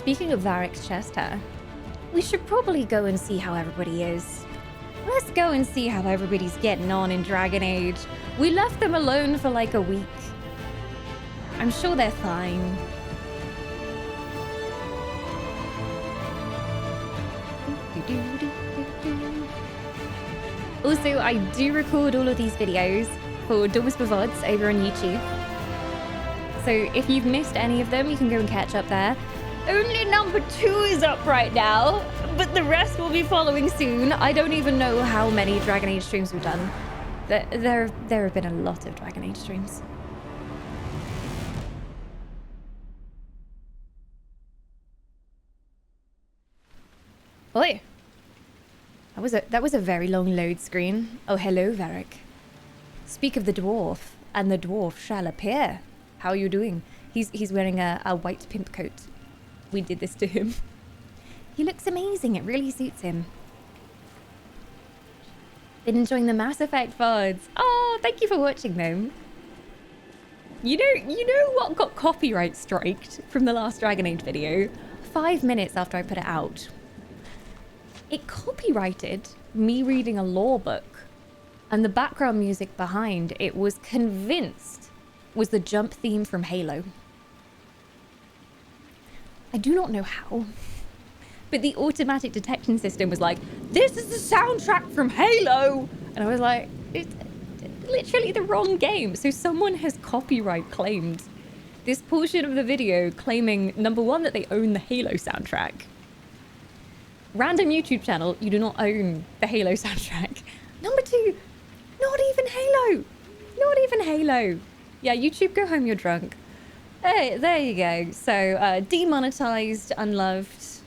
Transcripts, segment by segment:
Speaking of Varric's chest hair, we should probably go and see how everybody is. Let's go and see how everybody's getting on in Dragon Age. We left them alone for like a week. I'm sure they're fine. Also, I do record all of these videos for Dwarves VODs over on YouTube. So if you've missed any of them, you can go and catch up there. Only number 2 is up right now, but the rest will be following soon. I don't even know how many Dragon Age streams we've done. There have been a lot of Dragon Age streams. Oi! That was a very long load screen. Oh, hello, Varric. Speak of the dwarf, and the dwarf shall appear. How are you doing? He's wearing a white pimp coat. We did this to him. He looks amazing. It really suits him. Been enjoying the Mass Effect VODs. Oh, thank you for watching them. You know what got copyright striked from the last Dragon Age video? 5 minutes after I put it out. It copyrighted me reading a lore book, and the background music behind it was convinced was the jump theme from Halo. I do not know how, but the automatic detection system was like, this is the soundtrack from Halo! And I was like, it's literally the wrong game. So someone has copyright claimed this portion of the video, claiming, number 1, that they own the Halo soundtrack. Random YouTube channel, you do not own the Halo soundtrack. Number 2, not even Halo. Not even Halo. Yeah, YouTube, go home, you're drunk. Hey, there you go. So, demonetized, unloved.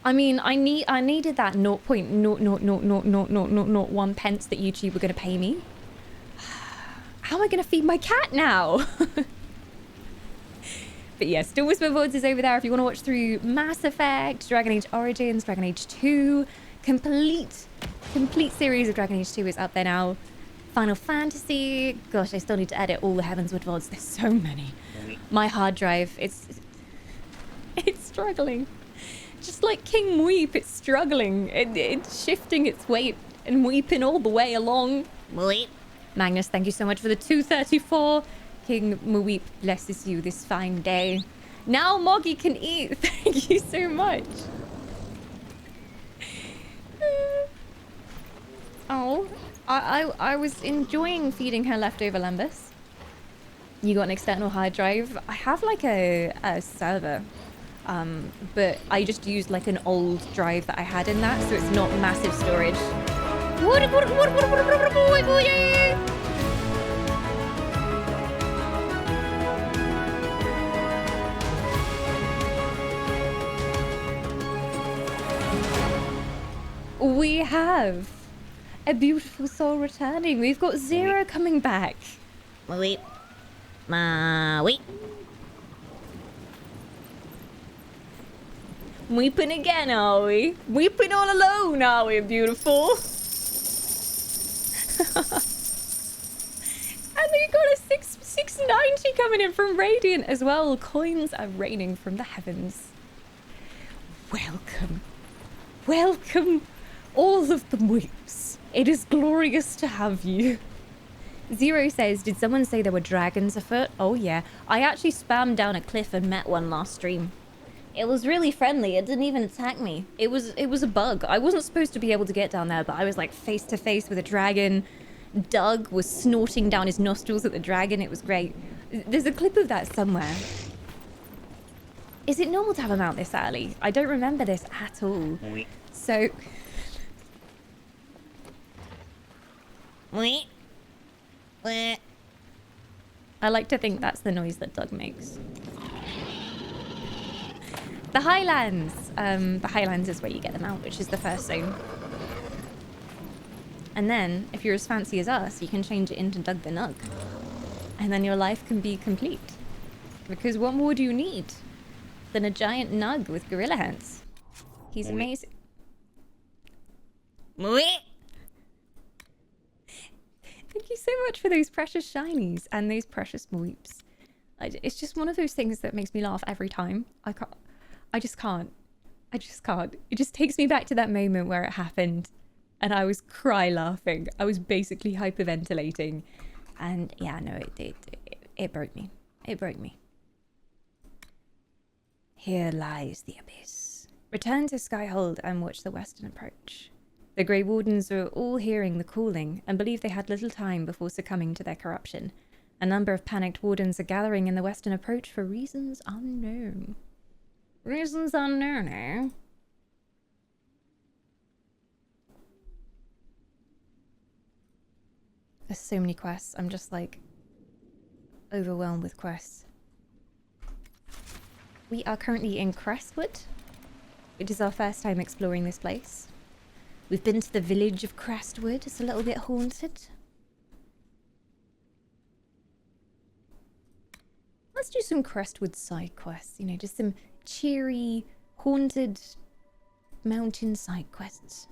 I mean, I needed that 0.0000001 pence that YouTube were going to pay me. How am I going to feed my cat now? But yes, Dwarves VODs is over there if you want to watch through Mass Effect, Dragon Age Origins, Dragon Age 2. Complete series of Dragon Age 2 is up there now. Final Fantasy. Gosh, I still need to edit all the Heavensward VODs. There's so many. My hard drive, it's struggling. Just like King Weep, it's struggling. It's shifting its weight and weeping all the way along. Weep. Magnus, thank you so much for the 234. King Muweep blesses you this fine day. Now Moggy can eat. Thank you so much. Oh, I was enjoying feeding her leftover lembas. You got an external hard drive. I have like a server, but I just used like an old drive that I had in that, so it's not massive storage. We have a beautiful soul returning. We've got Zero coming back. Wait. Wait. Weeping again, are we? Weeping all alone, are we, beautiful? And we got a 690 coming in from Radiant as well. Coins are raining from the heavens. Welcome. Welcome. All of the weeps. It is glorious to have you. Zero says, did someone say there were dragons afoot? Oh yeah. I actually spammed down a cliff and met one last stream. It was really friendly. It didn't even attack me. It was a bug. I wasn't supposed to be able to get down there, but I was like face to face with a dragon. Doug was snorting down his nostrils at the dragon. It was great. There's a clip of that somewhere. Is it normal to have them out this early? I don't remember this at all. So... I like to think that's the noise that Doug makes. The Highlands. The Highlands is where you get them out, which is the first zone. And then, if you're as fancy as us, you can change it into Doug the Nug. And then your life can be complete. Because what more do you need than a giant nug with gorilla hands? He's amazing. Thank you so much for those precious shinies and those precious weeps. It's just one of those things that makes me laugh every time. I just can't. I just can't. It just takes me back to that moment where it happened and I was cry laughing. I was basically hyperventilating. And yeah, no, it broke me. It broke me. Here lies the abyss. Return to Skyhold and watch the western approach. The Grey Wardens are all hearing the calling and believe they had little time before succumbing to their corruption. A number of panicked wardens are gathering in the western approach for reasons unknown. Reasons unknown, eh? There's so many quests. I'm just like overwhelmed with quests. We are currently in Crestwood. It is our first time exploring this place. We've been to the village of Crestwood. It's a little bit haunted. Let's do some Crestwood side quests. You know, just some cheery, haunted mountain side quests.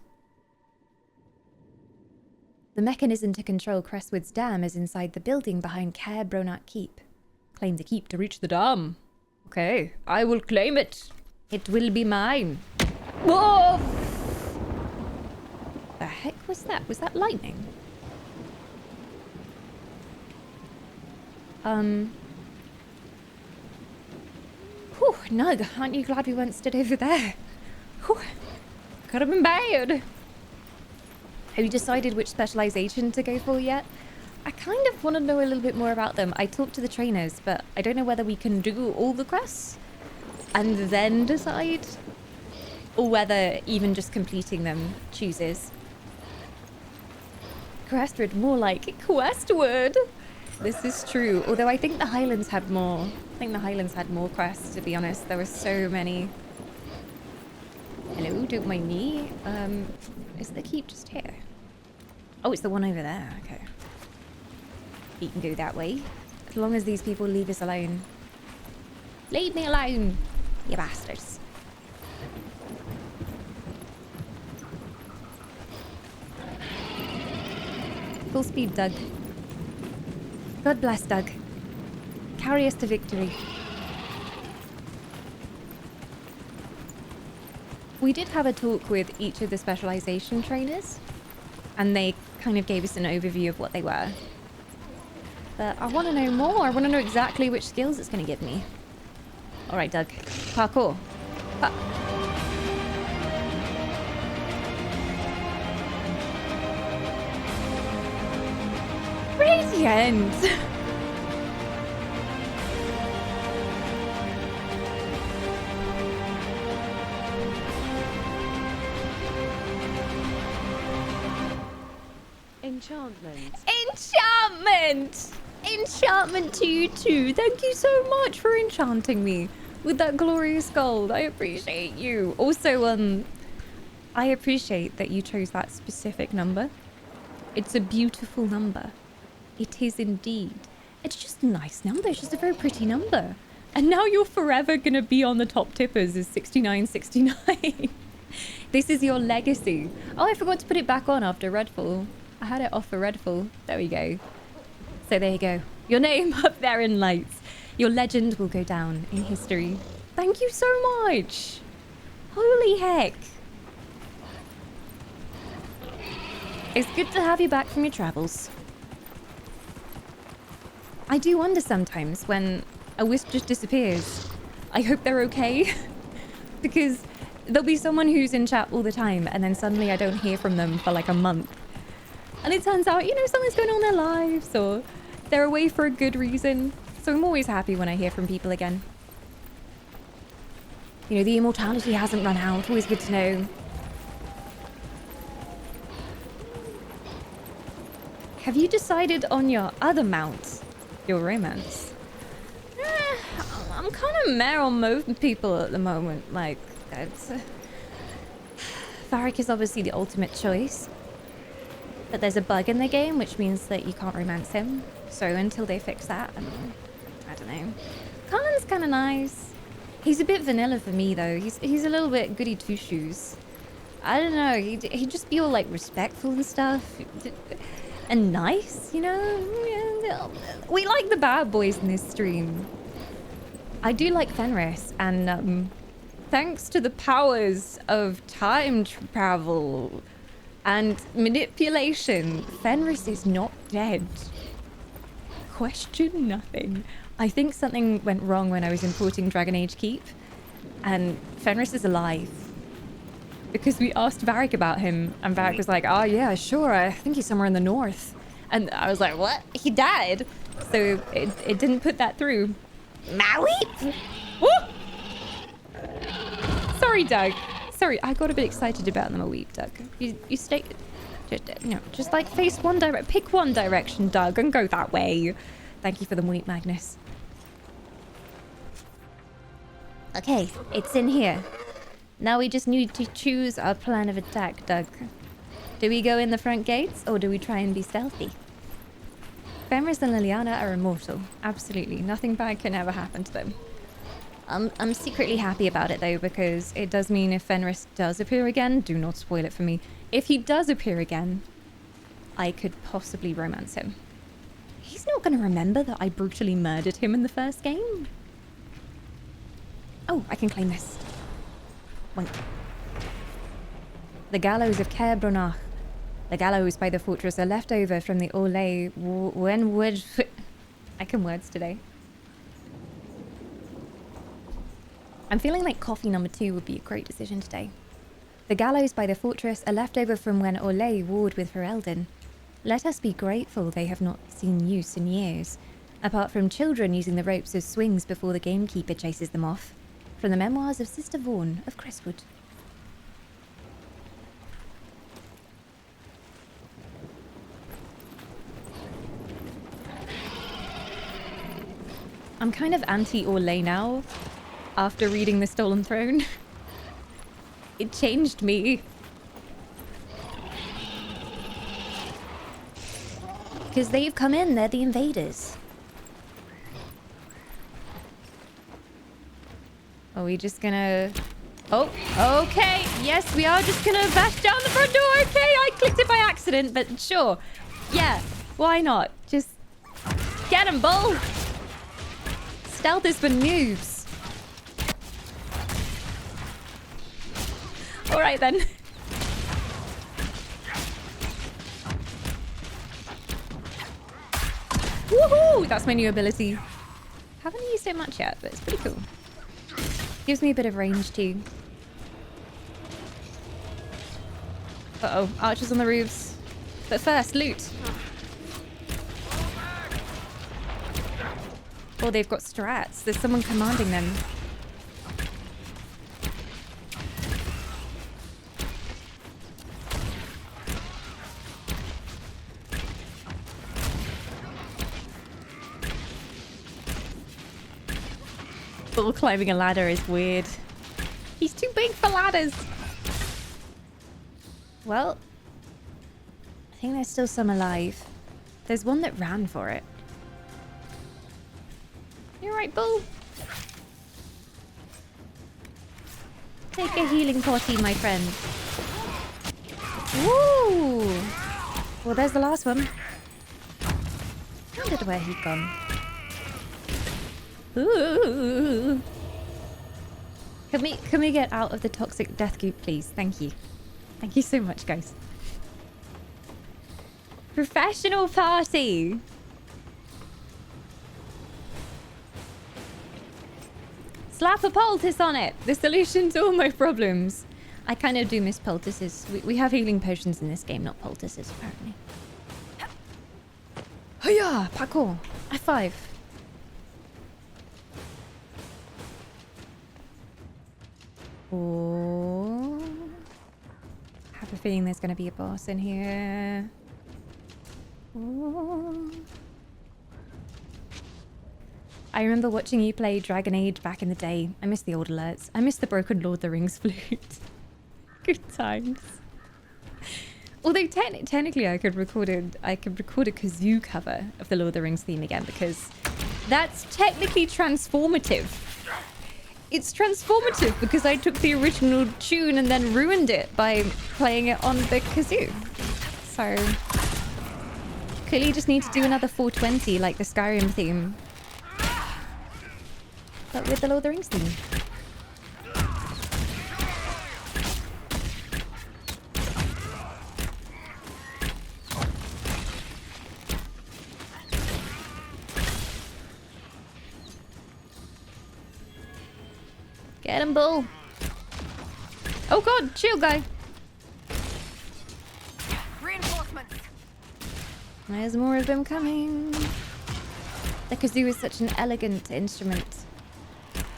The mechanism to control Crestwood's dam is inside the building behind Caer Bronach Keep. Claim the keep to reach the dam. Okay, I will claim it. It will be mine. Whoa! The heck was that? Was that lightning? Whew, Nug, aren't you glad we weren't stood over there? Whew, could have been bad. Have you decided which specialization to go for yet? I kind of want to know a little bit more about them. I talked to the trainers, but I don't know whether we can do all the quests and then decide, or whether even just completing them chooses. Crestwood, more like Questwood. This is true. Although I think the Highlands had more. I think the Highlands had more quests, to be honest. There were so many. Hello, don't mind me. Is the keep just here? Oh, it's the one over there. Okay. We can go that way. As long as these people leave us alone. Leave me alone, you bastards. Full speed, Doug. God bless, Doug. Carry us to victory. We did have a talk with each of the specialization trainers, and they kind of gave us an overview of what they were. But I want to know more. I want to know exactly which skills it's going to give me. All right, Doug. Parkour. Radiant! Enchantment. Enchantment! Enchantment to you too. Thank you so much for enchanting me with that glorious gold. I appreciate you. Also, I appreciate that you chose that specific number. It's a beautiful number. It is indeed. It's just a nice number. It's just a very pretty number. And now you're forever going to be on the top tippers as 6969. This is your legacy. Oh, I forgot to put it back on after Redfall. I had it off for Redfall. There we go. So there you go. Your name up there in lights. Your legend will go down in history. Thank you so much. Holy heck. It's good to have you back from your travels. I do wonder sometimes when a wisp just disappears. I hope they're okay. Because there'll be someone who's in chat all the time and then suddenly I don't hear from them for like a month. And it turns out, you know, something's going on in their lives or they're away for a good reason. So I'm always happy when I hear from people again. You know, the immortality hasn't run out. Always good to know. Have you decided on your other mount? Your romance? I'm kind of meh on most people at the moment. Like, Varric is obviously the ultimate choice. But there's a bug in the game, which means that you can't romance him. So until they fix that, I don't know. Colin's kind of nice. He's a bit vanilla for me, though. He's a little bit goody two-shoes. I don't know. He'd just be all, like, respectful and stuff. And nice, you know? We like the bad boys in this stream. I do like Fenris, and thanks to the powers of time travel and manipulation, Fenris is not dead. Question nothing. I think something went wrong when I was importing Dragon Age Keep, and Fenris is alive. Because we asked Varric about him, and Varric was like, oh yeah, sure, I think he's somewhere in the north. And I was like, what? He died? So it didn't put that through. Maui? Woo! Sorry, Doug. Sorry, I got a bit excited about them a week, Doug. You stay... just like face one direction. Pick one direction, Doug, and go that way. Thank you for the weep, Magnus. Okay, it's in here. Now we just need to choose our plan of attack, Doug. Do we go in the front gates, or do we try and be stealthy? Fenris and Liliana are immortal. Absolutely. Nothing bad can ever happen to them. I'm secretly happy about it, though, because it does mean if Fenris does appear again, do not spoil it for me. If he does appear again, I could possibly romance him. He's not going to remember that I brutally murdered him in the first game. Oh, I can claim this. Wait. The gallows of Caer Bronach. The gallows by the fortress are left over from the Orlais when wood... I can words today. I'm feeling like coffee number 2 would be a great decision today. The gallows by the fortress are left over from when Orlais warred with Ferelden. Let us be grateful they have not seen use in years, apart from children using the ropes as swings before the gamekeeper chases them off. From the memoirs of Sister Vaughan of Crestwood. I'm kind of anti-Orlais now, after reading The Stolen Throne. It changed me. Because they've come in, they're the invaders. Are we just gonna... Oh, okay. Yes, we are just gonna bash down the front door. Okay, I clicked it by accident, but sure. Yeah, why not? Just get him, bull. Stealth is for noobs. All right, then. Woohoo! That's my new ability. Haven't used it much yet, but it's pretty cool. Gives me a bit of range too. Uh-oh, archers on the roofs. But first, loot. Oh, they've got strats. There's someone commanding them. Bull climbing a ladder is weird. He's too big for ladders. Well, I think there's still some alive. There's one that ran for it. You're right, Bull. Take a healing potty, my friend. Woo! Well, there's the last one. I wondered where he'd gone. Ooh. Can we get out of the toxic death goop, please? Thank you. Thank you so much, guys. Professional party. Slap a poultice on it. The solution to all my problems. I kind of do miss poultices. We have healing potions in this game, not poultices, apparently. Hiya! Parkour. F5. Oh, I have a feeling there's going to be a boss in here. Oh. I remember watching you play Dragon Age back in the day. I miss the old alerts. I miss the broken Lord of the Rings flute. Good times. Although technically I could record a kazoo cover of the Lord of the Rings theme again, because that's technically transformative. It's transformative because I took the original tune and then ruined it by playing it on the kazoo. So clearly just need to do another 420 like the Skyrim theme, but with the Lord of the Rings theme. Get him, bull. Oh god, shield guy. Reinforcements. There's more of them coming. The kazoo is such an elegant instrument.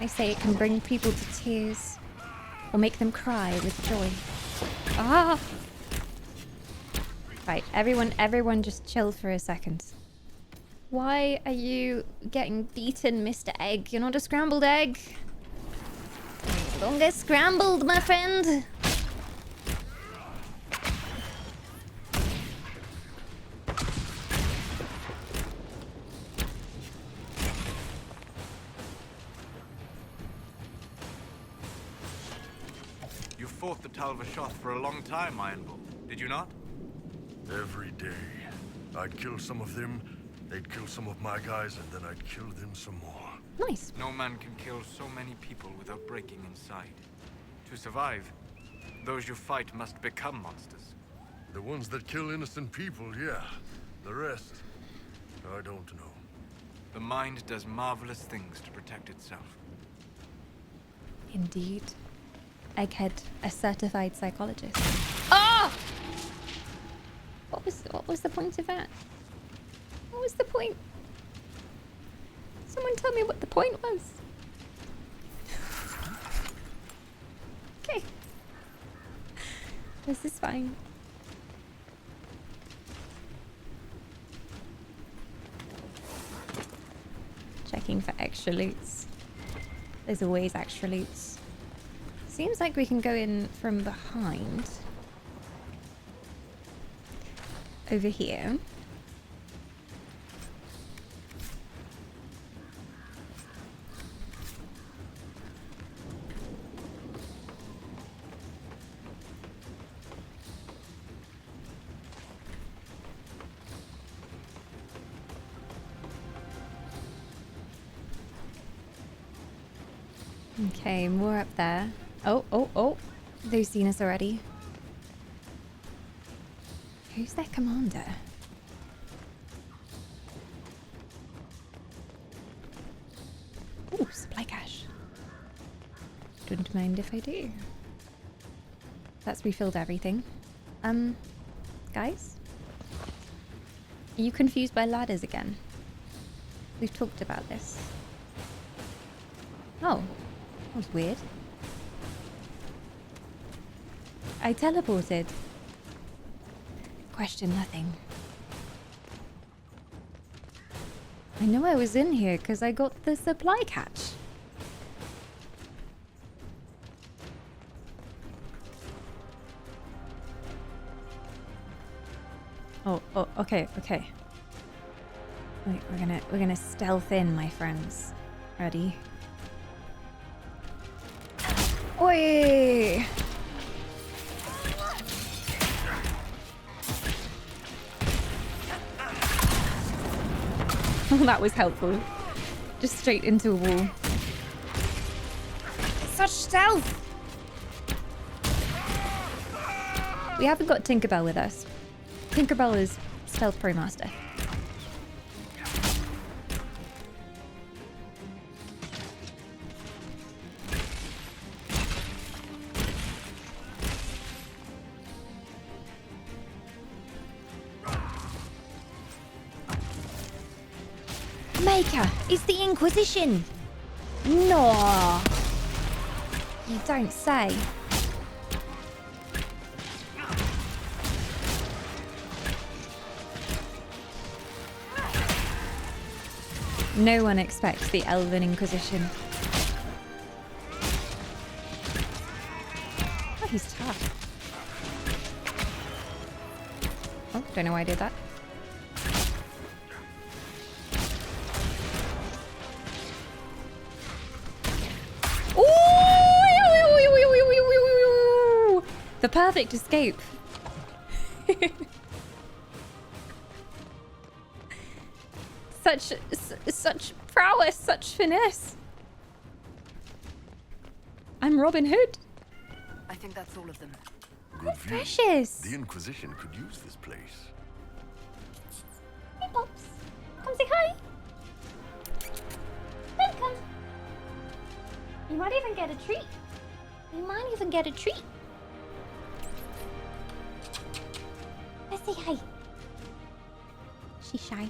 They say it can bring people to tears or make them cry with joy. Ah! Right, everyone just chill for a second. Why are you getting beaten, Mr. Egg? You're not a scrambled egg. Don't get scrambled, my friend. You fought the Talvashoth for a long time, Ironbull, did you not? Every day. I'd kill some of them, they'd kill some of my guys, and then I'd kill them some more. Nice. No man can kill so many people without breaking inside. To survive, those you fight must become monsters. The ones that kill innocent people, yeah. The rest, I don't know. The mind does marvelous things to protect itself. Indeed. Egghead, a certified psychologist. Ah! What was the point of that? What was the point? Someone tell me what the point was. Okay. This is fine. Checking for extra loots. There's always extra loots. Seems like we can go in from behind. Over here. Okay, more up there. Oh. They've seen us already. Who's their commander? Ooh, supply cache. Don't mind if I do. That's refilled everything. Guys? Are you confused by ladders again? We've talked about this. Oh, that was weird. I teleported. Question nothing. I know I was in here because I got the supply catch. Oh, okay. Wait, we're gonna stealth in, my friends. Ready? Oi! That was helpful. Just straight into a wall. Such stealth! We haven't got Tinkerbell with us. Tinkerbell is stealth pro master. Maker, it's the Inquisition. No, you don't say. No one expects the Elven Inquisition. Oh, he's tough. Oh, don't know why I did that. The perfect escape. Such prowess, such finesse. I'm Robin Hood. I think that's all of them. Good view. Precious. The Inquisition could use this place. Hey, Pops. Come say hi. Welcome. You might even get a treat. You might even get a treat. Let's say hi. She's shy.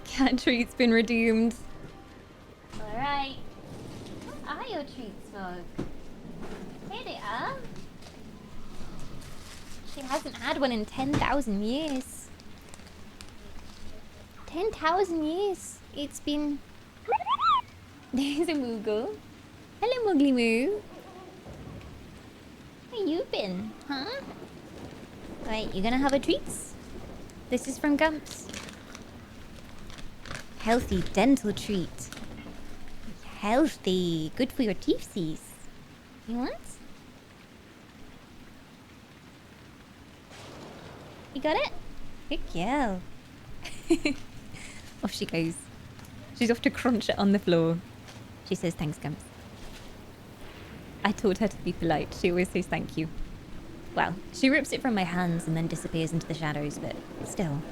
Cat treat's been redeemed. Alright. What are your treats, Mug? Here they are. She hasn't had one in 10,000 years. 10,000 years. It's been... There's a Moogle. Hello, Moogly Moo. Where you been, huh? Right, you gonna have a treats? This is from Gumps. Healthy dental treat. Healthy. Good for your teethsies. You want? You got it? Good girl. Off she goes. She's off to crunch it on the floor. She says thanks, Gumps. I taught her to be polite. She always says thank you. Well, she rips it from my hands and then disappears into the shadows, but still.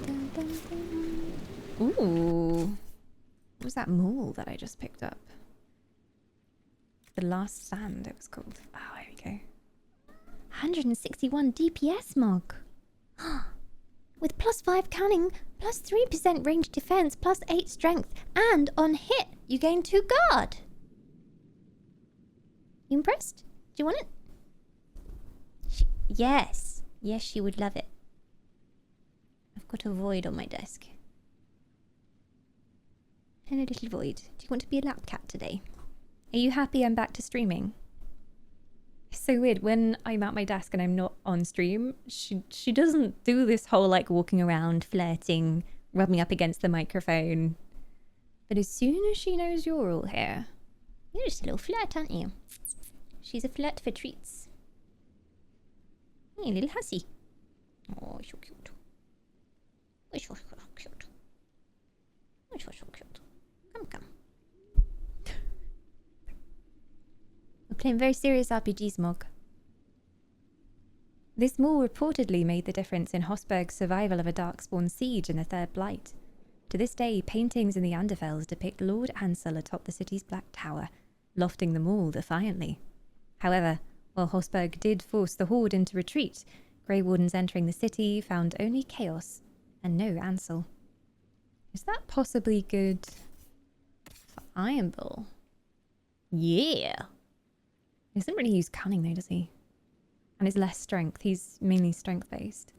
Dun, dun, dun. Ooh. What was that mole that I just picked up? The Last Stand, it was called. Oh, there we go. 161 DPS Mog. With +5 cunning, +3% range defense, +8 strength, and on hit, you gain 2 guard. You impressed? Do you want it? Yes. Yes, she would love it. I've got a void on my desk. Hello, little void. Do you want to be a lap cat today? Are you happy I'm back to streaming? It's so weird. When I'm at my desk and I'm not on stream, she doesn't do this whole like walking around, flirting, rubbing up against the microphone. But as soon as she knows you're all here, you're just a little flirt, aren't you? She's a flirt for treats. Hey, little hussy. Oh, so cute. Oh, so cute. Oh, so cute. Come. We're playing very serious RPGs, Mog. This mall reportedly made the difference in Hosberg's survival of a Darkspawn siege in the Third Blight. To this day, paintings in the Anderfells depict Lord Ansel atop the city's Black Tower, lofting the mall defiantly. However, while Hosberg did force the Horde into retreat, Grey Wardens entering the city found only chaos and no Ansel. Is that possibly good for Iron Bull? Yeah! He doesn't really use cunning though, does he? And it's less strength. He's mainly strength based.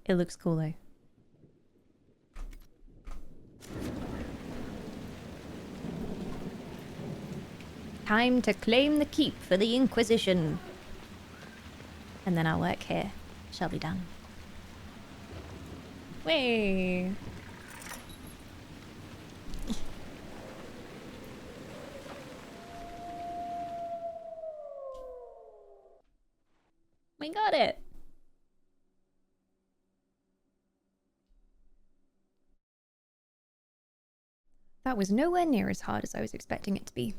It looks cool though. Time to claim the keep for the Inquisition. And then our work here shall be done. Way. We got it. That was nowhere near as hard as I was expecting it to be.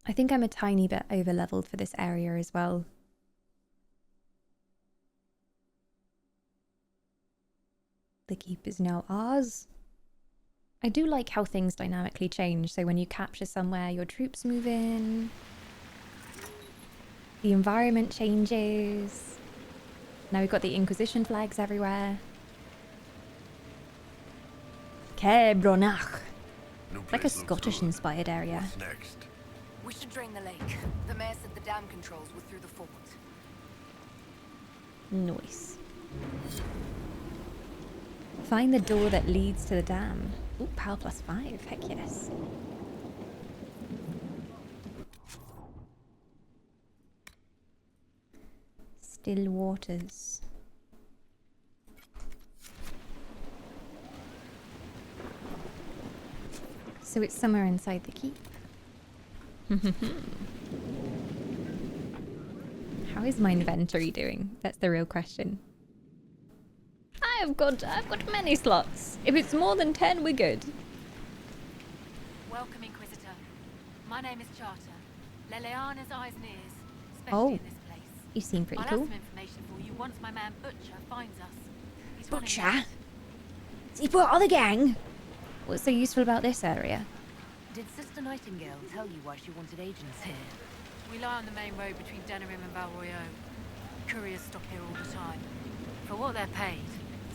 I think I'm a tiny bit over-leveled for this area as well. The keep is now ours. I do like how things dynamically change, so when you capture somewhere, your troops move in. The environment changes. Now we've got the Inquisition flags everywhere. Kebronach. It's like a Scottish-inspired area. What's next? We should drain the lake. The mayor said the dam controls were through the fort. Nice. Find the door that leads to the dam. Ooh, power +5. Heck yes. Still waters. So it's somewhere inside the keep. How is my inventory doing? That's the real question. I I've got many slots. If it's more than 10, we're good. Welcome, Inquisitor. My name is Charter. Leleana's eyes and ears, especially Oh. in this place. You seem pretty I'll cool. have some information for you once my man Butcher finds us. He's running Butcher? late. Is he part of the gang? What's so useful about this area? Did Sister Nightingale tell you why she wanted agents here? We lie on the main road between Denerim and Valroyo. Couriers stop here all the time. For what they're paid,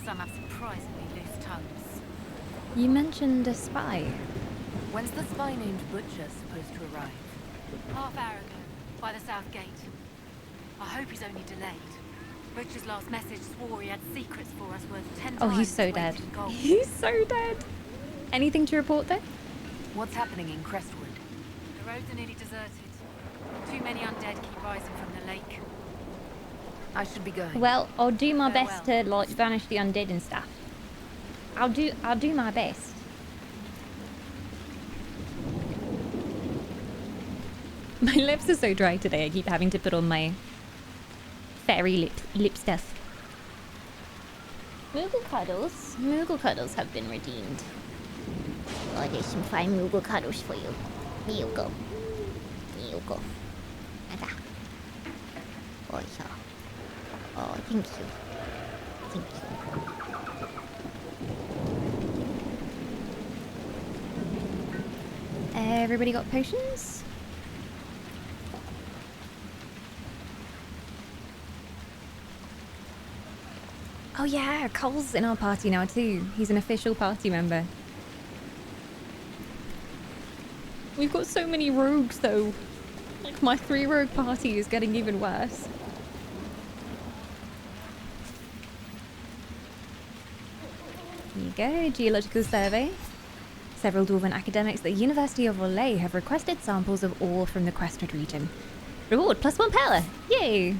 some have surprisingly loose tongues. You mentioned a spy. When's the spy named Butcher supposed to arrive? Half hour ago, by the south gate. I hope he's only delayed. Butcher's last message swore he had secrets for us worth 10 Oh, times he's so its weight dead. in gold. He's so dead. Anything to report there? What's happening in Crestwood? The roads are nearly deserted. Too many undead keep rising from the lake. I should be going. Well, I'll do my best to Farewell. like vanish the undead and stuff. I'll do my best. My lips are so dry today. I keep having to put on my fairy lip stuff. Moogle cuddles have been redeemed. Oh, there's some fine Moogle cuddles for you. Moogle. Ada. Oh, yeah. Oh, thank you. Thank you. Everybody got potions? Oh yeah, Cole's in our party now too. He's an official party member. We've got so many rogues though. Like my 3-rogue party is getting even worse. Here you go, geological survey. Several Dwarven academics at the University of Orlais have requested samples of ore from the Crestwood region. Reward +1 power! Yay!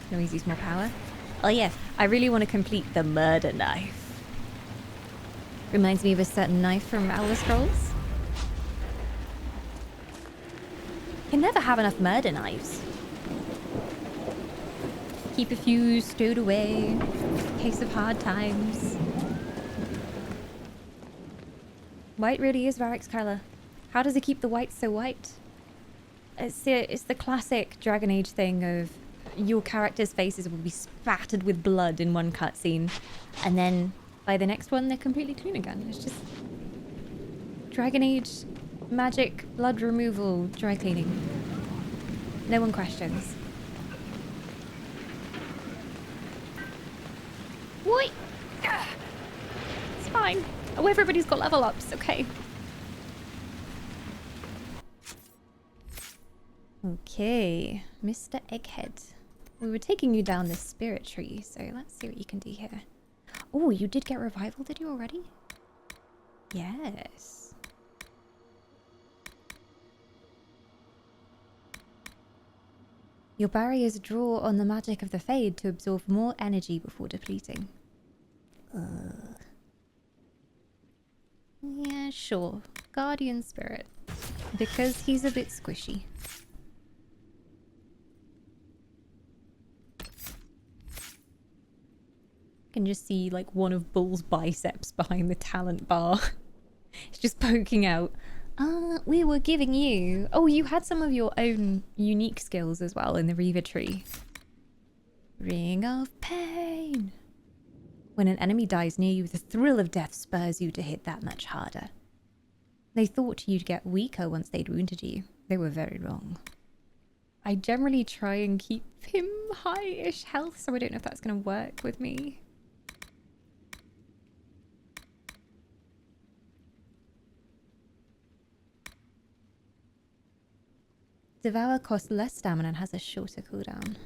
Can always use more power. Oh yeah, I really want to complete the murder knife. Reminds me of a certain knife from Elder Scrolls. Can never have enough murder knives. Keep a few stowed away in case of hard times. White really is Varric's colour. How does it keep the white so white? It's the classic Dragon Age thing of your character's faces will be spattered with blood in one cutscene, and then by the next one they're completely clean again. It's just Dragon Age magic blood removal dry cleaning. No one questions. What? It's fine. Oh, everybody's got level ups. Okay. Okay, Mr. Egghead. We were taking you down this spirit tree, so let's see what you can do here. Oh, you did get revival, did you already? Yes. Your barriers draw on the magic of the Fade to absorb more energy before depleting. Yeah, sure. Guardian Spirit. Because he's a bit squishy. Can just see like one of Bull's biceps behind the talent bar. It's just poking out. We were giving you... Oh, you had some of your own unique skills as well in the Reaver tree. Ring of Pain. When an enemy dies near you, the thrill of death spurs you to hit that much harder. They thought you'd get weaker once they'd wounded you. They were very wrong. I generally try and keep him high-ish health, so I don't know if that's going to work with me. Devour costs less stamina and has a shorter cooldown.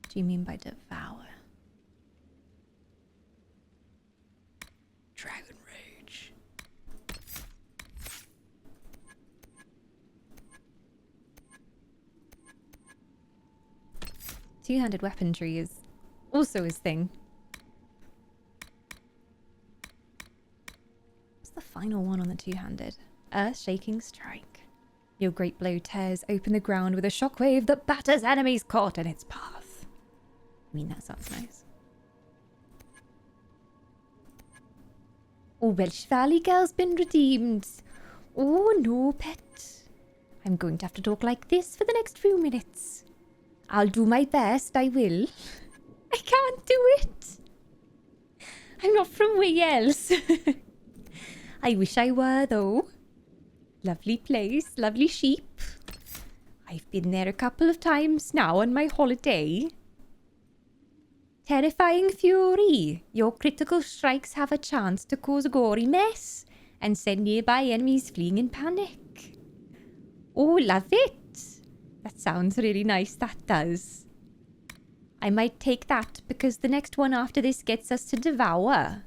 What do you mean by devour? Dragon Rage. Two-handed weaponry is also his thing. What's the final one on the two-handed? Earth-shaking strike. Your great blow tears open the ground with a shockwave that batters enemies caught in its path. I mean, that sounds nice. Oh, Welsh Valley Girl's been redeemed. Oh, no, pet. I'm going to have to talk like this for the next few minutes. I'll do my best, I will. I can't do it. I'm not from Wales. I wish I were, though. Lovely place, lovely sheep. I've been there a couple of times now on my holiday. Terrifying fury. Your critical strikes have a chance to cause a gory mess and send nearby enemies fleeing in panic. Oh, love it. That sounds really nice, that does. I might take that because the next one after this gets us to devour.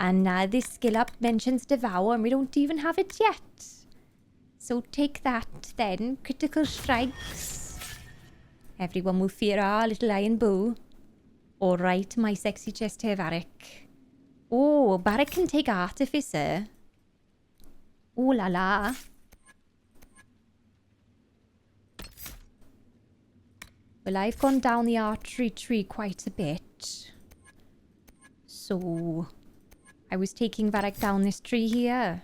And this skill up mentions devour and we don't even have it yet. So take that then, critical strikes. Everyone will fear our little iron bow. Alright, my sexy chest hair Varric. Oh, Varric can take artificer. Oh la la. Well, I've gone down the archery tree quite a bit. So I was taking Varric down this tree here.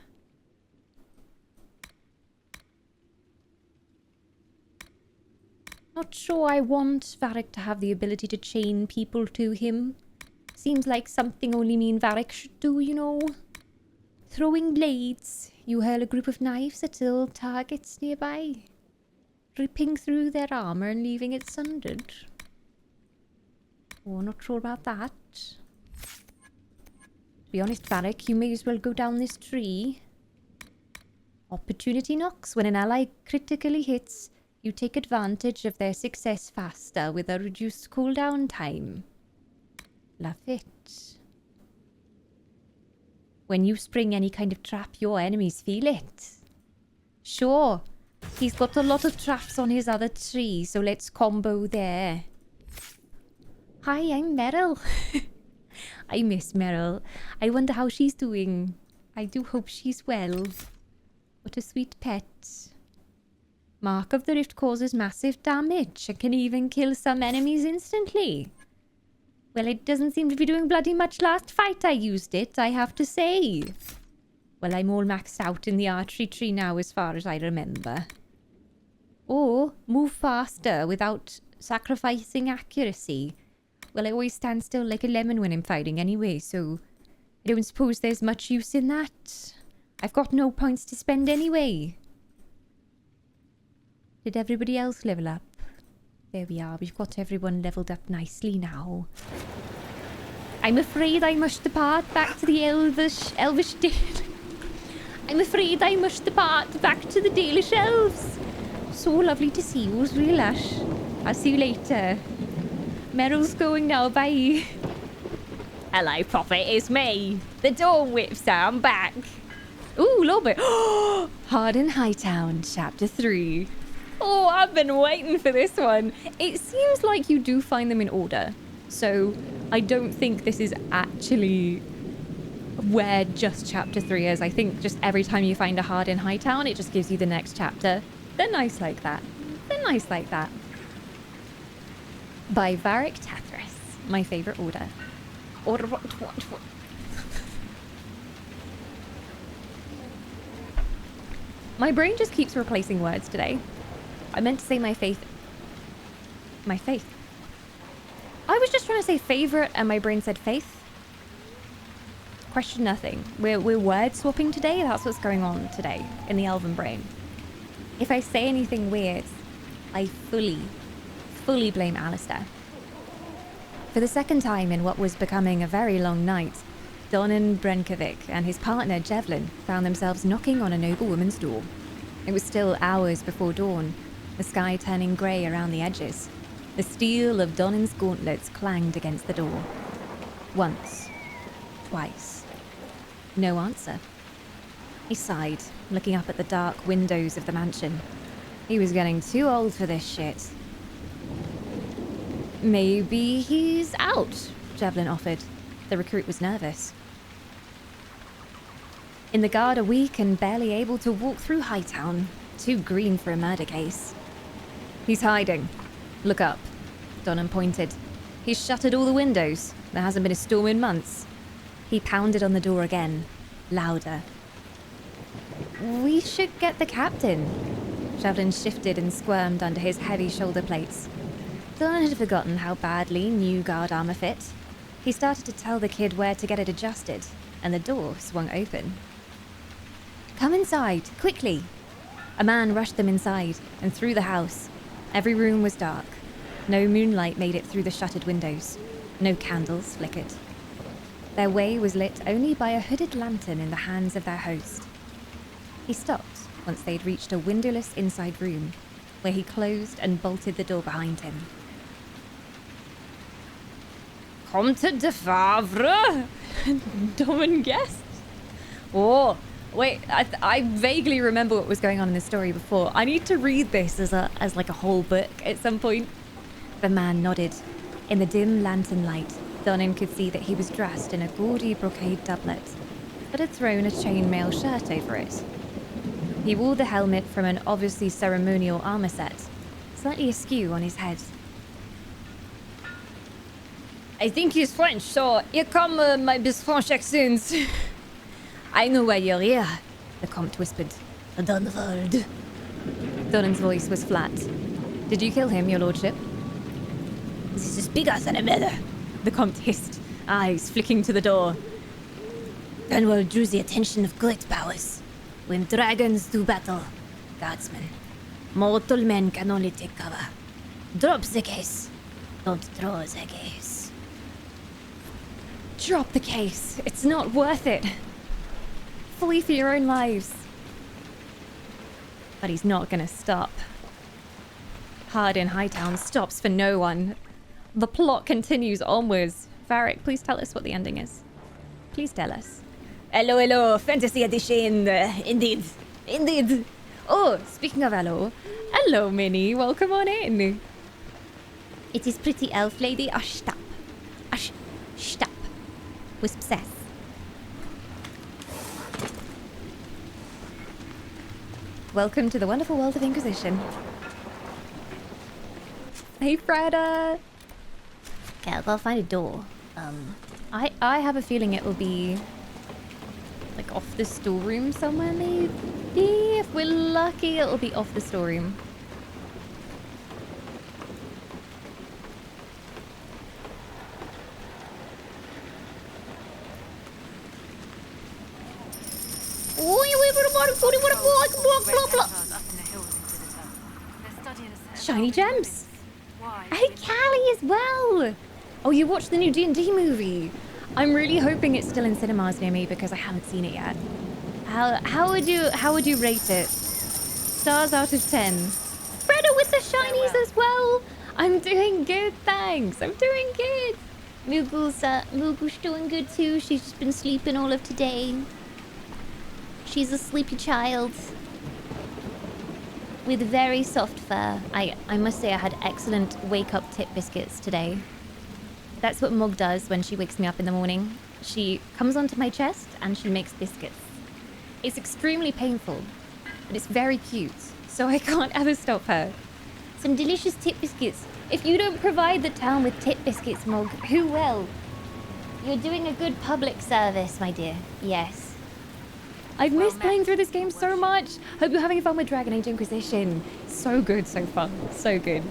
Not sure I want Varric to have the ability to chain people to him. Seems like something only me and Varric should do, you know. Throwing blades. You hurl a group of knives at ill targets nearby. Ripping through their armor and leaving it sundered. Oh, not sure about that. To be honest, Varric, you may as well go down this tree. Opportunity knocks. When an ally critically hits, you take advantage of their success faster with a reduced cooldown time. Love it. When you spring any kind of trap, your enemies feel it. Sure, he's got a lot of traps on his other tree, so let's combo there. Hi, I'm Meryl. I miss Meryl. I wonder how she's doing. I do hope she's well. What a sweet pet. Mark of the Rift causes massive damage and can even kill some enemies instantly. Well, it doesn't seem to be doing bloody much last fight I used it, I have to say. Well, I'm all maxed out in the archery tree now as far as I remember. Or move faster without sacrificing accuracy. Well, I always stand still like a lemon when I'm fighting anyway, so I don't suppose there's much use in that. I've got no points to spend anyway. Did everybody else level up? There we are. We've got everyone leveled up nicely now. I'm afraid I must depart back to the elvish Dale. I'm afraid I must depart back to the Dalish elves. So lovely to see you. It was really lush. I'll see you later. Meryl's going now. Bye. Hello, Prophet. It's me. The Dawn Whipster. I'm back. Ooh, Lord. Harden Hightown, Chapter 3. Oh, I've been waiting for this one. It seems like you do find them in order. So I don't think this is actually where just chapter 3 is. I think just every time you find a hard in Hightown, it just gives you the next chapter. They're nice like that. They're nice like that. By Varric Tethris. My favourite order. Order what? My brain just keeps replacing words today. I meant to say my faith. My faith. I was just trying to say favourite and my brain said faith. Question nothing. We're word swapping today. That's what's going on today in the elven brain. If I say anything weird, I fully blame Alistair. For the second time in what was becoming a very long night, Donan Brenkovic and his partner Jevlin found themselves knocking on a noblewoman's door. It was still hours before dawn, the sky turning grey around the edges. The steel of Donan's gauntlets clanged against the door. Once. Twice. No answer. He sighed, looking up at the dark windows of the mansion. He was getting too old for this shit. Maybe he's out, Jevlin offered. The recruit was nervous. In the guard are weak and barely able to walk through Hightown. too green for a murder case. He's hiding. Look up. Donham pointed. He's shuttered all the windows. There hasn't been a storm in months. He pounded on the door again, louder. We should get the captain. Shevlin shifted and squirmed under his heavy shoulder plates. Donham had forgotten how badly new guard armor fit. He started to tell the kid where to get it adjusted, and the door swung open. Come inside, quickly. A man rushed them inside and through the house. Every room was dark. No moonlight made it through the shuttered windows. No candles flickered. Their way was lit only by a hooded lantern in the hands of their host. He stopped once they'd reached a windowless inside room, where he closed and bolted the door behind him. Comte de Favre? Domin guest? Oh, wait, I vaguely remember what was going on in the story before. I need to read this as like a whole book at some point. The man nodded. In the dim lantern light, Donham could see that he was dressed in a gaudy brocade doublet, but had thrown a chainmail shirt over it. He wore the helmet from an obviously ceremonial armor set, slightly askew on his head. I think he's French, so here come my best French accents. I know why you're here, the Comte whispered. Dunvald. Donham's voice was flat. Did you kill him, your lordship? This is bigger than a matter, the Comte hissed, eyes flicking to the door. Dunwald drew the attention of great powers. When dragons do battle, guardsmen, mortal men can only take cover. Drop the case. Don't throw the case. Drop the case. It's not worth it. Flee for your own lives. But he's not gonna stop. Hard in Hightown stops for no one. The plot continues onwards. Varric, please tell us what the ending is. Please tell us. Hello, hello, fantasy edition. Indeed. Oh, speaking of hello, Minnie. Welcome on in. It is pretty elf lady Ashtap. Ashtap. Wisp says. Welcome to the wonderful world of Inquisition. Hey, Freda. Okay, I'll go find a door. I have a feeling it will be like off the storeroom somewhere, maybe. If we're lucky, it'll be off the storeroom. Shiny gems. Hey, Callie as well. Oh, you watched the new D&D movie. I'm really hoping it's still in cinemas near me because I haven't seen it yet. How would you rate it? Stars out of 10. Freda with the shinies as well. I'm doing good, thanks. I'm doing good. Moogle's doing good too. She's just been sleeping all of today. She's a sleepy child with very soft fur. I must say I had excellent wake-up tit biscuits today. That's what Mog does when she wakes me up in the morning. She comes onto my chest and she makes biscuits. It's extremely painful, but it's very cute, so I can't ever stop her. Some delicious tit biscuits. If you don't provide the town with tit biscuits, Mog, who will? You're doing a good public service, my dear. Yes. I've missed playing through this game so much. Hope you're having fun with Dragon Age Inquisition. So good so far. So good.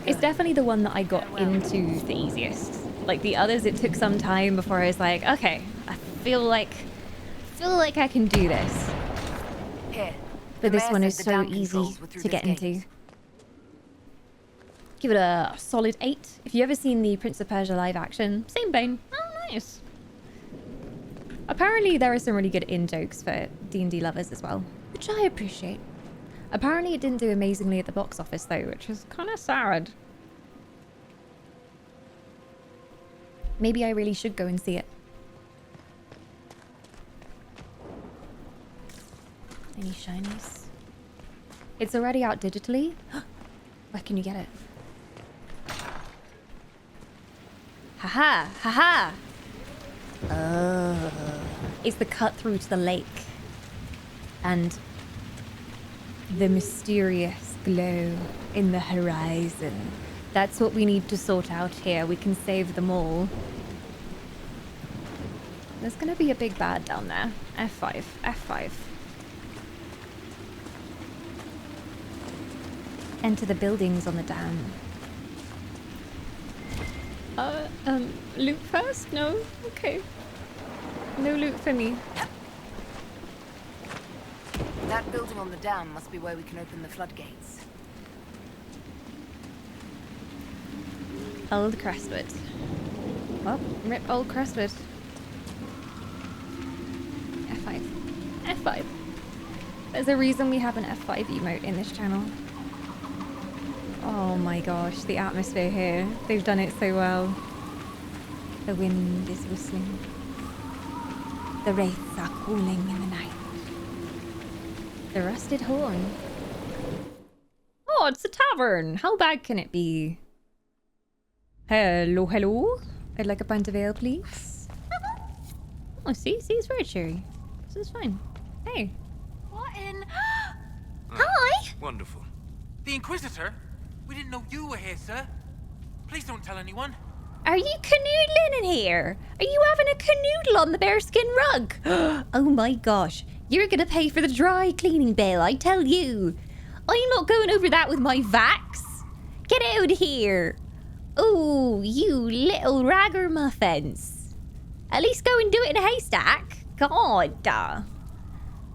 It's definitely the one that I got into the easiest. Like the others, it took some time before I was like, okay, I feel like I can do this. Here. But this one is so easy to get into. Give it a solid 8. If you've ever seen the Prince of Persia live action, same vein. Oh, nice. Apparently there are some really good in-jokes for D&D lovers as well, which I appreciate. Apparently it didn't do amazingly at the box office though, which is kind of sad. Maybe I really should go and see it. Any shinies? It's already out digitally? Where can you get it? Haha! Haha! It's the cut through to the lake. And the mysterious glow in the horizon. That's what we need to sort out here. We can save them all. There's gonna be a big bad down there. F5. F5. Enter the buildings on the dam. Loot first? No? Okay. No loot for me. That building on the dam must be where we can open the floodgates. Old Crestwood. Well, rip old Crestwood. F5. F5. There's a reason we have an F5 emote in this channel. Oh my gosh, the atmosphere here. They've done it so well. The wind is whistling. The wraiths are calling in the night. The rusted horn. Oh, it's a tavern. How bad can it be? Hello, hello. I'd like a pint of ale, please. Oh, see, it's very cheery. This is fine. Hey. What in? Hi. Wonderful. The Inquisitor? We didn't know you were here, sir. Please don't tell anyone. Are you canoodling in here? Are you having a canoodle on the bearskin rug? Oh my gosh. You're gonna pay for the dry cleaning bill, I tell you. I'm not going over that with my vax. Get out of here. Oh, you little ragamuffins. At least go and do it in a haystack. God.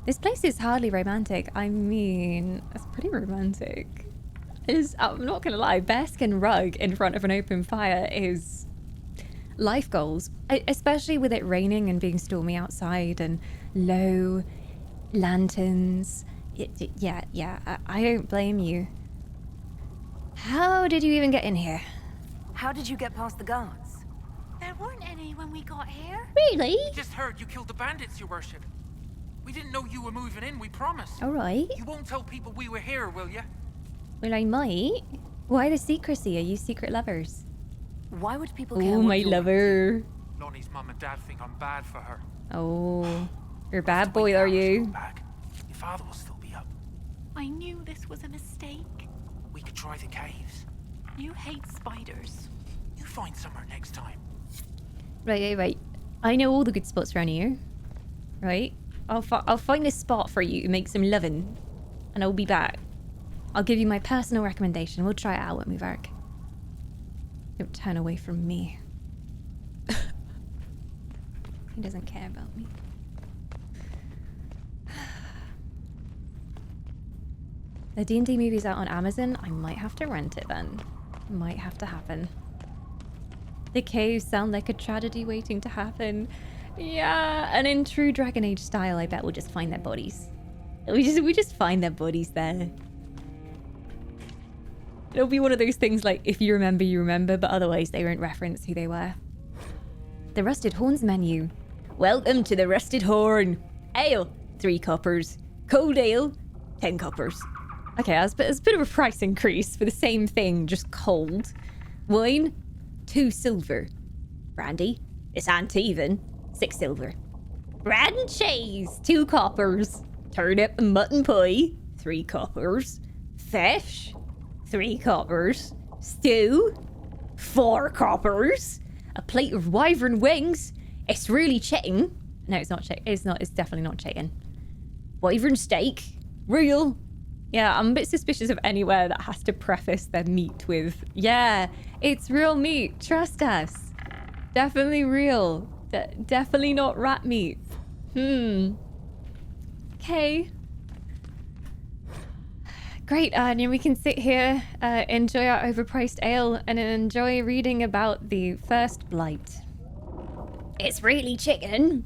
This place is hardly romantic. I mean, it's pretty romantic. I'm not gonna lie, bearskin rug in front of an open fire is life goals. Especially with it raining and being stormy outside and low lanterns. Yeah, I don't blame you. How did you even get in here? How did you get past the guards? There weren't any when we got here. Really? Just heard you killed the bandits, your worship. We didn't know you were moving in, we promise. All right. You won't tell people we were here, will you? Well, I might. Why the secrecy? Are you secret lovers? Why would people care Oh, what my you're lover. Lonnie's mum and dad think I'm bad for her. Oh, you're a bad Have to boy, wait are hours to you? go back. Your father will still be up. I knew this was a mistake. We could try the caves. You hate spiders. You find somewhere next time. Right. I know all the good spots around here. Right? I'll find a spot for you to make some lovin'. And I'll be back. I'll give you my personal recommendation. We'll try it out when we work. Don't turn away from me. He doesn't care about me. The D&D movie's out on Amazon. I might have to rent it then. Might have to happen. The caves sound like a tragedy waiting to happen. Yeah, and in true Dragon Age style, I bet we'll just find their bodies. We just find their bodies there. It'll be one of those things like, if you remember, you remember, but otherwise they won't reference who they were. The Rusted Horns menu. Welcome to the Rusted Horn. Ale, 3 coppers. Cold ale, 10 coppers. Okay, that's a bit of a price increase for the same thing, just cold. Wine, 2 silver. Brandy, it's ain't even, 6 silver. Bread and cheese, 2 coppers. Turnip and mutton pie, 3 coppers. Fish, 3 coppers. Stew, 4 coppers. A plate of wyvern wings. It's really chicken. No, it's not chicken. It's definitely not chicken. Wyvern steak, real. Yeah, I'm a bit suspicious of anywhere that has to preface their meat with, yeah, it's real meat. Trust us. Definitely real. Definitely not rat meat. Okay. Great, and we can sit here, enjoy our overpriced ale, and enjoy reading about the first blight. It's really chicken.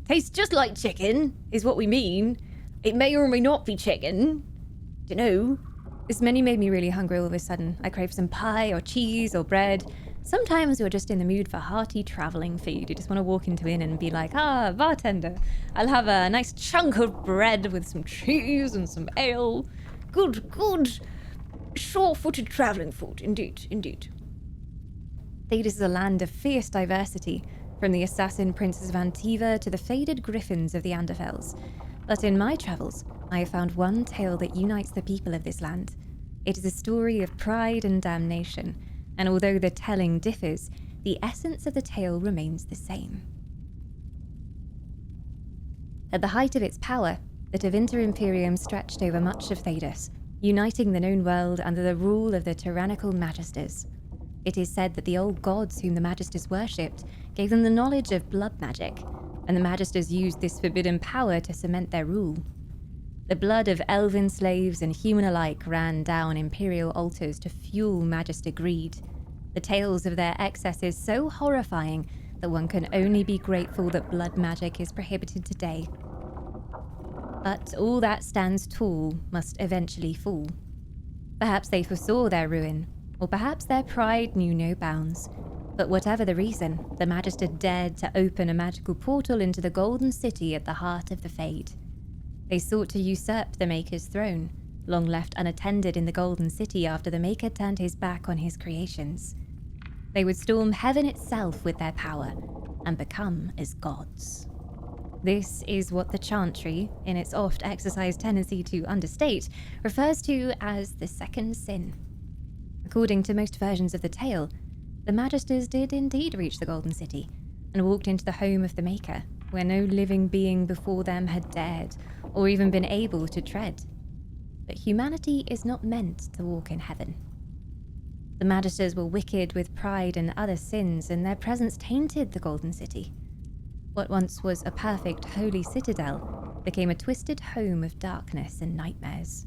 Tastes just like chicken, is what we mean. It may or may not be chicken. Dunno. This menu made me really hungry all of a sudden. I crave some pie or cheese or bread. Sometimes you're just in the mood for hearty traveling food. You just want to walk into an inn and be like, bartender, I'll have a nice chunk of bread with some cheese and some ale. Good, sure-footed traveling food, indeed. Thedas is a land of fierce diversity, from the assassin princes of Antiva to the faded griffins of the Anderfels. But in my travels, I have found one tale that unites the people of this land. It is a story of pride and damnation, and although the telling differs, the essence of the tale remains the same. At the height of its power, the Tevinter Imperium stretched over much of Thedas, uniting the known world under the rule of the tyrannical Magisters. It is said that the old gods whom the Magisters worshipped gave them the knowledge of blood magic, and the Magisters used this forbidden power to cement their rule. The blood of elven slaves and human alike ran down imperial altars to fuel Magister greed. The tales of their excesses so horrifying that one can only be grateful that blood magic is prohibited today. But all that stands tall must eventually fall. Perhaps they foresaw their ruin, or perhaps their pride knew no bounds. But whatever the reason, the Magister dared to open a magical portal into the Golden City at the heart of the Fade. They sought to usurp the Maker's throne, long left unattended in the Golden City after the Maker turned his back on his creations. They would storm heaven itself with their power, and become as gods. This is what the Chantry, in its oft-exercised tendency to understate, refers to as the second sin. According to most versions of the tale, the Magisters did indeed reach the Golden City, and walked into the home of the Maker, where no living being before them had dared, or even been able to tread. But humanity is not meant to walk in heaven. The Magisters were wicked with pride and other sins, and their presence tainted the Golden City. What once was a perfect holy citadel became a twisted home of darkness and nightmares.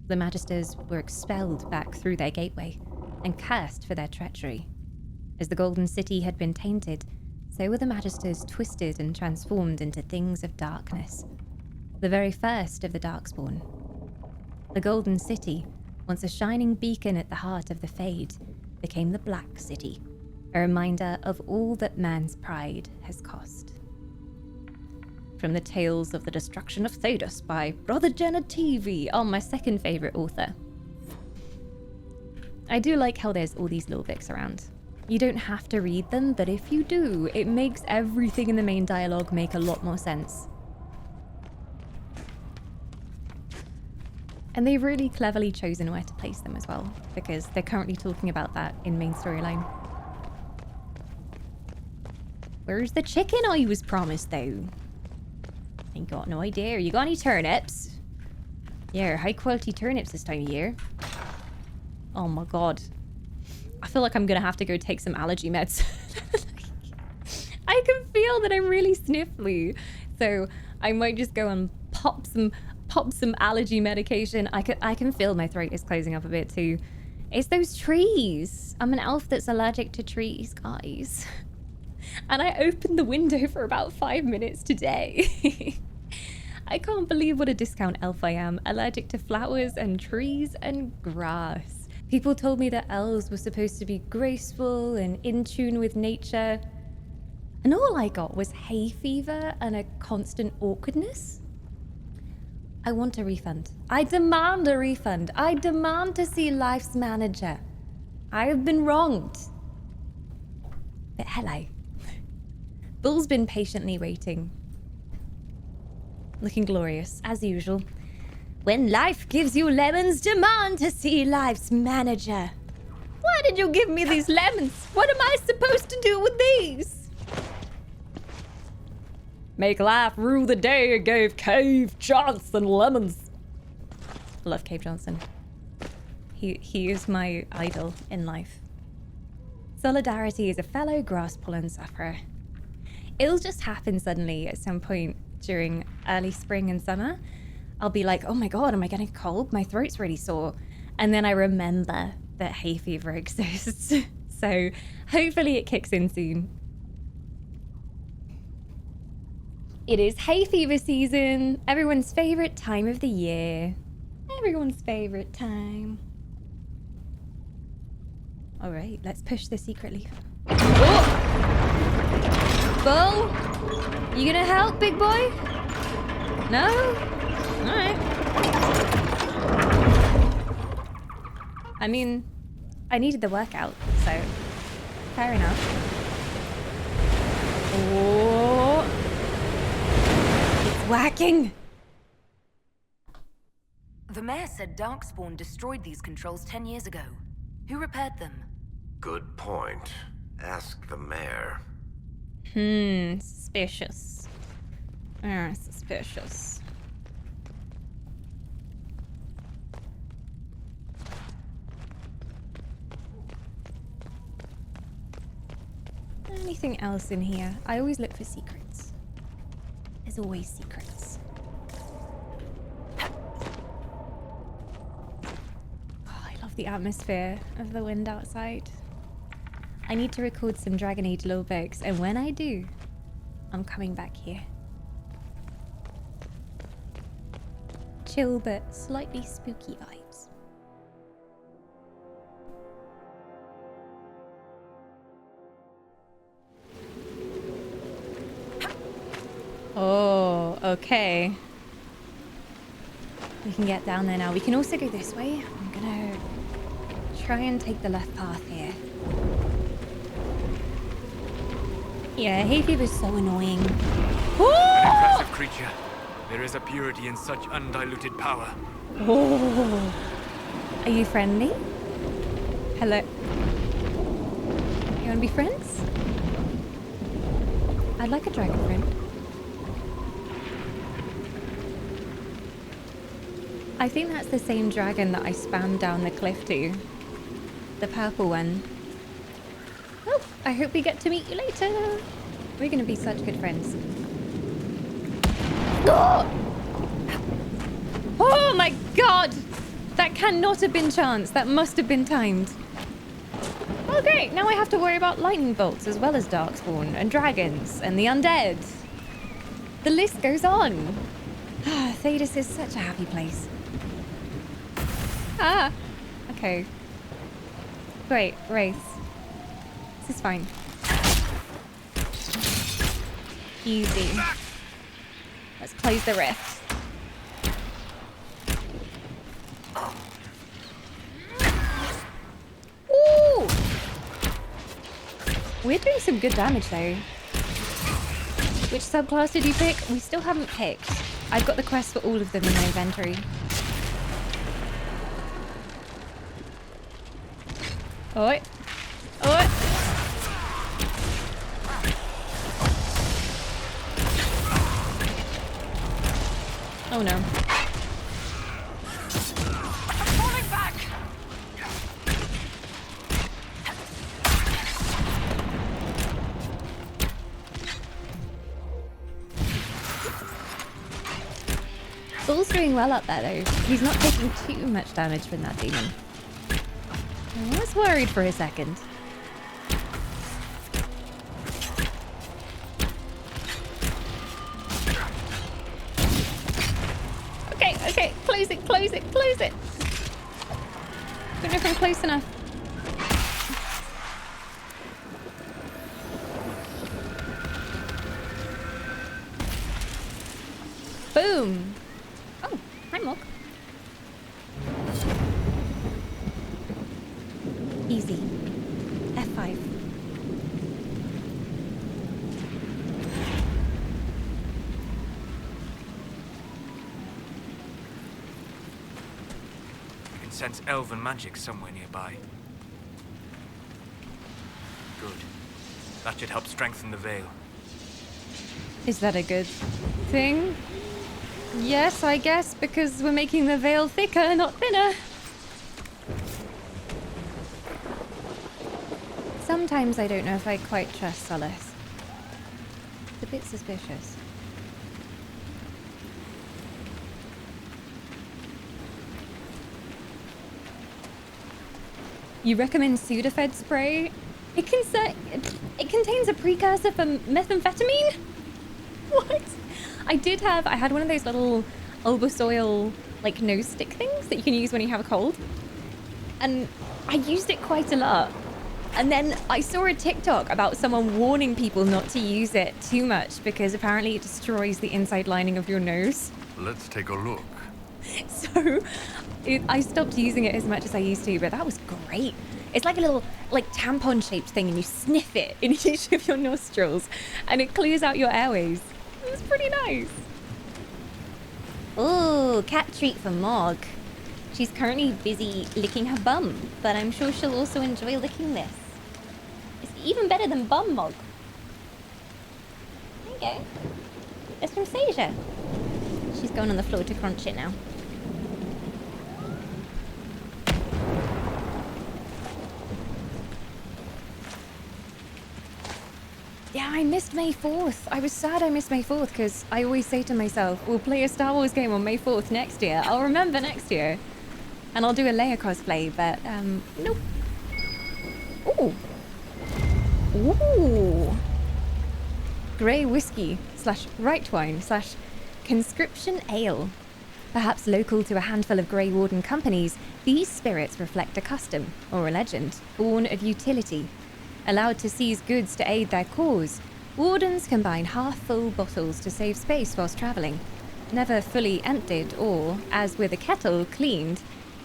The Magisters were expelled back through their gateway, and cursed for their treachery. As the Golden City had been tainted, so were the Magisters twisted and transformed into things of darkness, the very first of the Darkspawn. The Golden City, once a shining beacon at the heart of the Fade, became the Black City, a reminder of all that man's pride has cost. From the Tales of the Destruction of Thedas by Brother Jenna TV, my second favourite author. I do like how there's all these little bits around. You don't have to read them, but if you do, it makes everything in the main dialogue make a lot more sense. And they've really cleverly chosen where to place them as well, because they're currently talking about that in main storyline. Where's the chicken I was promised, though? Ain't got no idea. You got any turnips? Yeah, high quality turnips this time of year. Oh my god. I feel like I'm gonna have to go take some allergy meds. I can feel that I'm really sniffly. So I might just go and pop some allergy medication. I can feel my throat is closing up a bit too. It's those trees. I'm an elf that's allergic to trees, guys. And I opened the window for about 5 minutes today. I can't believe what a discount elf I am. Allergic to flowers and trees and grass. People told me that elves were supposed to be graceful and in tune with nature. And all I got was hay fever and a constant awkwardness. I want a refund. I demand a refund. I demand to see Life's manager. I have been wronged. But hello. Bull's been patiently waiting. Looking glorious, as usual. When life gives you lemons, demand to see Life's manager. Why did you give me these lemons? What am I supposed to do with these? Make life rule the day, gave Cave Johnson lemons. I love Cave Johnson. He is my idol in life. Solidarity is a fellow grass pollen sufferer. It'll just happen suddenly at some point during early spring and summer. I'll be like, oh my god, am I getting cold? My throat's really sore. And then I remember that hay fever exists. So hopefully it kicks in soon. It is hay fever season. Everyone's favorite time of the year. Everyone's favorite time. All right, let's push the secret leaf. Oh! Bull, you gonna help, big boy? No? All right. I mean, I needed the workout, so fair enough. Oh, it's whacking. The mayor said Darkspawn destroyed these controls 10 years ago. Who repaired them? Good point. Ask the mayor. Suspicious. Suspicious. Anything else in here? I always look for secrets. There's always secrets. Oh, I love the atmosphere of the wind outside. I need to record some Dragon Age Lulbegs, and when I do, I'm coming back here. Chill but slightly spooky vibes. Oh, okay. We can get down there now. We can also go this way. I'm gonna try and take the left path here. Yeah, hay fever's so annoying. Impressive creature. There is a purity in such undiluted power. Oh. Are you friendly? Hello. You wanna be friends? I'd like a dragon friend. I think that's the same dragon that I spammed down the cliff to. The purple one. Oh, I hope we get to meet you later. We're gonna be such good friends. Oh! Oh my god! That cannot have been chance. That must have been timed. Oh great, now I have to worry about lightning bolts as well as Darkspawn and dragons and the undead. The list goes on. Thedas is such a happy place. Ah! Okay. Great, Wraiths. This is fine. Easy. Let's close the rift. Ooh! We're doing some good damage though. Which subclass did you pick? We still haven't picked. I've got the quest for all of them in my inventory. Oi. Oi. Oh no. I'm falling back! Bull's doing well up there though. He's not taking too much damage from that demon. I was worried for a second. Okay, okay, close it, close it, close it. Don't know if I'm close enough. Boom. Oh, hi Mock. Easy. F5. You can sense elven magic somewhere nearby. Good. That should help strengthen the veil. Is that a good thing? Yes, I guess, because we're making the veil thicker, not thinner. Sometimes I don't know if I quite trust Solace. It's a bit suspicious. You recommend Sudafed spray? It contains a precursor for methamphetamine? What? I had one of those little Bulbasaur like nose stick things that you can use when you have a cold. And I used it quite a lot. And then I saw a TikTok about someone warning people not to use it too much because apparently it destroys the inside lining of your nose. Let's take a look. So I stopped using it as much as I used to, but that was great. It's like a little like tampon shaped thing and you sniff it in each of your nostrils and it clears out your airways. It was pretty nice. Ooh, cat treat for Mog. She's currently busy licking her bum, but I'm sure she'll also enjoy licking this. It's even better than bum mug. There you go. It's from Seja. She's going on the floor to crunch it now. Yeah, I missed May 4th. I was sad I missed May 4th because I always say to myself, we'll play a Star Wars game on May 4th next year. I'll remember next year. And I'll do a Leia cosplay, but, nope. Ooh. Ooh. Grey whiskey / right wine / conscription ale. Perhaps local to a handful of Grey Warden companies, these spirits reflect a custom or a legend born of utility. Allowed to seize goods to aid their cause, Wardens combine half-full bottles to save space whilst travelling. Never fully emptied or, as with a kettle, cleaned,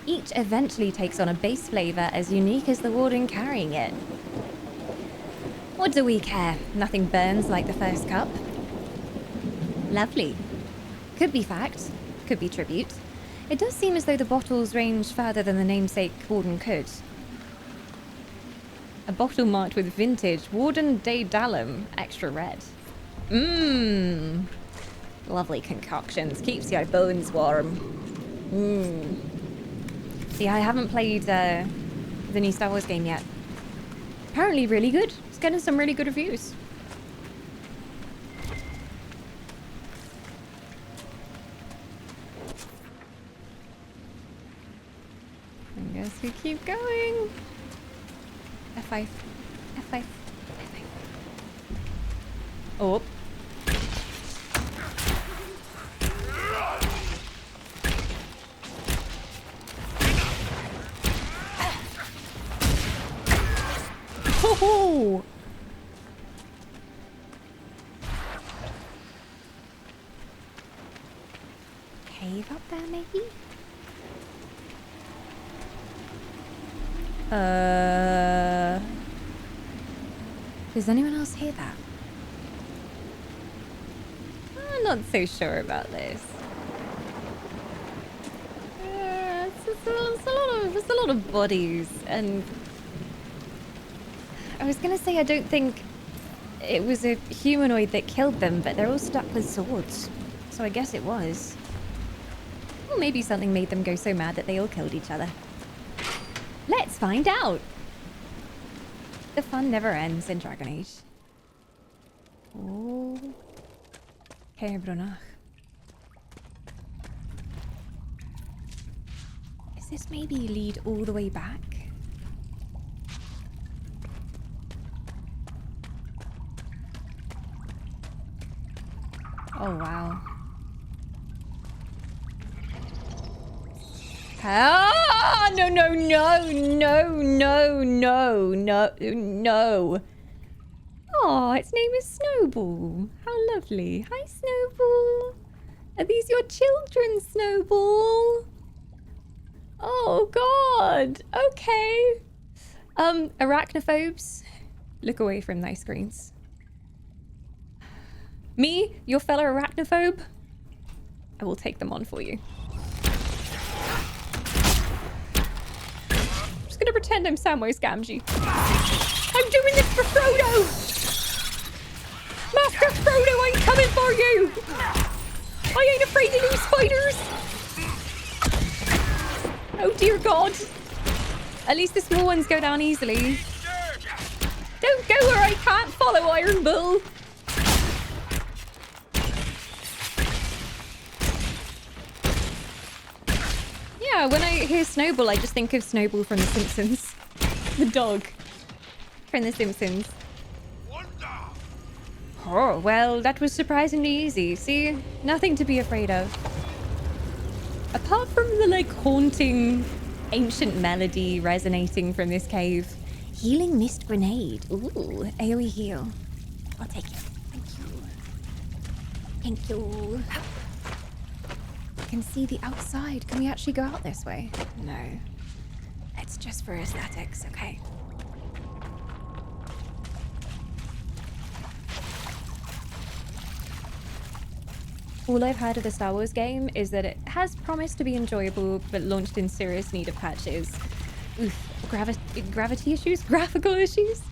each eventually takes on a base flavour as unique as the Warden carrying it. What do we care? Nothing burns like the first cup. Lovely. Could be fact, could be tribute. It does seem as though the bottles range further than the namesake Warden could. A bottle marked with vintage Warden de Dalem, extra red. Mmm. Lovely concoctions. Keeps your bones warm. Mmm. See, I haven't played the new Star Wars game yet. Apparently really good. It's getting some really good reviews. I guess we keep going. F5. F5. F5. Oh. Oh. Cave up there, maybe? Does anyone else hear that? I'm not so sure about this. It's a lot of bodies, and I was gonna say I don't think it was a humanoid that killed them, but they're all stuck with swords, so I guess it was. Or maybe something made them go so mad that they all killed each other. Let's find out! The fun never ends in Dragon Age. Oh. Herbronach. Does this maybe lead all the way back? Oh, wow. Ah, no, no, no, no, no, no, no, no. Oh, its name is Snowball. How lovely. Hi, Snowball. Are these your children, Snowball? Oh, God. Okay. Arachnophobes, look away from thy screens. Me, your fellow arachnophobe, I will take them on for you. I'm just gonna pretend I'm Samwise Gamgee. I'm doing this for Frodo! Master Frodo, I ain't coming for you! I ain't afraid of these spiders! Oh dear God. At least the small ones go down easily. Don't go where I can't follow, Iron Bull! Yeah, when I hear Snowball, I just think of Snowball from The Simpsons. The dog from The Simpsons. Oh, well, that was surprisingly easy. See? Nothing to be afraid of. Apart from the, like, haunting ancient melody resonating from this cave. Healing Mist Grenade. Ooh, AoE heal. I'll take it. Thank you. Thank you. I can see the outside. Can we actually go out this way? No. It's just for aesthetics, okay? All I've heard of the Star Wars game is that it has promised to be enjoyable, but launched in serious need of patches. Oof, gravity issues? Graphical issues?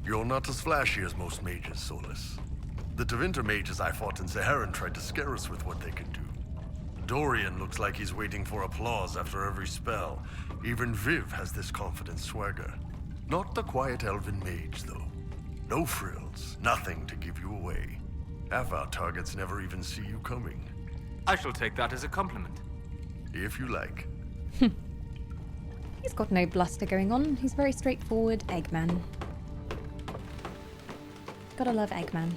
You're not as flashy as most mages, Solus. The Tevinter mages I fought in Saharan tried to scare us with what they could do. Dorian looks like he's waiting for applause after every spell. Even Viv has this confident swagger. Not the quiet elven mage, though. No frills, nothing to give you away. Half our targets never even see you coming. I shall take that as a compliment. If you like. He's got no bluster going on. He's very straightforward Eggman. Gotta love Eggman.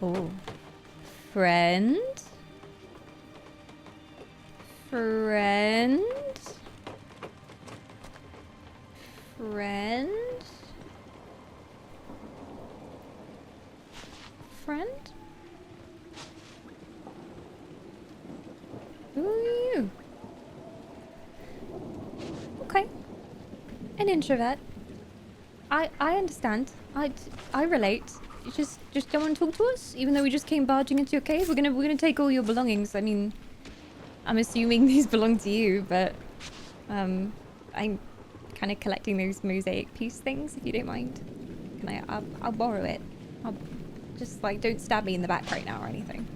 Oh. Friend? Friend? Friend? Friend? Who are you? Okay. An introvert. I understand. I relate. You just don't want to talk to us, even though we just came barging into your cave. We're gonna take all your belongings. I mean, I'm assuming these belong to you, but I'm kind of collecting those mosaic piece things, if you don't mind. Can I'll borrow it. I'll just like don't stab me in the back right now or anything.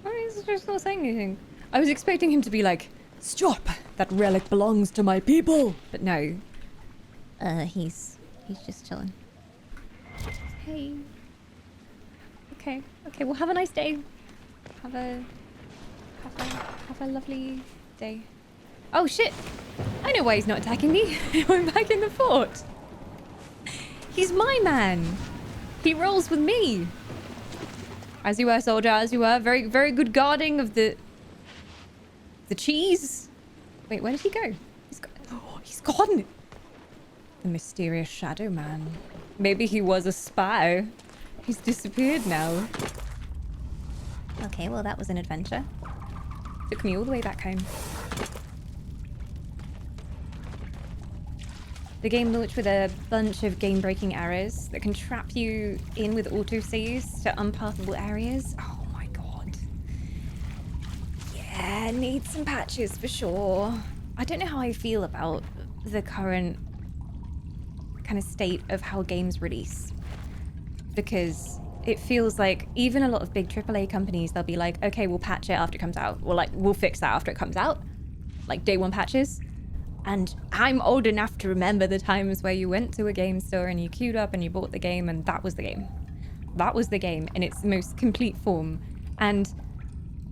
He's just not saying anything. I was expecting him to be like, "Stop! That relic belongs to my people." But no. He's just chilling. Hey. Okay. Well, have a nice day. Have a lovely day. Oh shit! I know why he's not attacking me. I'm back in the fort. He's my man. He rolls with me. As you were, soldier. As you were. Very, very good guarding of the cheese. Wait, where did he go? He's gone. The mysterious shadow man. Maybe he was a spy. He's disappeared now. Okay, well that was an adventure. Took me all the way back home. The game launched with a bunch of game-breaking errors that can trap you in with autosaves to unpathable areas. Oh my god. Yeah, need some patches for sure. I don't know how I feel about the current kind of state of how games release, because it feels like even a lot of big AAA companies, they'll be like, okay, we'll patch it after it comes out, or like we'll fix that after it comes out, like day one patches. And I'm old enough to remember the times where you went to a game store and you queued up and you bought the game, and that was the game. That was the game in its most complete form. And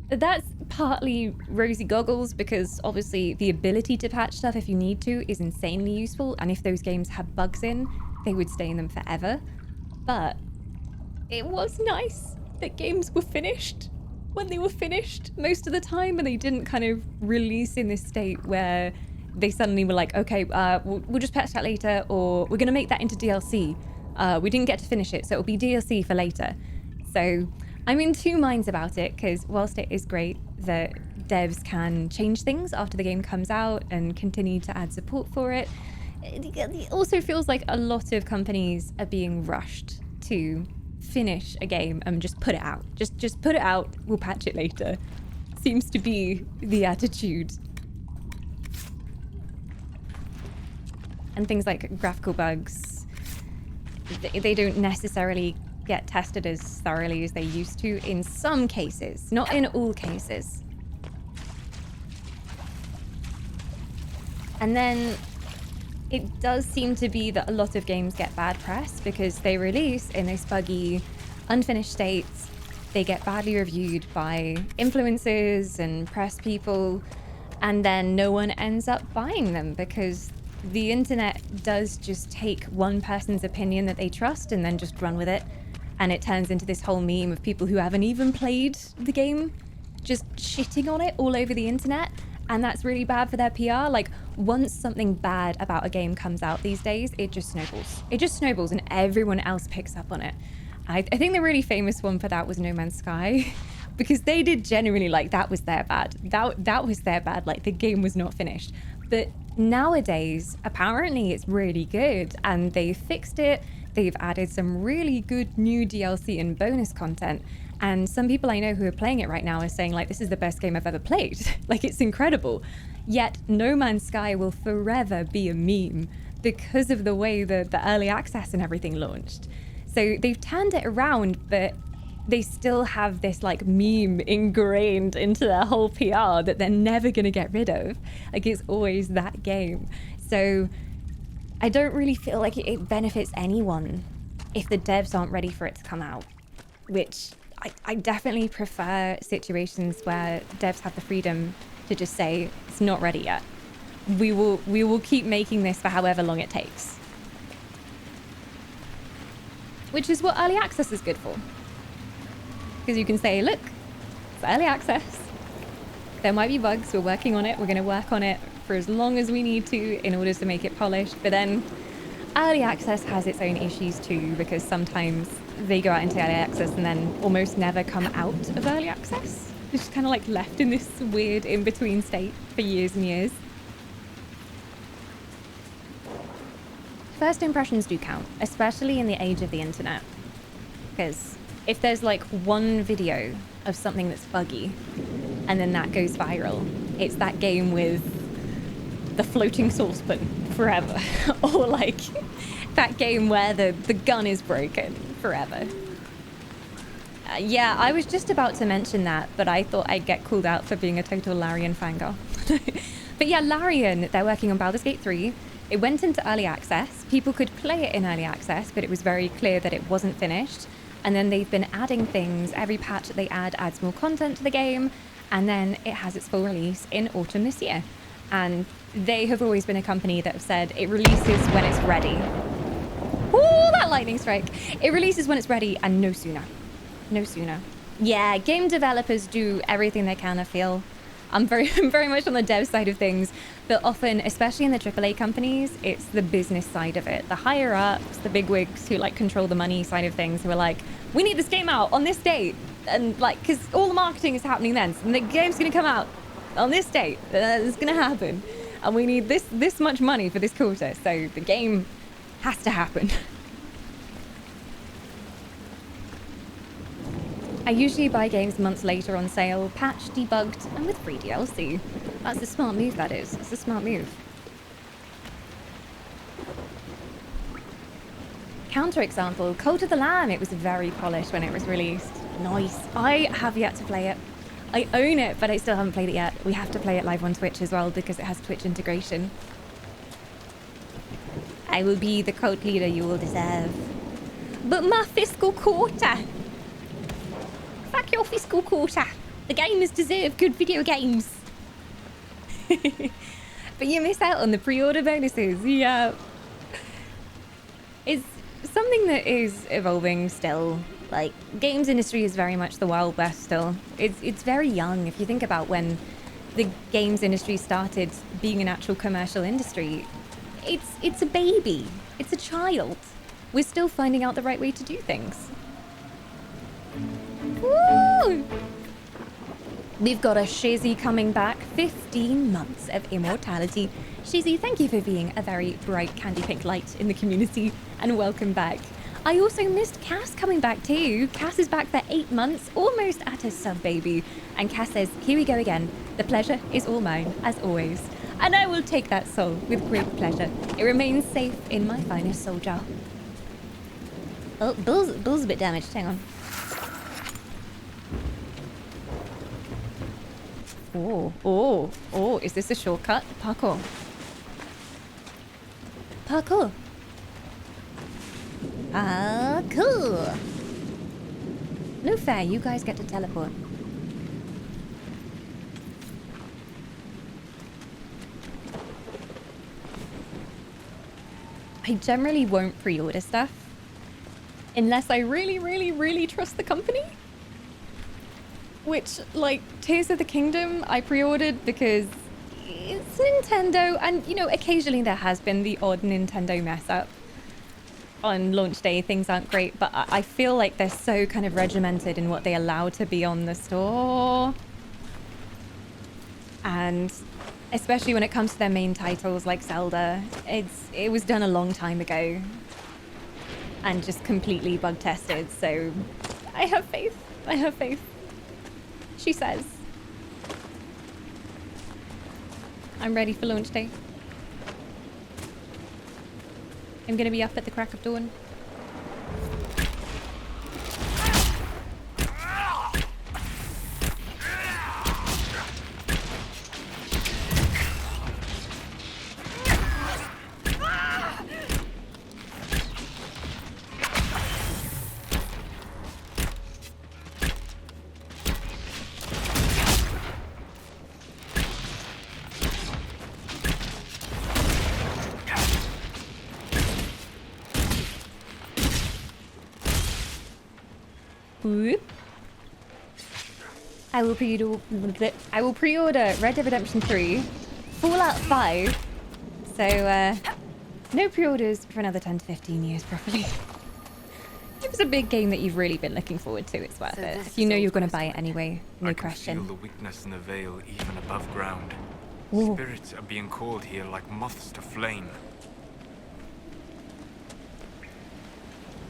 that's partly rosy goggles, because obviously the ability to patch stuff if you need to is insanely useful, and if those games had bugs in, they would stay in them forever. But it was nice that games were finished when they were finished most of the time, and they didn't kind of release in this state where they suddenly were like, okay, we'll just patch that later, or we're gonna make that into DLC. We didn't get to finish it, so it'll be DLC for later. So I'm in two minds about it, because whilst it is great that devs can change things after the game comes out and continue to add support for it, it also feels like a lot of companies are being rushed to finish a game and just put it out. Just put it out, we'll patch it later. Seems to be the attitude. And things like graphical bugs, they don't necessarily get tested as thoroughly as they used to in some cases, not in all cases. And then it does seem to be that a lot of games get bad press because they release in those buggy, unfinished states. They get badly reviewed by influencers and press people, and then no one ends up buying them because the internet does just take one person's opinion that they trust and then just run with it. And it turns into this whole meme of people who haven't even played the game just shitting on it all over the internet. And that's really bad for their PR. Like, once something bad about a game comes out these days, it just snowballs. It just snowballs and everyone else picks up on it. I think the really famous one for that was No Man's Sky, because they did genuinely, like, that was their bad. That was their bad. Like, the game was not finished. But nowadays, apparently it's really good and they fixed it. They've added some really good new DLC and bonus content. And some people I know who are playing it right now are saying, like, this is the best game I've ever played. Like, it's incredible. Yet No Man's Sky will forever be a meme because of the way the early access and everything launched. So they've turned it around, but they still have this like meme ingrained into their whole PR that they're never going to get rid of. Like, it's always that game. So I don't really feel like it benefits anyone if the devs aren't ready for it to come out, which I definitely prefer situations where devs have the freedom to just say it's not ready yet. We will keep making this for however long it takes. Which is what early access is good for. Because you can say, look, it's early access. There might be bugs, we're working on it. We're going to work on it for as long as we need to in order to make it polished. But then early access has its own issues too, because sometimes they go out into early access and then almost never come out of early access. It's just kind of like left in this weird in-between state for years and years. First impressions do count, especially in the age of the internet. Because if there's like one video of something that's buggy and then that goes viral, it's that game with the floating saucepan forever. Or like that game where the gun is broken forever. Yeah, I was just about to mention that, but I thought I'd get called out for being a total Larian fangirl. But yeah, Larian, they're working on Baldur's Gate 3. It went into early access. People could play it in early access, but it was very clear that it wasn't finished. And then they've been adding things. Every patch that they add adds more content to the game. And then it has its full release in autumn this year. And they have always been a company that have said it releases when it's ready. Ooh, that lightning strike. It releases when it's ready and no sooner. No sooner. Yeah, game developers do everything they can, I feel. I'm very much on the dev side of things, but often, especially in the AAA companies, it's the business side of it. The higher ups, the bigwigs who like control the money side of things, who are like, we need this game out on this date. And like, because all the marketing is happening then. So the game's going to come out on this date. It's going to happen. And we need this much money for this quarter. So the game has to happen. I usually buy games months later on sale, patched, debugged, and with free DLC. That's a smart move, that is. It's a smart move. Counterexample, Cult of the Lamb. It was very polished when it was released. Nice. I have yet to play it. I own it, but I still haven't played it yet. We have to play it live on Twitch as well because it has Twitch integration. I will be the cult leader you will deserve. But my fiscal quarter. Fuck your fiscal quarter. The gamers deserve good video games. But you miss out on the pre-order bonuses. Yeah. It's something that is evolving still. Like, games industry is very much the Wild West still. It's very young. If you think about when the games industry started being an actual commercial industry, it's a baby. It's a child. We're still finding out the right way to do things. Woo! We've got a Shizzy coming back. 15 months of immortality. Shizzy, thank you for being a very bright candy pink light in the community, and welcome back. I also missed Cass coming back too. Cass is back for 8 months, almost at her sub baby. And Cass says, here we go again. The pleasure is all mine, as always. And I will take that soul with great pleasure. It remains safe in my finest soul jar. Oh, Bill's a bit damaged. Hang on. Oh, is this a shortcut? Parkour. Parkour. Ah, cool. No fair, you guys get to teleport. I generally won't pre-order stuff unless I really trust the company. Which, like, Tears of the Kingdom, I pre-ordered because it's Nintendo, and, you know, occasionally there has been the odd Nintendo mess-up. On launch day, things aren't great, but I feel like they're so kind of regimented in what they allow to be on the store. And especially when it comes to their main titles like Zelda. It was done a long time ago and just completely bug tested. So I have faith. I have faith. She says. I'm ready for launch day. I'm gonna be up at the crack of dawn. Whoop. I will pre-order Red Dead Redemption 3, Fallout 5. So no pre-orders for another 10 to 15 years probably. If it's a big game that you've really been looking forward to, it's worth it. If you know you're going to buy it anyway, no I question. can feel the weakness in the veil even above ground. Ooh. Spirits are being called here like moths to flame.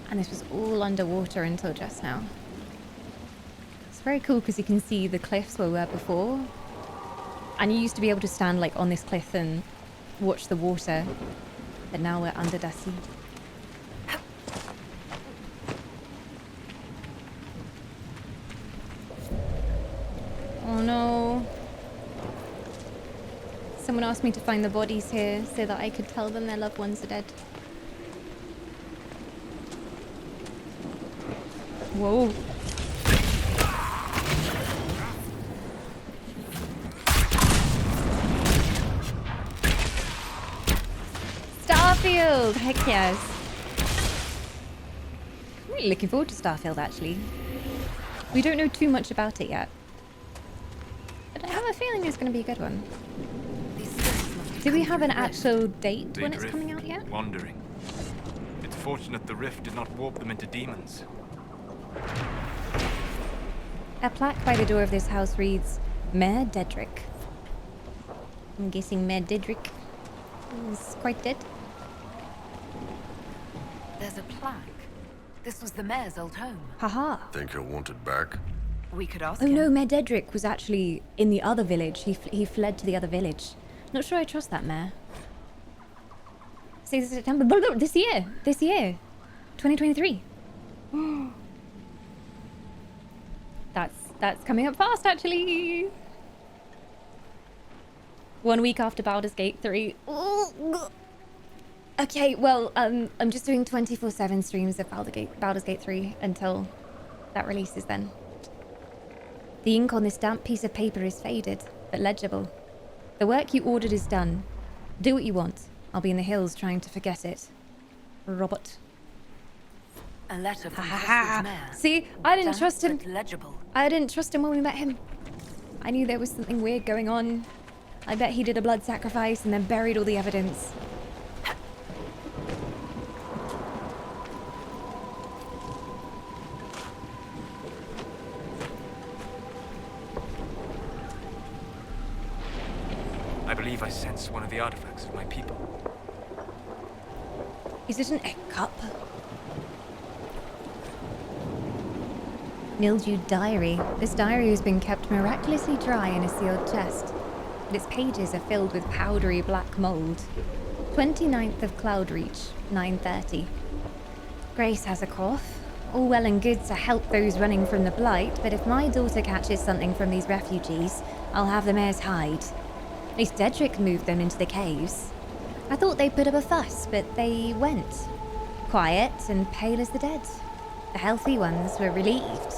And this was all underwater until just now. It's very cool because you can see the cliffs where we were before. And you used to be able to stand like on this cliff and watch the water. But now we're under the sea. Oh no. Someone asked me to find the bodies here so that I could tell them their loved ones are dead. Whoa. Starfield! Heck yes. I'm really looking forward to Starfield actually. We don't know too much about it yet. But I have a feeling it's going to be a good one. Do we have an actual date They when it's drift, coming out yet? wandering. It's fortunate the rift did not warp them into demons. A plaque by the door of this house reads, Mayor Dedrick. I'm guessing Mayor Dedrick is quite dead. There's a plaque. This was the mayor's old home. Haha. Think he'll want it back? We could ask Oh him. no, Mayor Dedrick was actually in the other village. He fled to the other village. Not sure I trust that mayor. 6th of September. This year. 2023. That's coming up fast, actually. 1 week after Baldur's Gate 3. Okay, well, I'm just doing 24/7 streams of Baldur's Gate 3 until that releases then. The ink on this damp piece of paper is faded, but legible. The work you ordered is done. Do what you want. I'll be in the hills trying to forget it. Robert. A letter from Ha Crestwood's mayor. See, I didn't Damp trust him. but legible. I didn't trust him when we met him. I knew there was something weird going on. I bet he did a blood sacrifice and then buried all the evidence. I believe I sense one of the artifacts of my people. Is it an egg cup? Mildewed diary. This diary has been kept miraculously dry in a sealed chest, but its pages are filled with powdery black mold. 29th of Cloudreach, 9:30. Grace has a cough. All well and good to help those running from the blight, but if my daughter catches something from these refugees, I'll have the mayor's hide. At least Dedrick moved them into the caves. I thought they put up a fuss, but they went. Quiet and pale as the dead. The healthy ones were relieved.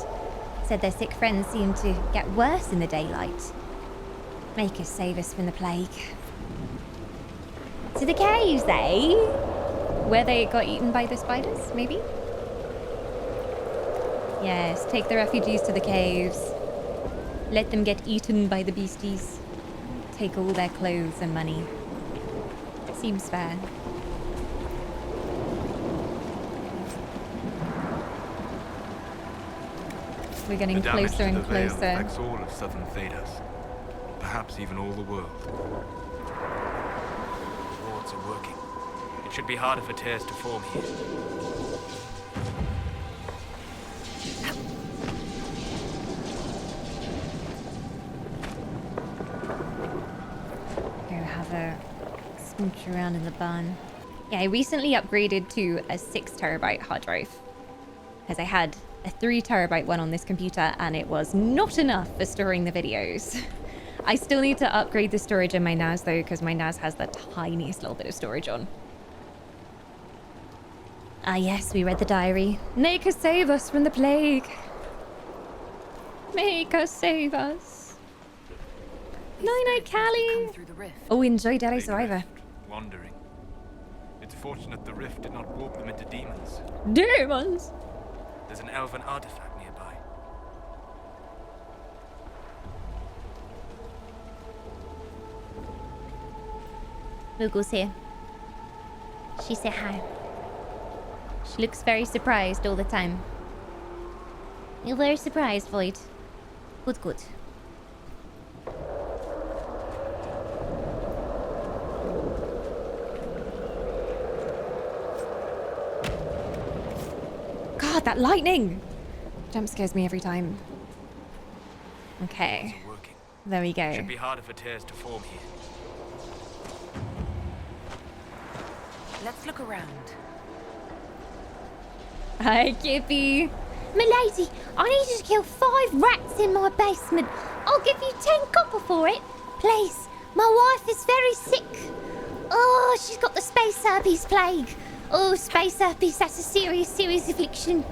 Said their sick friends seemed to get worse in the daylight. Make us save us from the plague. To the caves, eh? Where they got eaten by the spiders, maybe? Yes, take the refugees to the caves. Let them get eaten by the beasties. Take all their clothes and money. Seems fair. We're getting The damage closer to the and veil closer. affects all of southern Thedas. perhaps even all the world. The wards are working. It should be harder for tears to form here. Go have a smooch around in the barn. Yeah, I recently upgraded to a 6 terabyte hard drive because I had a 3 terabyte one on this computer and it was not enough for storing the videos. I still need to upgrade the storage in my NAS though, because my NAS has the tiniest little bit of storage on. Ah yes, we read the diary. Make us save us from the plague. Make us save us. Night-night, Callie. Through the rift. Oh, enjoy Dead Eye They Survivor. drift, wandering. It's fortunate the rift did not warp them into demons. Demons! There's an elven artifact nearby. Moogle's here. She said hi. She looks very surprised all the time. You're very surprised, Void. Good, good. God, that lightning! Jump scares me every time. Okay, It's working. there we go. Should be harder for tears to form here. Let's look around. Hi, Kippy. Milady, I need you to kill 5 rats in my basement. I'll give you 10 copper for it. Please, my wife is very sick. Oh, she's got the space herpes plague. Oh, space herpes, that's a serious, serious affliction.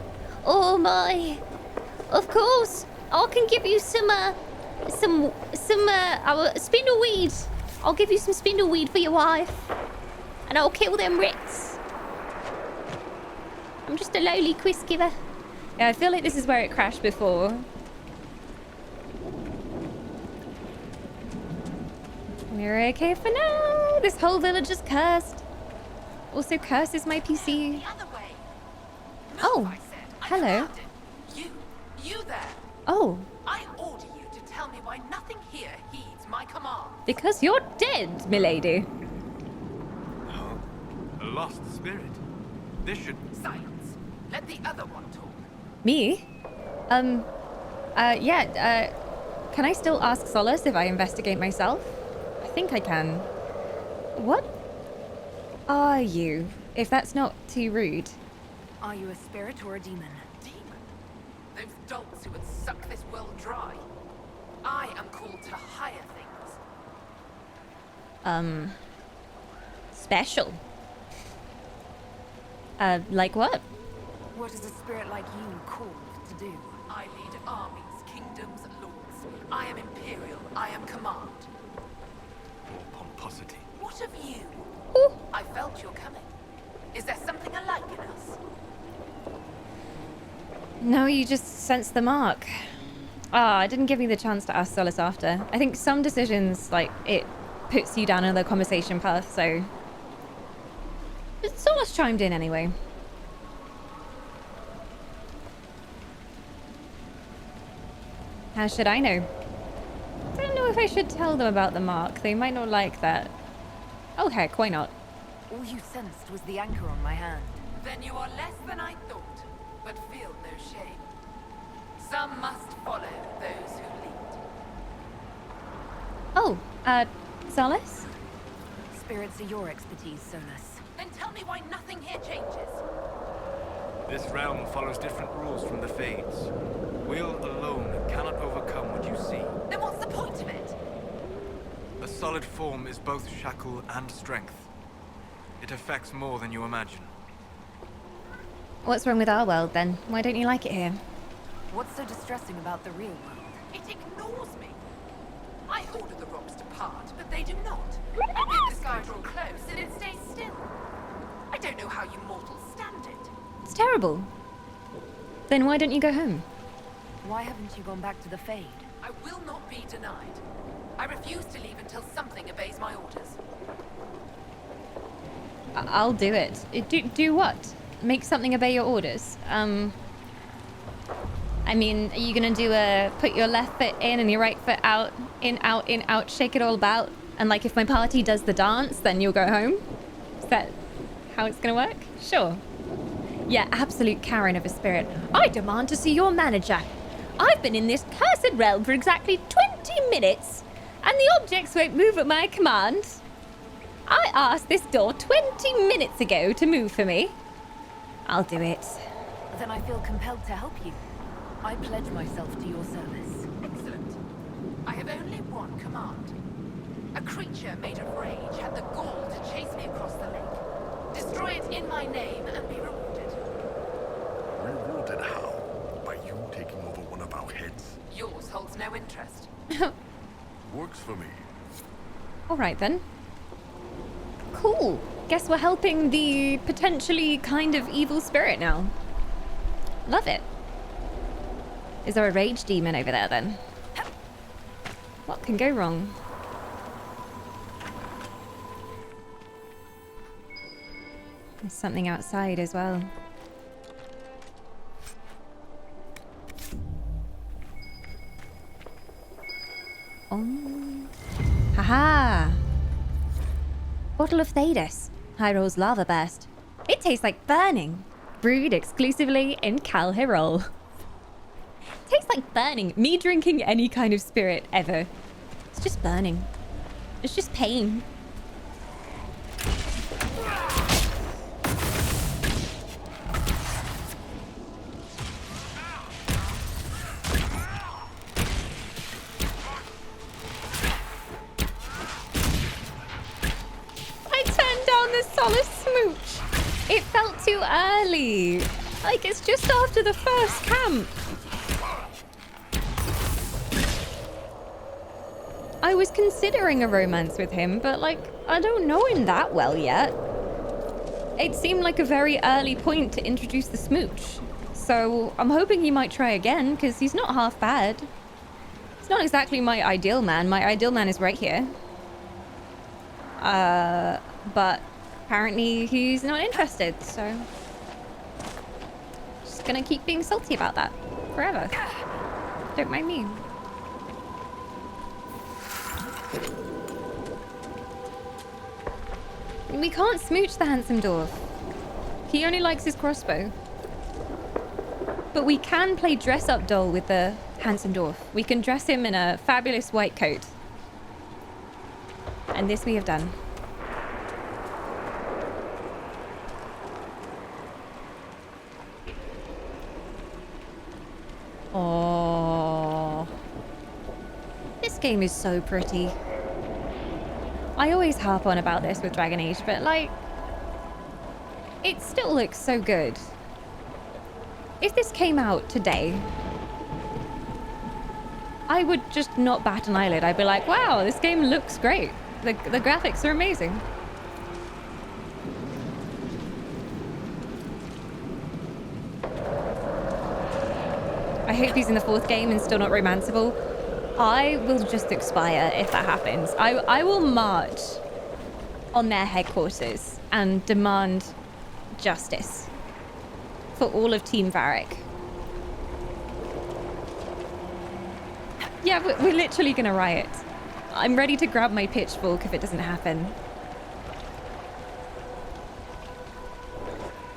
Oh my. Of course, I can give you some spindleweed. I'll give you some spindleweed for your wife. And I'll kill them rats. I'm just a lowly quiz giver. Yeah, I feel like this is where it crashed before. We're okay for now. This whole village is cursed. Also curses my PC. The other way. Move, Oh, I said. I hello. commanded. You there. Oh, I order you to tell me why nothing here heeds my command. because you're dead, milady. Huh? A lost spirit. This should... Silence. Let the other one talk. Me? Can I still ask Solace if I investigate myself? I think I can. What are you? If that's not too rude. Are you a spirit or a demon? Demon. Those dolts who would suck this world dry. I am called to higher things. Special. Like what? What is a spirit like you called to do? I lead armies, kingdoms, lords. I am imperial. I am command. More pomposity. What of you? Ooh. I felt your coming. Is there something alike in us? No, you just sensed the mark. Ah, it didn't give me the chance to ask Solace after. I think some decisions, like, it puts you down another conversation path, so... Solace chimed in anyway. How should I know? I don't know if I should tell them about the mark. They might not like that. Oh heck, why not? All you sensed was the anchor on my hand. Then you are less than I thought, but feel no shame. Some must follow those who lead. Oh, Solace? Spirits are your expertise, Solus. Then tell me why nothing here changes. This realm follows different rules from the Fades. Will alone cannot overcome what you see. Then what's the point of it? A solid form is both shackle and strength. It affects more than you imagine. What's wrong with our world then? Why don't you like it here? What's so distressing about the real world? It ignores me. I order the rocks to part, but they do not. I make the sky draw close and it stays still. I don't know how you mortals stand it. It's terrible. Then why don't you go home? Why haven't you gone back to the Fade? I will not be denied. I refuse to leave until something obeys my orders. I'll do it. Do what? Make something obey your orders? I I mean, are you gonna do a put your left foot in and your right foot out, in, out, shake it all about? And like if my party does the dance, then you'll go home? Is that how it's gonna work? Sure. Yeah, absolute Karen of a spirit. I demand to see your manager. I've been in this cursed realm for exactly 20 minutes, and the objects won't move at my command. I asked this door 20 minutes ago to move for me. I'll do it. Then I feel compelled to help you. I pledge myself to your service. Excellent. I have only one command. A creature made of rage had the gall to chase me across the lake. Destroy it in my name and be rewarded. Rewarded how? By you taking over one of our heads? Yours holds no interest. Works for me. All right then. Cool. Guess we're helping the potentially kind of evil spirit now. Love it. Is there a rage demon over there then? What can go wrong? There's something outside as well. Oh. Haha! Bottle of Thedas. Hyrole's lava burst. It tastes like burning. Brewed exclusively in Cal Hyrule. Tastes like burning. Me drinking any kind of spirit ever. It's just burning. It's just pain. I turned down the solace smooch. It felt too early. Like it's just after the first camp. I was considering a romance with him, but like, I don't know him that well yet. It seemed like a very early point to introduce the smooch. So I'm hoping he might try again, because he's not half bad. It's not exactly my ideal man. My ideal man is right here. But apparently he's not interested, so... Just gonna keep being salty about that. Forever. Don't mind me. We can't smooch the handsome dwarf. He only likes his crossbow. But we can play dress-up doll with the handsome dwarf. We can dress him in a fabulous white coat. And this we have done. Oh, this game is so pretty. I always harp on about this with Dragon Age, but like, it still looks so good. If this came out today, I would just not bat an eyelid. I'd be like, wow, this game looks great. The graphics are amazing. I hope he's in the 4th game and still not romanceable. I will just expire if that happens. I will march on their headquarters and demand justice for all of Team Varric. Yeah, we're literally gonna riot. I'm ready to grab my pitchfork if it doesn't happen.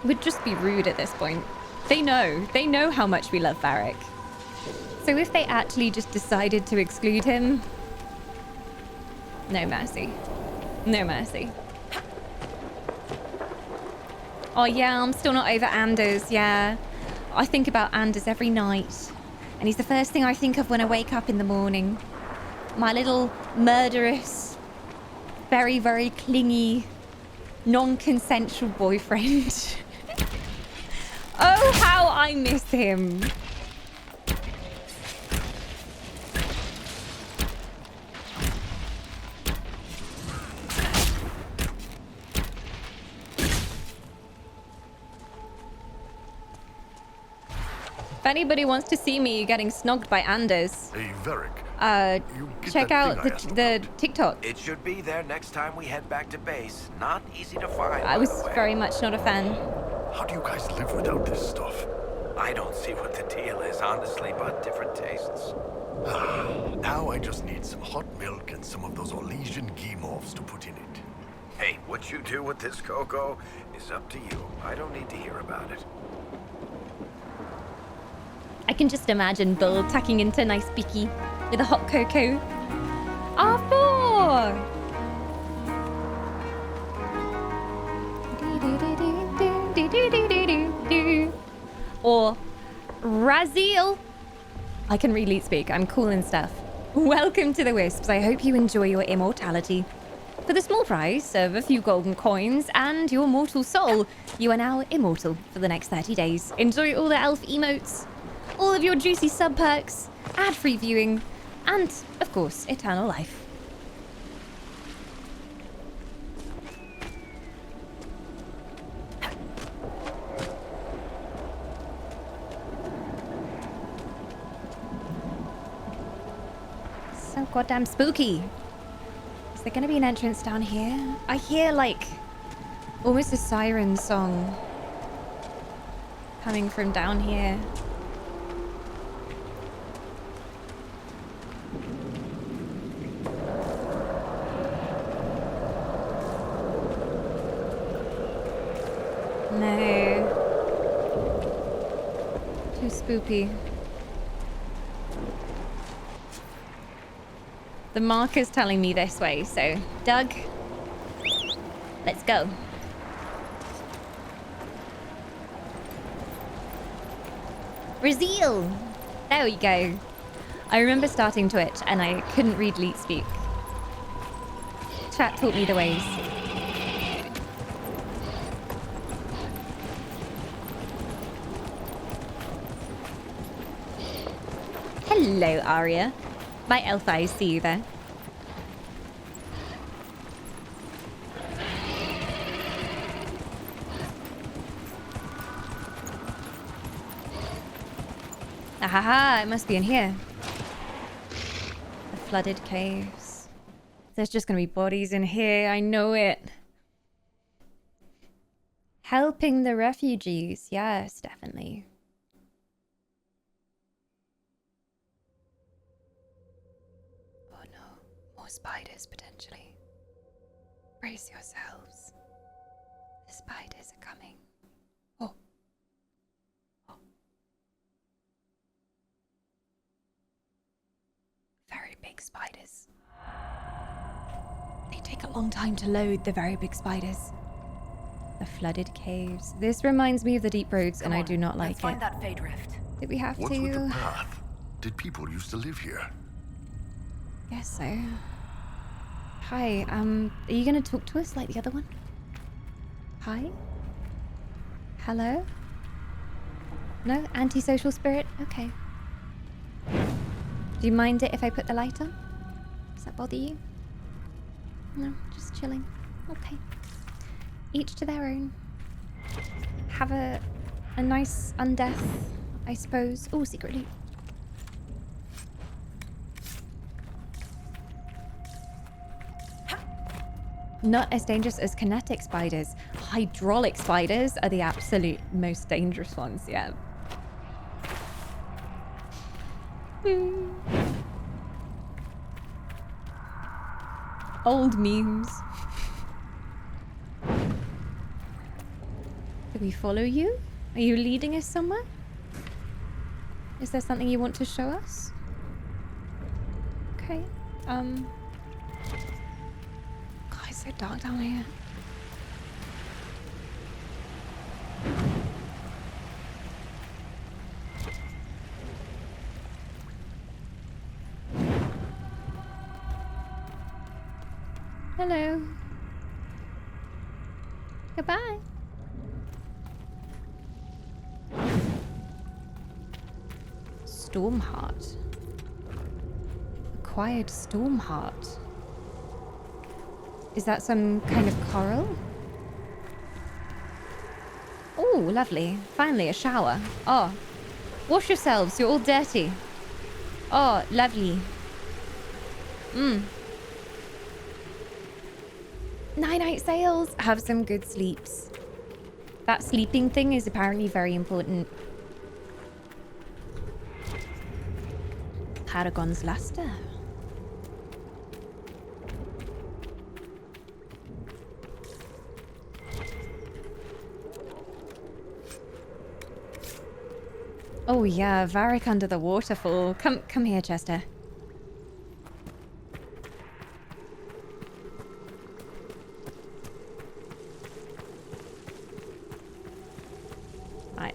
Would just be rude at this point. They know how much we love Varric. So if they actually just decided to exclude him, no mercy. No mercy. Oh yeah, I'm still not over Anders, yeah. I think about Anders every night. And he's the first thing I think of when I wake up in the morning. My little murderous, very, very clingy, non-consensual boyfriend. Oh, how I miss him. If anybody wants to see me getting snogged by Anders, Hey, Varric. check out the TikTok. It should be there next time we head back to base. Not easy to find. I was very much not a fan. How do you guys live without this stuff? I don't see what the deal is, honestly, but different tastes. Now I just need some hot milk and some of those Orlesian guimauves to put in it. Hey, what you do with this cocoa is up to you. I don't need to hear about it. I can just imagine Bill tucking into nice beaky with a hot cocoa. R4! Or Razil. I can really speak. I'm cool and stuff. Welcome to the Wisps. I hope you enjoy your immortality. For the small price of a few golden coins and your mortal soul, you are now immortal for the next 30 days. Enjoy all the elf emotes, all of your juicy sub perks, ad-free viewing, and, of course, eternal life. So goddamn spooky. Is there gonna be an entrance down here? I hear like almost a siren song coming from down here. No. Too spoopy. The marker's telling me this way, so Doug, let's go. Brazil! There we go. I remember starting Twitch and I couldn't read Leet Speak. Chat taught me the ways. Hello, Arya. My elf eyes see you there. Ahaha, it must be in here. The flooded caves. There's just gonna be bodies in here, I know it. Helping the refugees, yes, definitely. Spiders, potentially. Brace yourselves. The spiders are coming. Oh. Very big spiders. They take a long time to load, the very big spiders. The flooded caves. This reminds me of the deep roads, and I do not like it. Let's find that Fade Rift. Did we have What's to? with the path? Did people used to live here? Guess so. Hi, are you gonna talk to us like the other one? Hi? Hello? No? Antisocial spirit? Okay. Do you mind it if I put the light on? Does that bother you? No, just chilling. Okay. Each to their own. Have a nice undeath, I suppose. Oh, secret loot. Not as dangerous as kinetic spiders. Hydraulic spiders are the absolute most dangerous ones, yeah. Old memes. Do we follow you? Are you leading us somewhere? Is there something you want to show us? Okay. God, it's so dark down here. Hello. Goodbye. Stormheart. Acquired Stormheart. Is that some kind of coral? Oh, lovely. Finally, a shower. Oh, wash yourselves. You're all dirty. Oh, lovely. Night sails. Have some good sleeps. That sleeping thing is apparently very important. Paragon's luster. Oh yeah, Varric under the waterfall. Come here, Chester. Right.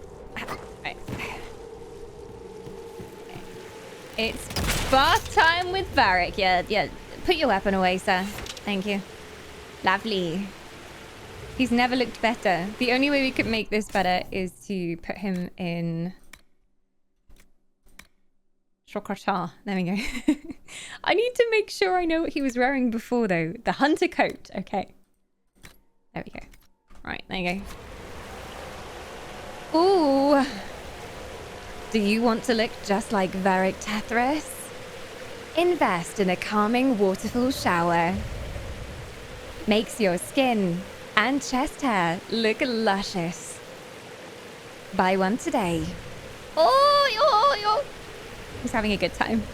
It's bath time with Varric. Yeah. Put your weapon away, sir. Thank you. Lovely. He's never looked better. The only way we could make this better is to put him in Shokata. There we go. I need to make sure I know what he was wearing before, though. The hunter coat. Okay. There we go. Right, there you go. Ooh. Do you want to look just like Varric Tethras? Invest in a calming waterfall shower. Makes your skin and chest hair look luscious. Buy one today. Oh. He's having a good time.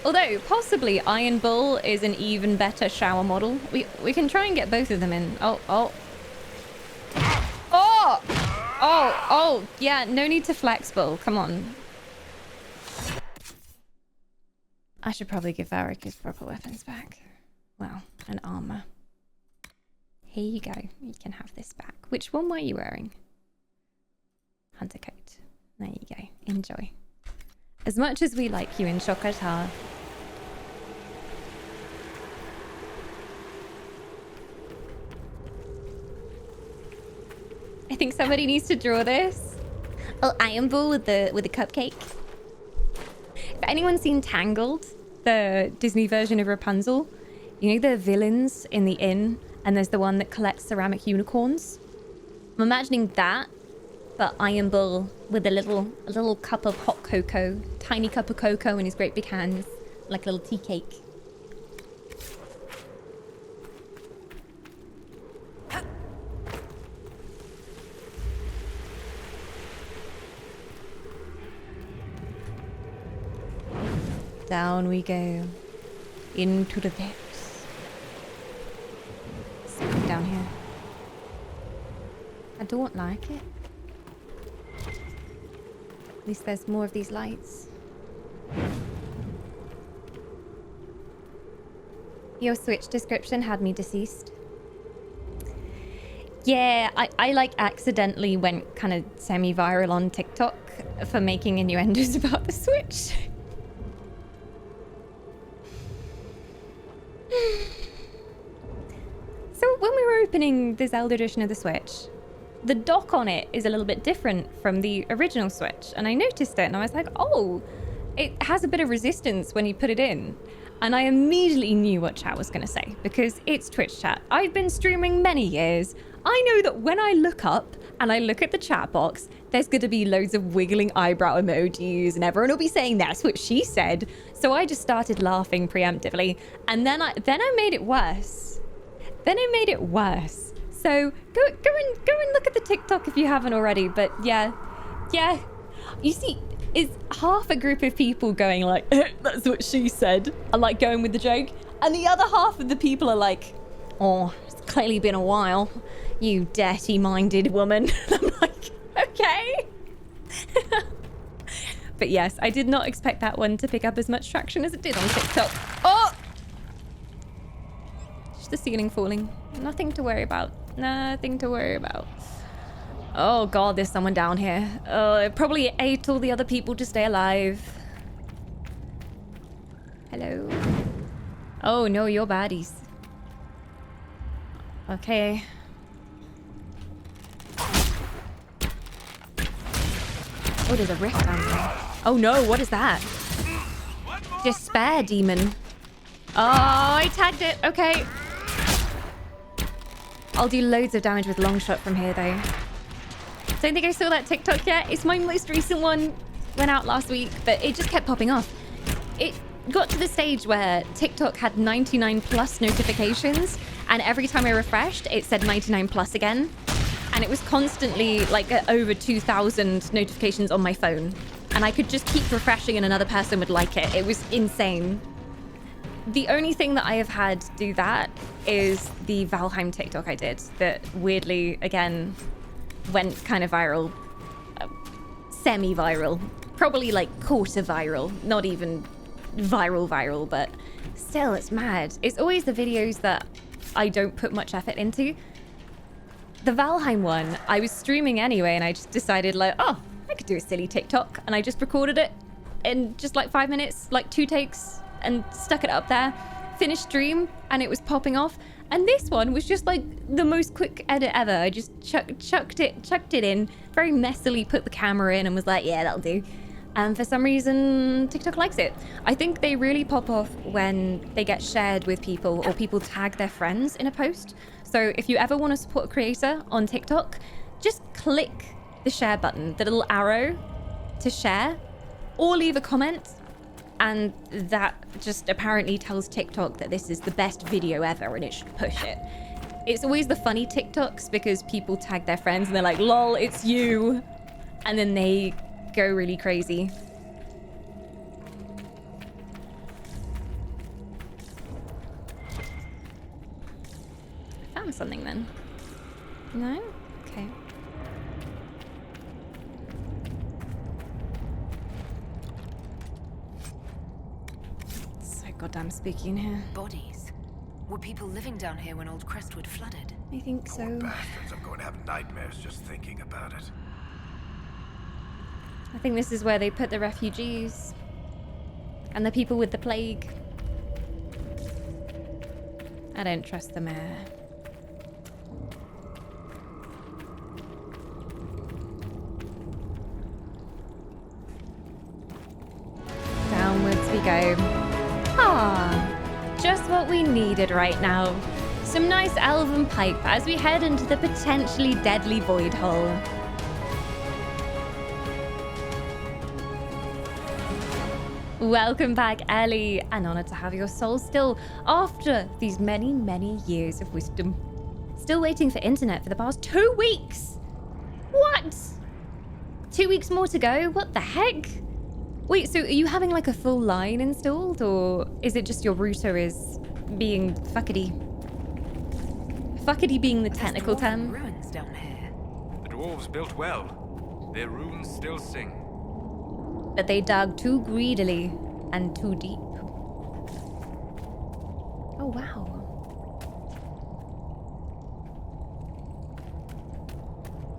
Although, possibly Iron Bull is an even better shower model. We can try and get both of them in. Oh. Yeah, no need to flex, Bull. Come on. I should probably give Varric his proper weapons back. Well, and armor. Here you go. You can have this back. Which one were you wearing? Hunter coat. There you go. Enjoy. As much as we like you in Shokata. I think somebody needs to draw this. Oh, Iron Bull with the cupcake. If anyone's seen Tangled, the Disney version of Rapunzel, you know the villains in the inn, and there's the one that collects ceramic unicorns? I'm imagining that, but Iron Bull with a little cup of hot cocoa, tiny cup of cocoa in his great big hands, like a little tea cake. Down we go. Into the depths. Something down here. I don't like it. At least there's more of these lights. Your Switch description had me deceased. Yeah, I like accidentally went kind of semi-viral on TikTok for making innuendos about the Switch. So when we were opening the Zelda edition of the Switch, the dock on it is a little bit different from the original Switch, and I noticed it and I was like, oh, it has a bit of resistance when you put it in. And I immediately knew what chat was going to say, because it's Twitch chat. I've been streaming many years. I know that when I look up and I look at the chat box, there's going to be loads of wiggling eyebrow emojis and everyone will be saying that's what she said. So I just started laughing preemptively, and then I made it worse. So go and look at the TikTok if you haven't already. But yeah. You see, is half a group of people going like, that's what she said, and like going with the joke, and the other half of the people are like, oh, it's clearly been a while, you dirty-minded woman. I'm like, okay. But yes, I did not expect that one to pick up as much traction as it did on TikTok. Oh! Just the ceiling falling. Nothing to worry about. Oh god, there's someone down here. It probably ate all the other people to stay alive. Hello. Oh no, you're baddies. Okay. Oh, there's a rift down there. Oh no, what is that? Despair demon. Oh, I tagged it. Okay. I'll do loads of damage with long shot from here though. Don't think I saw that TikTok yet. It's my most recent one. Went out last week, but it just kept popping off. It got to the stage where TikTok had 99 plus notifications, and every time I refreshed, it said 99 plus again. And it was constantly like over 2,000 notifications on my phone. and I could just keep refreshing and another person would like it. It was insane. The only thing that I have had do that is the Valheim TikTok I did that weirdly, again, went kind of viral. Semi-viral. Probably like quarter viral. Not even viral, but still, it's mad. It's always the videos that I don't put much effort into. The Valheim one, I was streaming anyway, and I just decided like, oh, I could do a silly TikTok. And I just recorded it in just like 5 minutes, like 2 takes, and stuck it up there. Finished stream, and it was popping off. And this one was just like the most quick edit ever. I just chucked it in, very messily put the camera in and was like, yeah, that'll do. And for some reason, TikTok likes it. I think they really pop off when they get shared with people or people tag their friends in a post. So if you ever want to support a creator on TikTok, just click the share button, the little arrow to share, or leave a comment. And that just apparently tells TikTok that this is the best video ever and it should push it. It's always the funny TikToks because people tag their friends and they're like, lol, it's you. And then they go really crazy. I found something then. No? Okay. Goddamn spooky in here. Bodies. Were people living down here when old Crestwood flooded? I think so. Oh, bastards, I'm going to have nightmares just thinking about it. I think this is where they put the refugees and the people with the plague. I don't trust the mayor. Downwards we go. Ah, just what we needed right now. Some nice elven pipe as we head into the potentially deadly void hole. Welcome back, Ellie. An honor to have your soul still after these many, many years of wisdom. Still waiting for internet for the past 2 weeks. What? 2 weeks more to go? What the heck? Wait, so are you having like a full line installed, or is it just your router is being fuckety? Fuckety being the technical term. Ruins down here. The dwarves built well. Their runes still sing. But they dug too greedily and too deep. Oh, wow.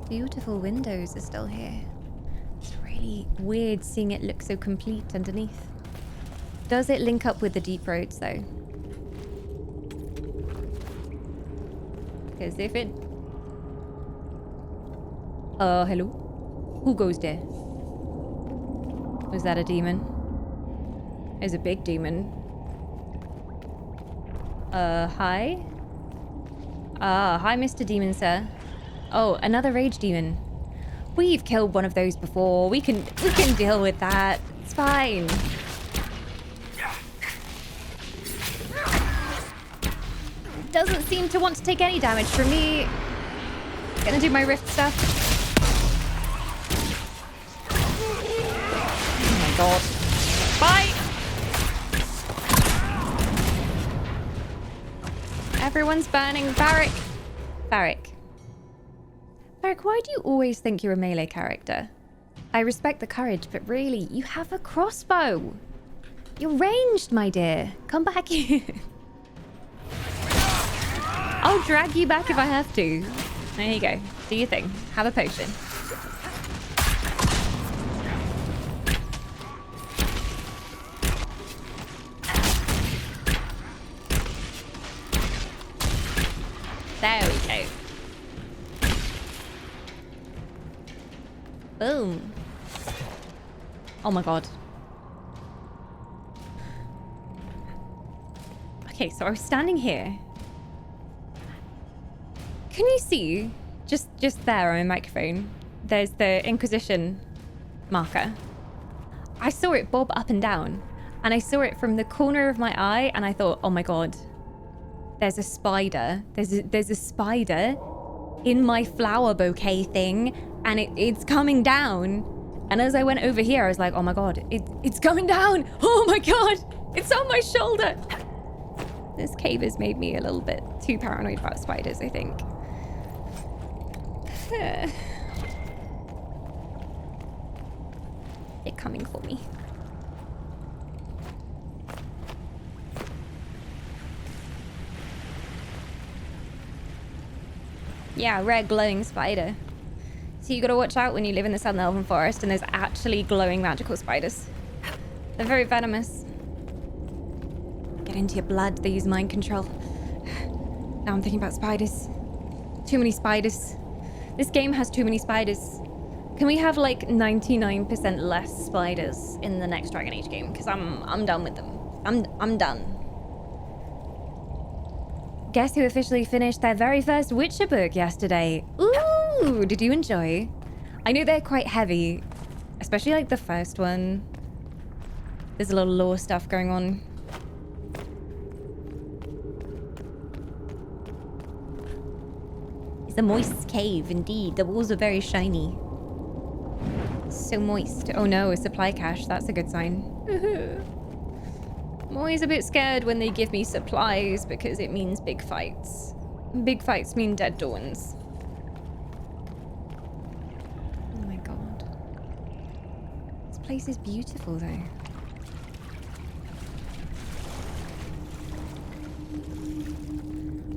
Beautiful windows are still here. It's really weird seeing it look so complete underneath. Does it link up with the deep roads though? Because if it... hello? Who goes there? Was that a demon? It's a big demon. Hi? Hi, Mr. Demon, sir. Oh, another rage demon. We've killed one of those before. We can deal with that. It's fine. Doesn't seem to want to take any damage from me. Gonna do my rift stuff. Oh my god. Bye! Everyone's burning. Varric. Varric, why do you always think you're a melee character? I respect the courage, but really, you have a crossbow. You're ranged, my dear. Come back here. I'll drag you back if I have to. There you go. Do your thing. Have a potion. There we go. Boom. Oh my god. Okay, so I was standing here. Can you see, just there on my microphone, there's the Inquisition marker. I saw it bob up and down, and I saw it from the corner of my eye, and I thought, oh my god, there's a spider. There's a spider in my flower bouquet thing, and it's coming down, And as I went over here, I was like, oh my god, it's coming down. Oh my god, it's on my shoulder. This cave has made me a little bit too paranoid about spiders, I think. They're coming for me. Yeah, red glowing spider. So you gotta watch out when you live in the Southern Elven Forest and there's actually glowing magical spiders. They're very venomous. Get into your blood, they use mind control. Now I'm thinking about spiders. Too many spiders. This game has too many spiders. Can we have like 99% less spiders in the next Dragon Age game? Because I'm done with them. I'm done. Guess who officially finished their very first Witcher book yesterday? Ooh, did you enjoy? I know they're quite heavy, especially like the first one. There's a lot of lore stuff going on. It's a moist cave, indeed. The walls are very shiny. So moist. Oh no, a supply cache. That's a good sign. I'm always a bit scared when they give me supplies because it means big fights. Big fights mean dead dawns. Oh my god. This place is beautiful though.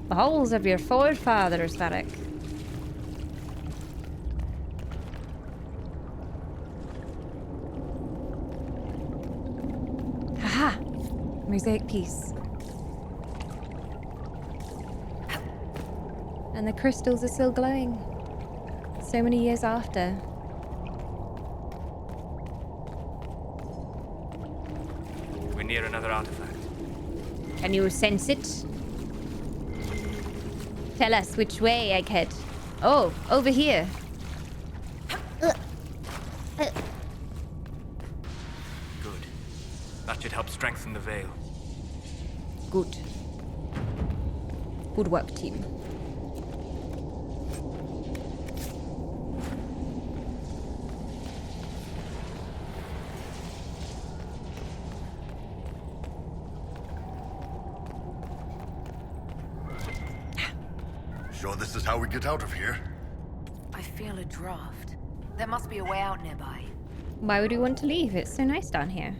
The halls of your forefathers, Varric. Haha! Mosaic piece. And the crystals are still glowing. So many years after. We're near another artifact. Can you sense it? Tell us which way, Egghead. Oh, over here. Good. That should help strengthen the veil. Good. Good work, team. Sure this is how we get out of here? I feel a draft. There must be a way out nearby. Why would we want to leave? It's so nice down here.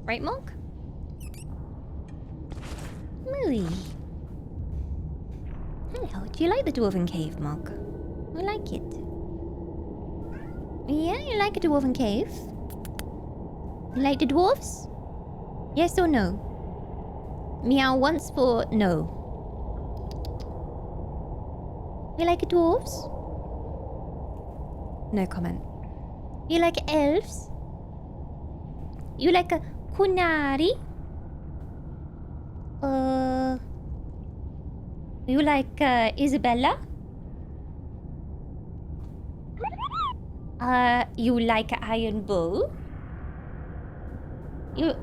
Right, Monk? Mooey. Hello, do you like the Dwarven cave, Monk? I like it. Yeah, you like a Dwarven cave? You like the dwarves? Yes or no? Meow once for no. You like dwarves? No comment. You like elves? You like a kunari? You like Isabella? You like Iron Bull? You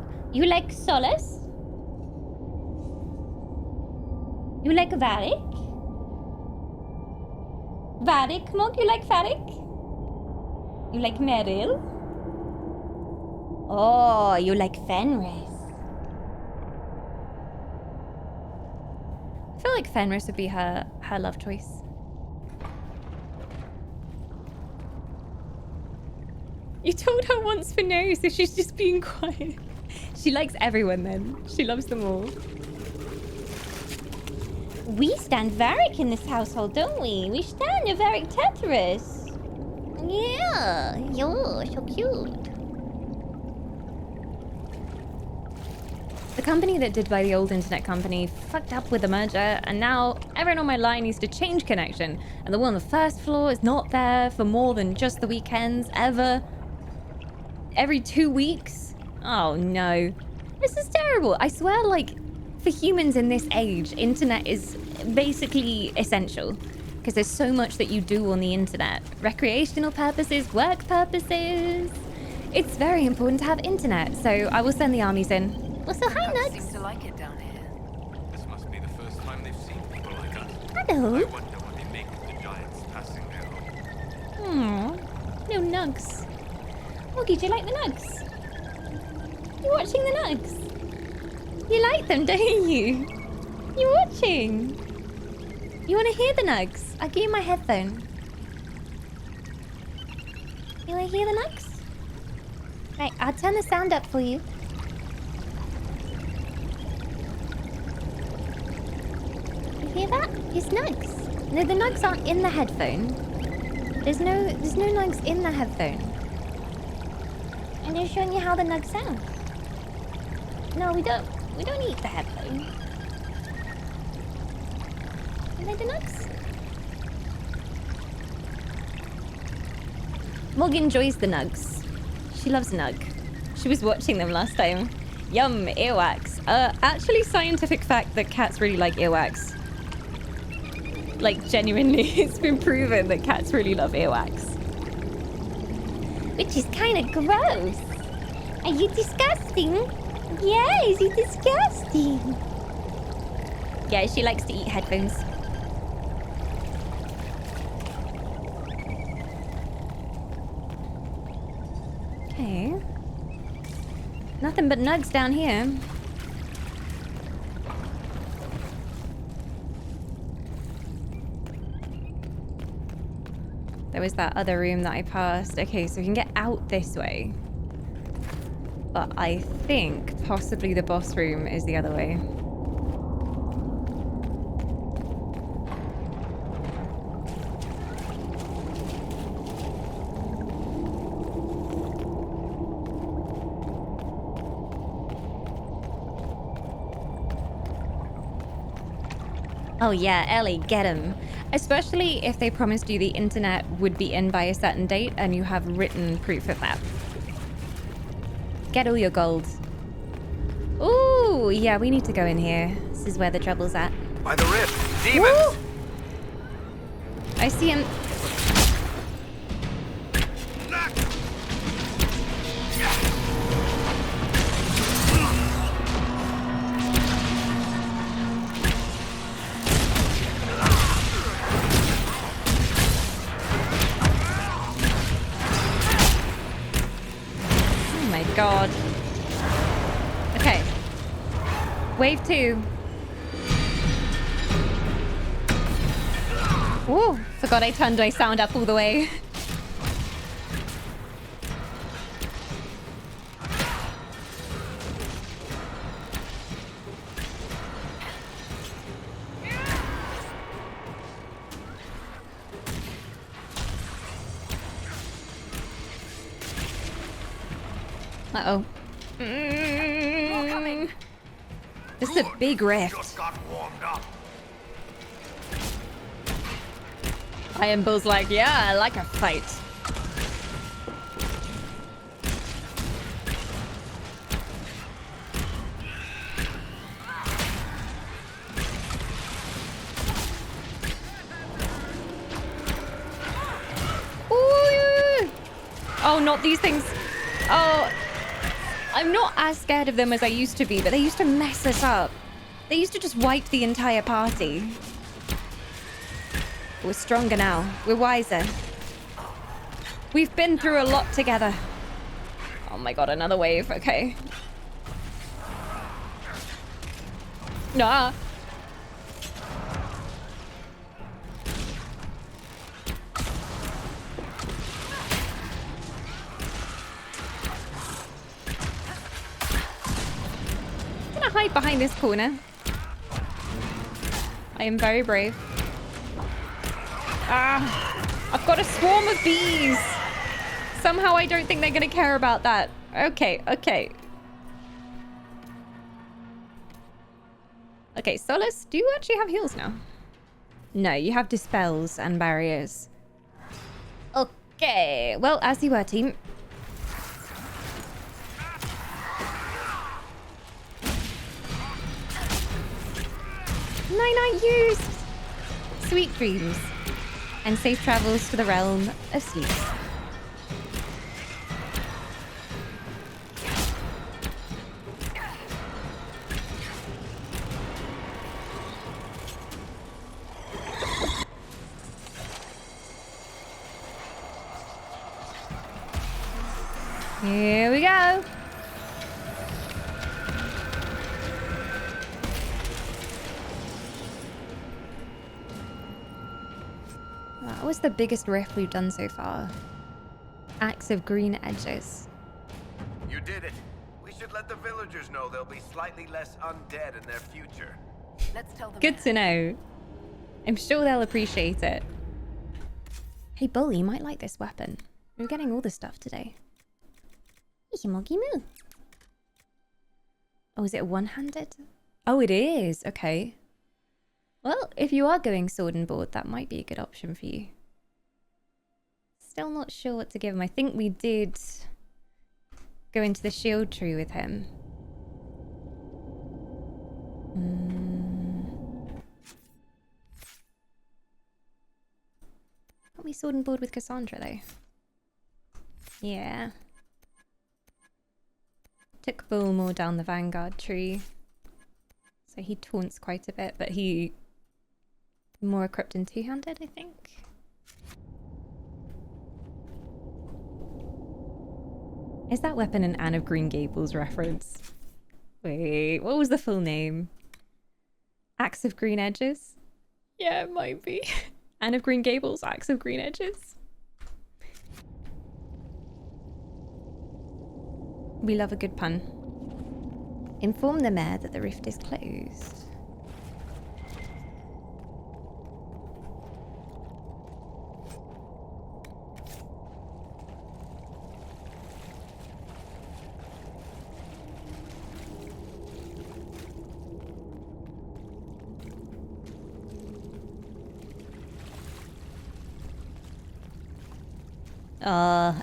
like Solace? You like Varric? Varric, Monk? You like Varric? You like Meryl? Oh, you like Fenris. I feel like Fenris would be her love choice. You told her once for no, so she's just being quiet. She likes everyone then. She loves them all. We stand Varric in this household, don't we? We stand a Varric Tetris. Yeah, you're so cute. The company that did buy the old internet company fucked up with the merger, and now everyone on my line needs to change connection. And the one on the first floor is not there for more than just the weekends, ever. Every 2 weeks. Oh no. This is terrible. I swear, like, for humans in this age, internet is basically essential. Because there's so much that you do on the internet. Recreational purposes, work purposes. It's very important to have internet, so I will send the armies in. Well, so hi, Folks Nugs. seem to like it down here. This must be the first time they've seen people like us. Hello. I wonder what they make of the giants passing their home. Aww. No Nugs. Morgie, do you like the nugs? You watching the nugs? You like them, don't you? You watching? You want to hear the nugs? I'll give you my headphone. You want to hear the nugs? Right, I'll turn the sound up for you. You hear that? It's nugs. No, the nugs aren't in the headphone. There's no nugs in the headphone. I'm just showing you how the nugs sound. No, we don't eat the headphone. You like the nugs? Morgan enjoys the nugs. She loves nug. She was watching them last time. Yum, earwax. Actually, scientific fact that cats really like earwax. Like, genuinely, it's been proven that cats really love earwax. Which is kind of gross. Are you disgusting? Yes, you're disgusting. Yeah, she likes to eat headphones. Okay. Nothing but nugs down here. There was that other room that I passed. Okay, so we can get out this way. But I think possibly the boss room is the other way. Oh yeah, Ellie, get him. Especially if they promised you the internet would be in by a certain date and you have written proof of that. Get all your gold. Ooh, yeah, we need to go in here. This is where the trouble's at. By the rift, demons! Woo! I see him. God. Okay. Wave 2. Ooh, forgot I turned my sound up all the way. Uh-oh. This is a big rift. Just got warmed up. Iron Bull's like, yeah, I like a fight. Ooh. Oh, not these things. Oh, I'm not as scared of them as I used to be, but they used to mess us up. They used to just wipe the entire party. We're stronger now. We're wiser. We've been through a lot together. Oh my god, another wave. Okay. Nah. I'm gonna hide behind this corner. I am very brave. Ah, I've got a swarm of bees. Somehow I don't think they're gonna care about that. Okay, okay. Okay, Solace, do you actually have heals now? No, you have dispels and barriers. Okay, well, as you were, team. Night-night used! Sweet dreams. And safe travels to the realm of sleep. Here we go. That was the biggest rift we've done so far. Axe of green edges. You did it. We should let the villagers know they'll be slightly less undead in their future. Let's tell them. Good to know. I'm sure they'll appreciate it. Hey, Bull, you might like this weapon. We're getting all the stuff today. Moggy moo. Oh, is it one-handed? Oh, it is. Okay. Well, if you are going sword and board, that might be a good option for you. Still not sure what to give him. I think we did go into the shield tree with him. Can't we sword and board with Cassandra, though? Yeah. Took Bull more down the Vanguard tree. So he taunts quite a bit, but he more equipped in two-handed, I think. Is that weapon an Anne of Green Gables reference? Wait, what was the full name? Axe of Green Edges? Yeah, it might be. Anne of Green Gables, Axe of Green Edges. We love a good pun. Inform the mayor that the rift is closed.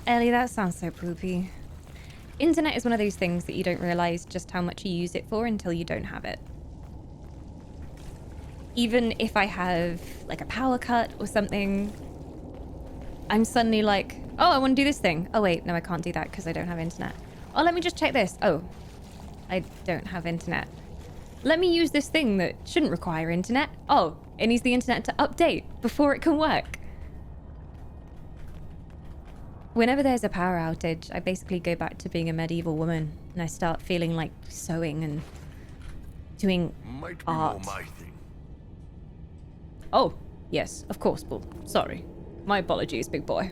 Ellie, that sounds so poopy. Internet is one of those things that you don't realize just how much you use it for until you don't have it. Even if I have like a power cut or something, I'm suddenly like, oh, I want to do this thing. Oh wait, no, I can't do that because I don't have internet. Oh, let me just check this. Oh, I don't have internet. Let me use this thing that shouldn't require internet. Oh, it needs the internet to update before it can work. Whenever there's a power outage, I basically go back to being a medieval woman and I start feeling like sewing and doing Might be art. more my thing. Oh, yes, of course, Bull. Sorry. My apologies, big boy.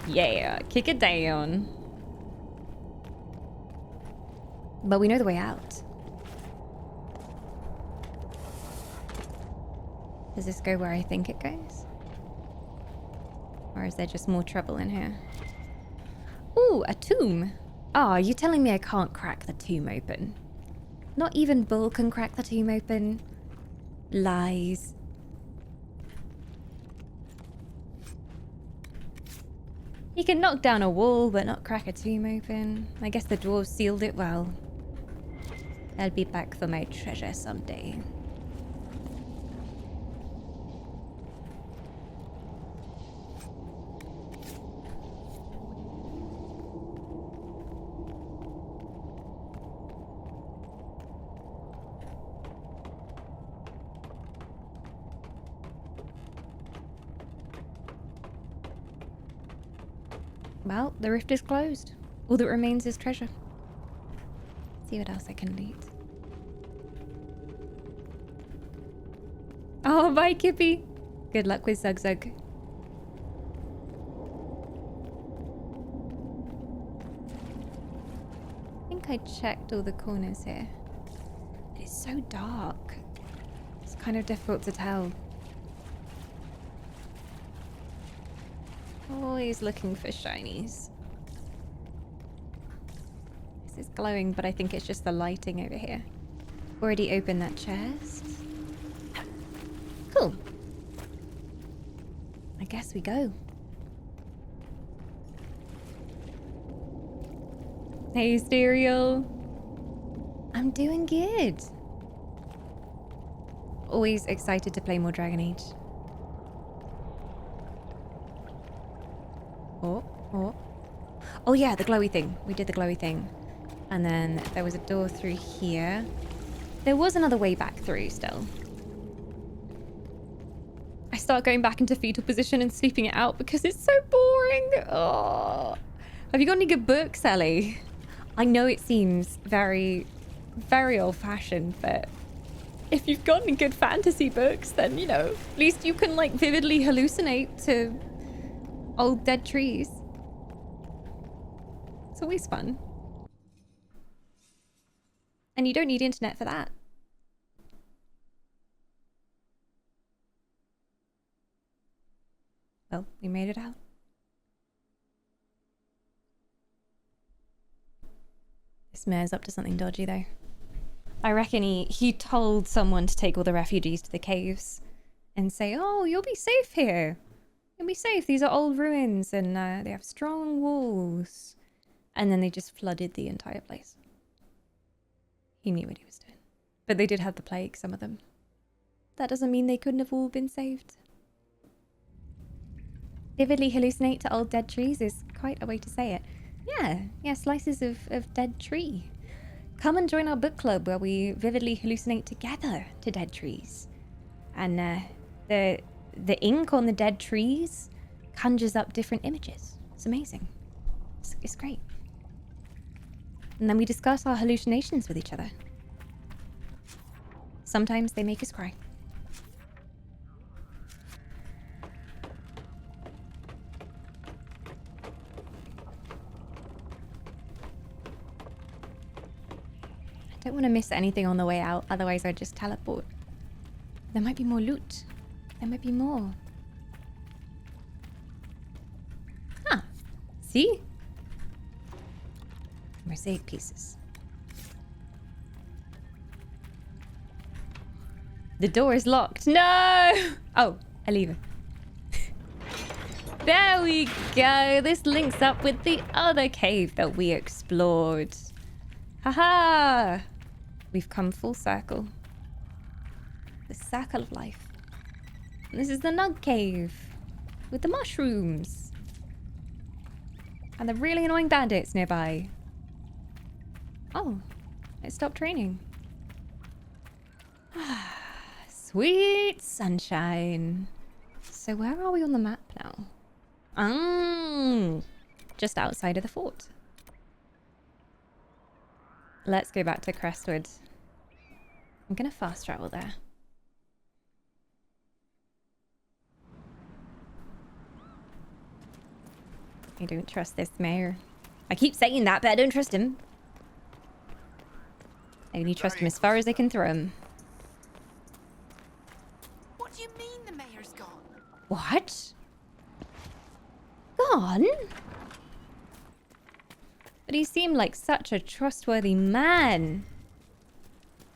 Yeah, kick it down. But we know the way out. Does this go where I think it goes? Or is there just more trouble in here? Ooh, a tomb. Ah, you telling me I can't crack the tomb open? Not even Bull can crack the tomb open. Lies. He can knock down a wall, but not crack a tomb open. I guess the dwarves sealed it well. I'll be back for my treasure someday. Well, the rift is closed. All that remains is treasure. See what else I can loot. Oh, bye, Kippy. Good luck with Zug Zug. I think I checked all the corners here. It's so dark. It's kind of difficult to tell. Always looking for shinies. This is glowing, but I think it's just the lighting over here. Already opened that chest. Cool. I guess we go. Hey, Stereo. I'm doing good. Always excited to play more Dragon Age. Oh yeah, the glowy thing. We did the glowy thing. And then there was a door through here. There was another way back through still. I start going back into fetal position and sleeping it out because it's so boring. Oh. Have you got any good books, Ellie? I know it seems very, very old-fashioned, but if you've got any good fantasy books, then, you know, at least you can, like, vividly hallucinate to old dead trees. It's always fun. And you don't need internet for that. Well, we made it out. This mayor's up to something dodgy, though. I reckon he told someone to take all the refugees to the caves and say, oh, you'll be safe here. You'll be safe. These are old ruins and they have strong walls. And then they just flooded the entire place. He knew what he was doing. But they did have the plague, some of them. That doesn't mean they couldn't have all been saved. Vividly hallucinate to old dead trees is quite a way to say it. Yeah, slices of dead tree. Come and join our book club where we vividly hallucinate together to dead trees. And the ink on the dead trees conjures up different images. It's amazing. It's great. And then we discuss our hallucinations with each other. Sometimes they make us cry. I don't want to miss anything on the way out, otherwise I'd just teleport. There might be more loot. There might be more. Ah, see? Mosaic pieces. The door is locked. No! Oh, I leave it. There we go. This links up with the other cave that we explored. Haha! We've come full circle. The circle of life. And this is the Nug Cave with the mushrooms. And the really annoying bandits nearby. Oh, it stopped raining. Sweet sunshine. So where are we on the map now? Just outside of the fort. Let's go back to Crestwood. I'm gonna fast travel there. I don't trust this mayor. I keep saying that, but I don't trust him. I only trust him as far as I can throw him. What do you mean the mayor's gone? What? Gone? But he seemed like such a trustworthy man.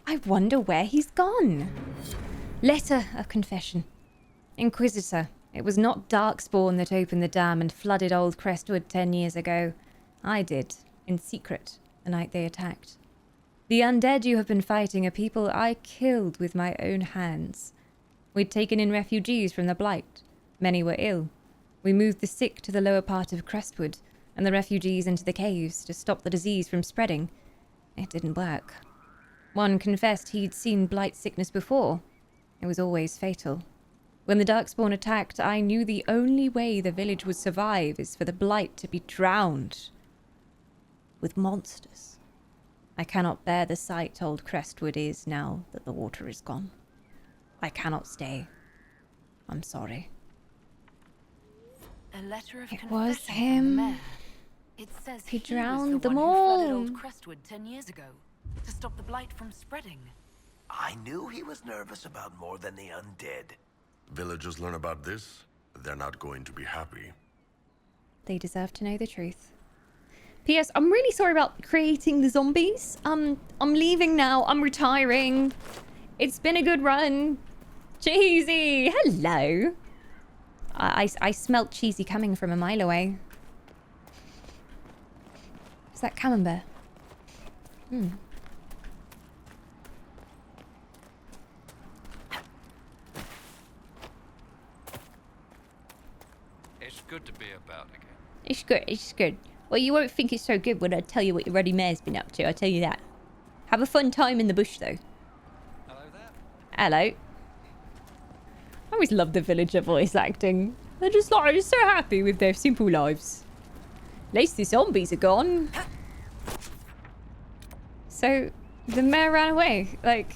I wonder where he's gone. Letter of confession. Inquisitor, it was not Darkspawn that opened the dam and flooded old Crestwood 10 years ago. I did, in secret, the night they attacked. The undead you have been fighting are people I killed with my own hands. We'd taken in refugees from the Blight. Many were ill. We moved the sick to the lower part of Crestwood, and the refugees into the caves to stop the disease from spreading. It didn't work. One confessed he'd seen Blight sickness before. It was always fatal. When the Darkspawn attacked, I knew the only way the village would survive is for the Blight to be drowned with monsters. I cannot bear the sight old Crestwood is now that the water is gone. I cannot stay. I'm sorry. A letter of It confession was from the him. mayor. It says He was drowned the them one who flooded all. old Crestwood 10 years ago to stop the blight from spreading. I knew he was nervous about more than the undead. Villagers learn about this, they're not going to be happy. They deserve to know the truth. P.S. I'm really sorry about creating the zombies. I'm leaving now. I'm retiring. It's been a good run. Cheesy. Hello. I smelt Cheesy coming from a mile away. Is that camembert? It's good to be about again. It's good, it's good. Well, you won't think it's so good when I tell you what your ruddy mare's been up to, I tell you that. Have a fun time in the bush, though. Hello there. Hello. I always love the villager voice acting. They're just like, so happy with their simple lives. At least the zombies are gone. So, the mayor ran away. Like,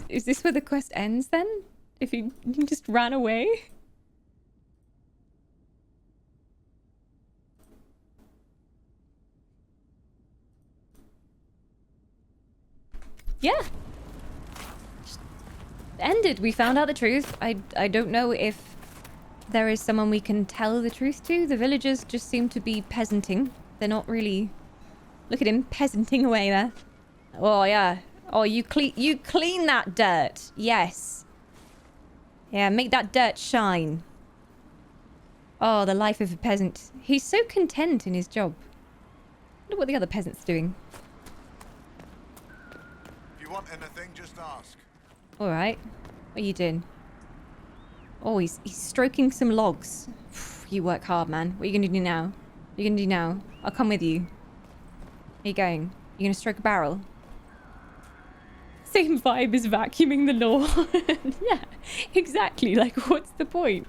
is this where the quest ends then? If he just ran away? Yeah. Just ended. We found out the truth. I don't know if there is someone we can tell the truth to. The villagers just seem to be peasanting. They're not really... Look at him peasanting away there. Oh, yeah. Oh, you clean that dirt. Yes. Yeah, make that dirt shine. Oh, the life of a peasant. He's so content in his job. I wonder what the other peasants are doing. If you want anything, just ask. All right. What are you doing? Oh, he's stroking some logs. You work hard, man. What are you going to do now? What are you going to do now? I'll come with you. Where are you going? You going to stroke a barrel? Same vibe as vacuuming the lawn. Yeah, exactly. Like, what's the point?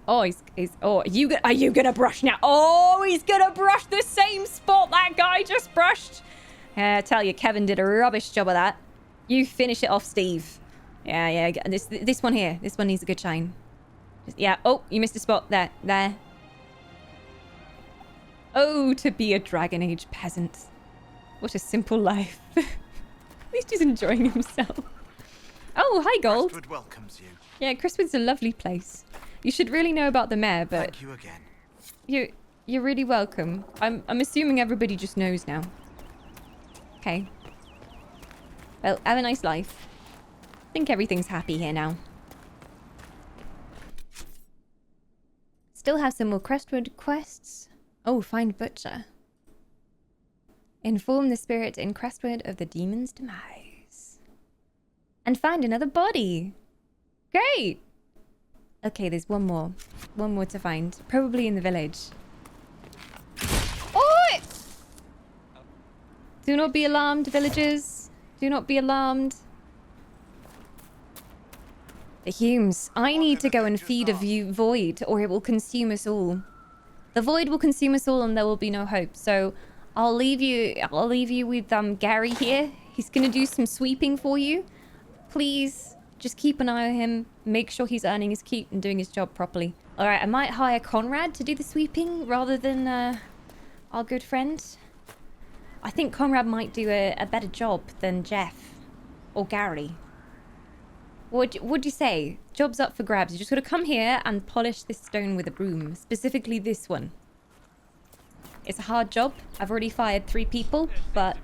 Oh, are you gonna brush now? Oh, he's gonna brush the same spot that guy just brushed. Yeah, I tell you, Kevin did a rubbish job of that. You finish it off, Steve. Yeah. This one here. This one needs a good shine. Yeah. Oh, you missed a spot. There. Oh, to be a Dragon Age peasant. What a simple life. At least he's enjoying himself. Oh, hi, Gold. Crestwood welcomes you. Yeah, Crestwood's a lovely place. You should really know about the mayor, but... Thank you again. You're really welcome. I'm assuming everybody just knows now. Okay. Well, have a nice life. I think everything's happy here now. Still have some more Crestwood quests. Oh, find Butcher. Inform the spirit in Crestwood of the demon's demise. And find another body. Great! Okay, there's one more. One more to find. Probably in the village. Oh! Do not be alarmed, villagers. Do not be alarmed. The Humes. I need to go and feed a void, or it will consume us all. The void will consume us all and there will be no hope. So... I'll leave you with Gary here. He's gonna do some sweeping for you. Please just keep an eye on him. Make sure he's earning his keep and doing his job properly. Alright, I might hire Conrad to do the sweeping rather than our good friend. I think Conrad might do a better job than Jeff or Gary. What'd you say? Job's up for grabs. You just gotta come here and polish this stone with a broom. Specifically this one. It's a hard job. I've already fired 3 people, but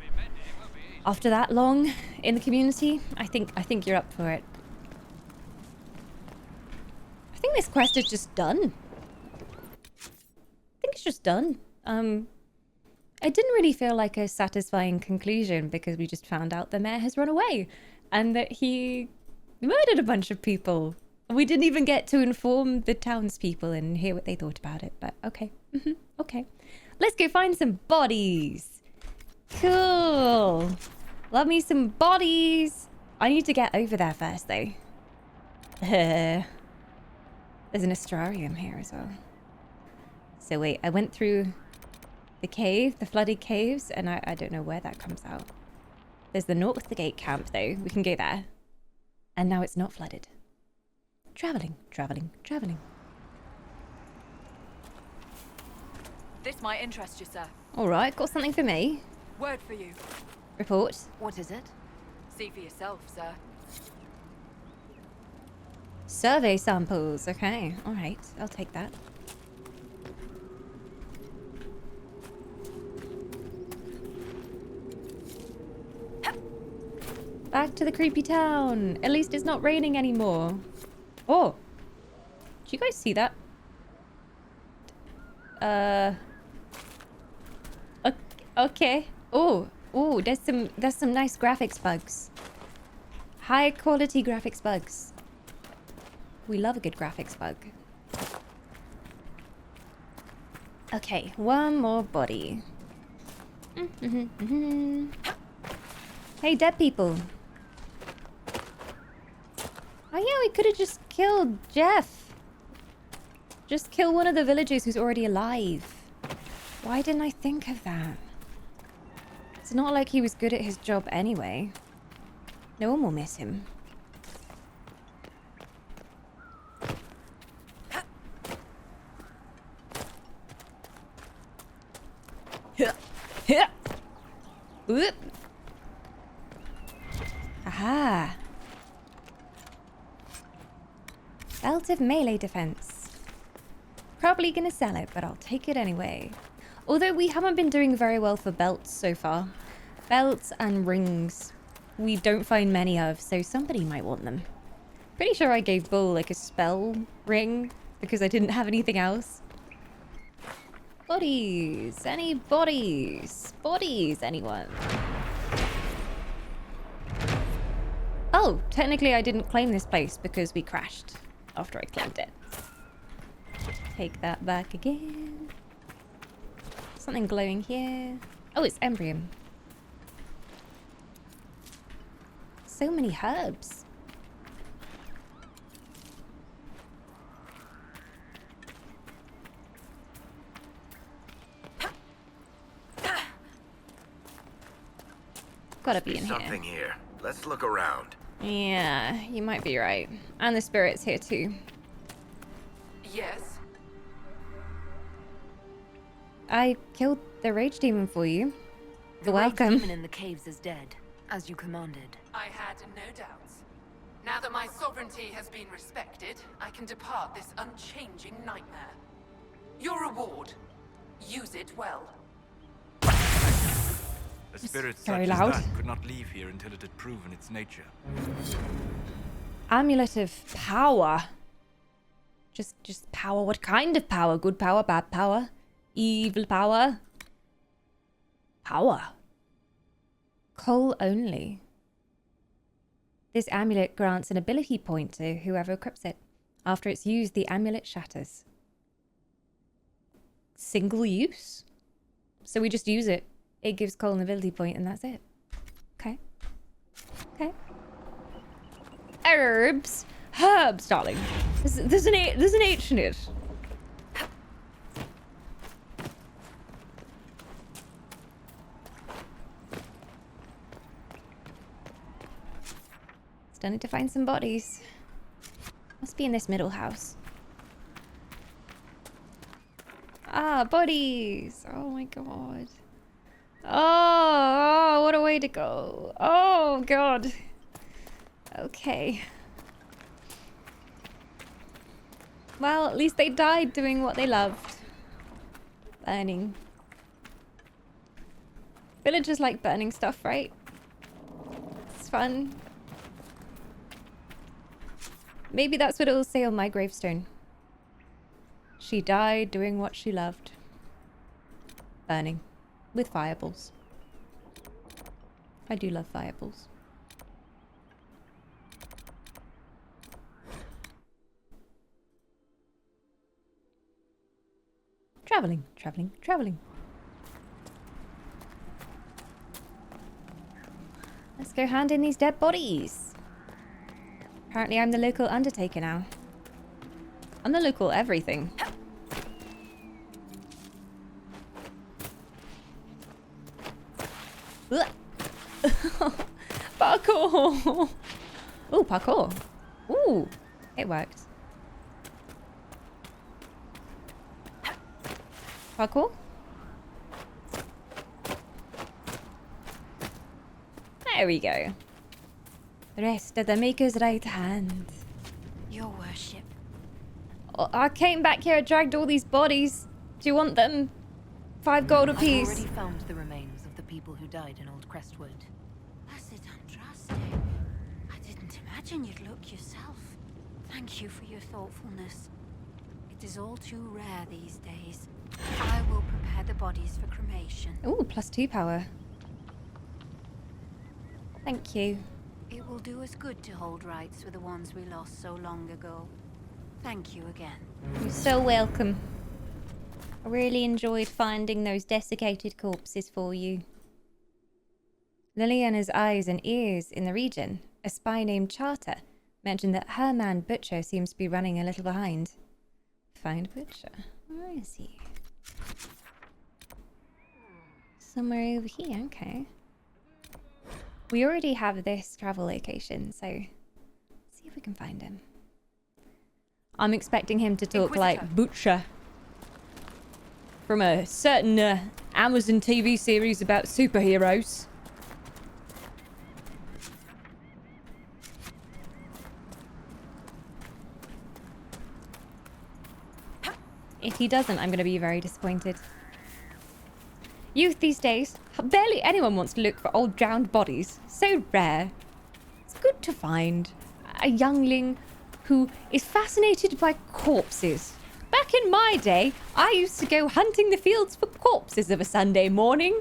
after that long in the community, I think you're up for it. I think this quest is just done. I think it's just done. It didn't really feel like a satisfying conclusion because we just found out the mayor has run away and that he murdered a bunch of people. We didn't even get to inform the townspeople and hear what they thought about it, but okay. Okay. Let's go find some bodies. Cool. Love me some bodies. I need to get over there first, though. There's an astrarium here as well. So wait, I went through the cave, the flooded caves, and I don't know where that comes out. There's the North Gate camp, though. We can go there. And now it's not flooded. Traveling. This might interest you, sir. All right, got something for me. Word for you. Report. What is it? See for yourself, sir. Survey samples. Okay, all right. I'll take that. Back to the creepy town. At least it's not raining anymore. Oh. Did you guys see that? Okay. Oh, there's some nice graphics bugs. High quality graphics bugs. We love a good graphics bug. Okay, one more body. Hey, dead people. Oh yeah, we could have just killed Jeff. Just kill one of the villagers who's already alive. Why didn't I think of that? It's not like he was good at his job anyway. No one will miss him. Whoop. Aha. Belt of melee defense. Probably gonna sell it, but I'll take it anyway. Although we haven't been doing very well for belts so far. Belts and rings. We don't find many of, so somebody might want them. Pretty sure I gave Bull like a spell ring because I didn't have anything else. Bodies. Any bodies? Bodies, anyone? Oh, technically I didn't claim this place because we crashed after I claimed it. Take that back again. Something glowing here. Oh, it's Embrium. So many herbs. Gotta be in here. Something here. Let's look around. Yeah, you might be right. And the spirit's here too. Yes? I killed the rage demon for you. The Welcome. rage demon in the caves is dead, as you commanded. I had no doubts. Now that my sovereignty has been respected, I can depart this unchanging nightmare. Your reward. Use it well. A spirit such very as loud. that could not leave here until it had proven its nature. Amulet of power. Just power. What kind of power? Good power, bad power, evil power. Power. Coal only. This amulet grants an ability point to whoever equips it. After it's used, the amulet shatters. Single use? So we just use it. It gives Cole an ability point and that's it. Okay. Okay. Herbs. Herbs, darling. There's an H in it. Still need to find some bodies. Must be in this middle house. Ah, bodies. Oh my god. Oh, what a way to go. Oh god. Okay. Well, at least they died doing what they loved. Burning. Villagers like burning stuff, right? It's fun. Maybe that's what it will say on my gravestone. She died doing what she loved. Burning. With fireballs. I do love fireballs. Traveling, traveling, traveling. Let's go hand in these dead bodies. Apparently I'm the local undertaker now. I'm the local everything. Parkour! Ooh, parkour. Ooh, it worked. Parkour? There we go. Rest at the Maker's right hand. Your worship. Oh, I came back here, dragged all these bodies. Do you want them? 5 gold I've apiece. already found the remains of the people who died in Old Crestwood. Blessed Andraste. I didn't imagine you'd look yourself. Thank you for your thoughtfulness. It is all too rare these days. I will prepare the bodies for cremation. Ooh, +2 power. Thank you. It will do us good to hold rights with the ones we lost so long ago. Thank you again. You're so welcome. I really enjoyed finding those desiccated corpses for you. Liliana's eyes and ears in the region, a spy named Charter, mentioned that her man Butcher seems to be running a little behind. Find Butcher. Where is he? Somewhere over here, okay. We already have this travel location, so let's see if we can find him. I'm expecting him to talk like Butcher from a certain Amazon TV series about superheroes. If he doesn't, I'm going to be very disappointed. Youth these days, barely anyone wants to look for old drowned bodies. So rare. It's good to find a youngling who is fascinated by corpses. Back in my day, I used to go hunting the fields for corpses of a Sunday morning.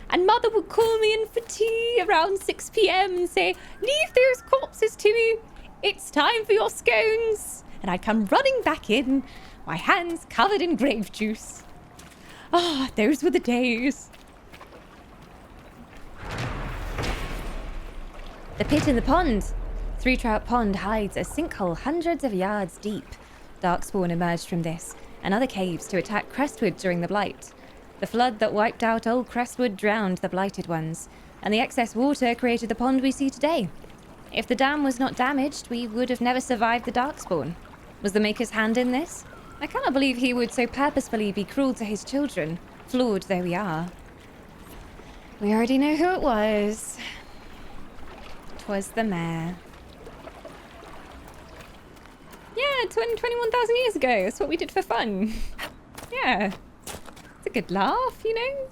And Mother would call me in for tea around 6 p.m. and say, "Leave those corpses to me. It's time for your scones." And I'd come running back in, my hands covered in grape juice. Ah, those were the days. The pit in the pond. Three Trout Pond hides a sinkhole hundreds of yards deep. Darkspawn emerged from this and other caves to attack Crestwood during the Blight. The flood that wiped out old Crestwood drowned the blighted ones, and the excess water created the pond we see today. If the dam was not damaged, we would have never survived the Darkspawn. Was the Maker's hand in this? I cannot believe he would so purposefully be cruel to his children, flawed though we are. We already know who it was. 'Twas the mayor. Yeah, 21,000 years ago. That's what we did for fun. Yeah. It's a good laugh, you know?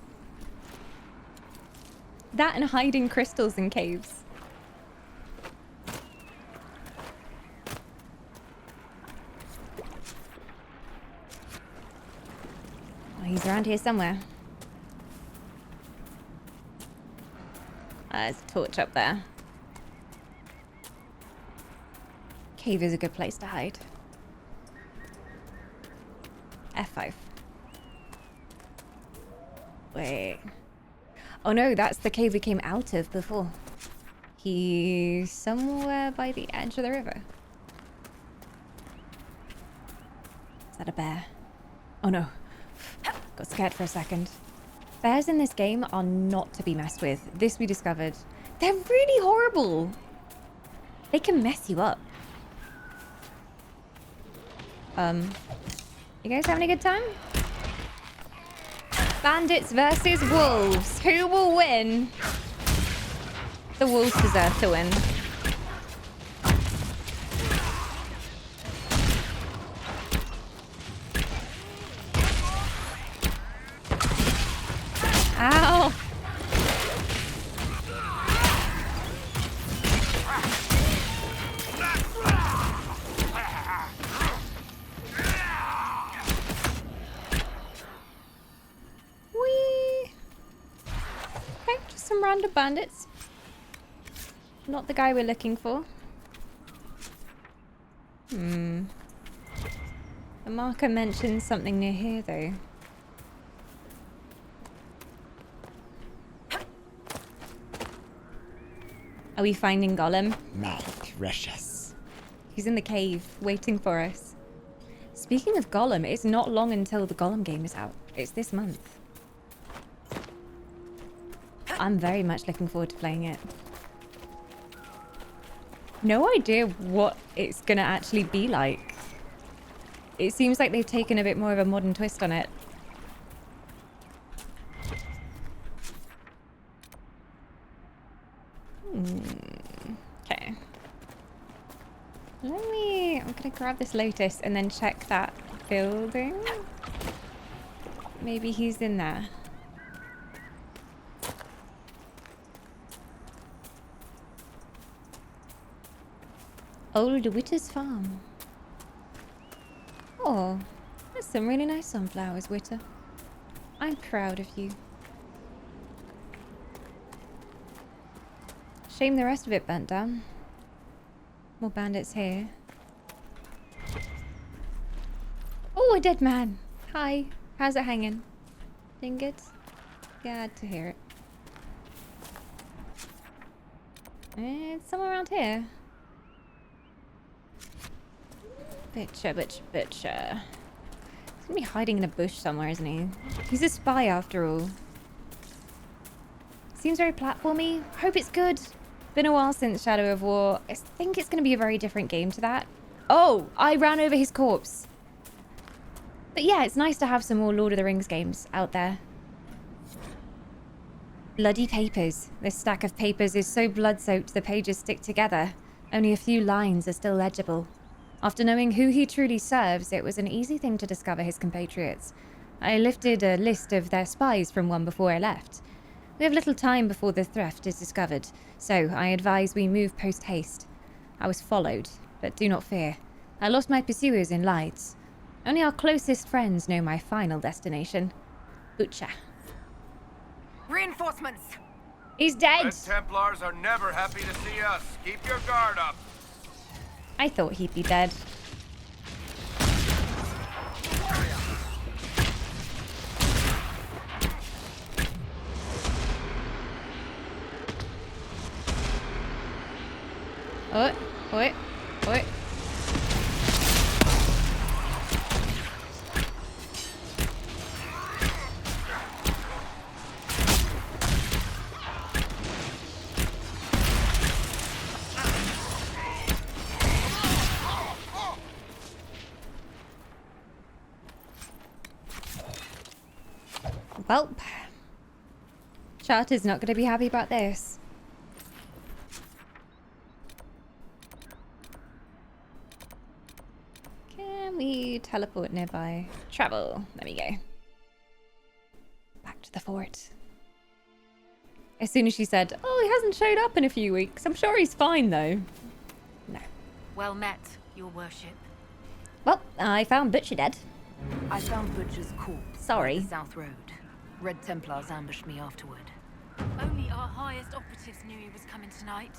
That and hiding crystals in caves. Oh, he's around here somewhere. There's a torch up there. Cave is a good place to hide. F5. Wait. Oh no, that's the cave we came out of before. He's somewhere by the edge of the river. Is that a bear? Oh no. Got scared for a second. Bears in this game are not to be messed with. This we discovered. They're really horrible. They can mess you up. You guys having a good time? Bandits versus wolves. Who will win? The wolves deserve to win. Ow! Whee! Okay, just some random bandits. Not the guy we're looking for. The marker mentions something near here, though. Are we finding Gollum? My precious. He's in the cave, waiting for us. Speaking of Gollum, it's not long until the Gollum game is out. It's this month. I'm very much looking forward to playing it. No idea what it's gonna actually be like. It seems like they've taken a bit more of a modern twist on it. Okay. I'm gonna grab this lotus and then check that building. Maybe he's in there. Old Witter's farm. Oh, there's some really nice sunflowers, Witter. I'm proud of you. Shame the rest of it burnt down. More bandits here. Oh, a dead man. Hi. How's it hanging? Doing good? Glad to hear it. It's somewhere around here. Butcher. He's gonna be hiding in a bush somewhere, isn't he? He's a spy after all. Seems very platformy. Hope it's good. Been a while since Shadow of War. I think it's going to be a very different game to that. Oh, I ran over his corpse. But yeah, it's nice to have some more Lord of the Rings games out there. Bloody papers. This stack of papers is so blood-soaked the pages stick together. Only a few lines are still legible. After knowing who he truly serves, it was an easy thing to discover his compatriots. I lifted a list of their spies from one before I left. We have little time before the theft is discovered, so I advise we move post-haste. I was followed, but do not fear. I lost my pursuers in Lights. Only our closest friends know my final destination. Butcher. Reinforcements! He's dead! Red Templars are never happy to see us. Keep your guard up. I thought he'd be dead. Oi, oi, oi. Well, Charter's not going to be happy about this. Can we teleport nearby? Travel. There we go. Back to the fort. As soon as she said, oh, he hasn't showed up in a few weeks. I'm sure he's fine, though. No. Well met, your worship. Well, I found Butcher dead. I found Butcher's corpse. Sorry. On the South Road. Red Templars ambushed me afterward. Only our highest operatives knew he was coming tonight.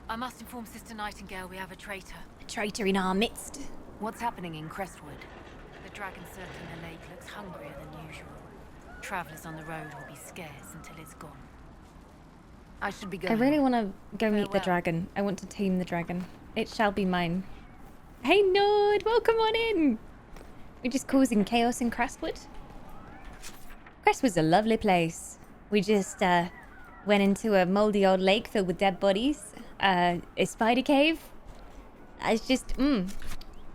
I must inform Sister Nightingale we have a traitor. A traitor in our midst. What's happening in Crestwood? The dragon circling the lake looks hungrier than usual. Travelers on the road will be scarce until it's gone. I should be I going. really want to go meet the Farewell. dragon. I want to tame the dragon. It shall be mine. Hey, Nord! Welcome on in! We're just causing chaos in Crestwood. Crestwood's a lovely place. We just went into a moldy old lake filled with dead bodies. A spider cave. It's just,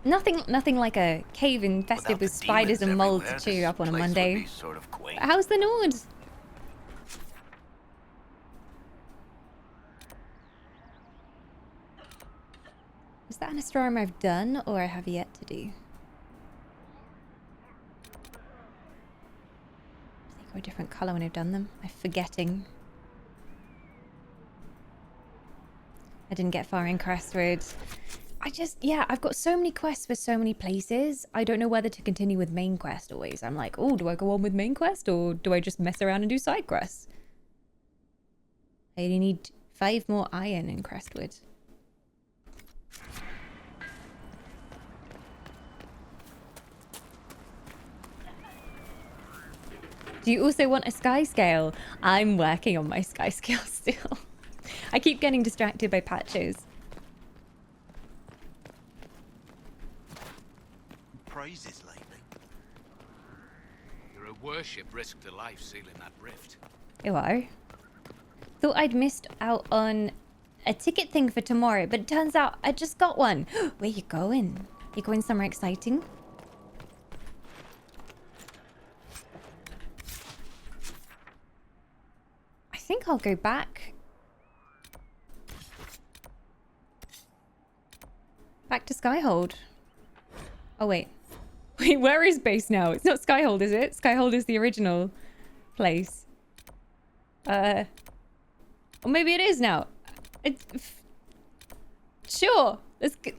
nothing like a cave infested Without with the spiders demons and mold to everywhere, cheer you this up on a place would Monday. be sort of quaint. How's the Nord? Is that an storm I've done or I have yet to do? They go a different colour when I've done them. I'm forgetting. I didn't get far in Crestwood. I've got so many quests for so many places. I don't know whether to continue with main quest always. I'm like, oh, do I go on with main quest or do I just mess around and do side quests? I only need 5 more iron in Crestwood. Do you also want a sky scale? I'm working on my sky scale still. I keep getting distracted by patches. Praises lately. Your worship risked a life sealing that rift. You are. Thought I'd missed out on a ticket thing for tomorrow, but it turns out I just got one. Where you going? You going somewhere exciting? I think I'll go back. Back to Skyhold. Oh, wait. Wait, where is base now? It's not Skyhold, is it? Skyhold is the original place. Or maybe it is now. Sure.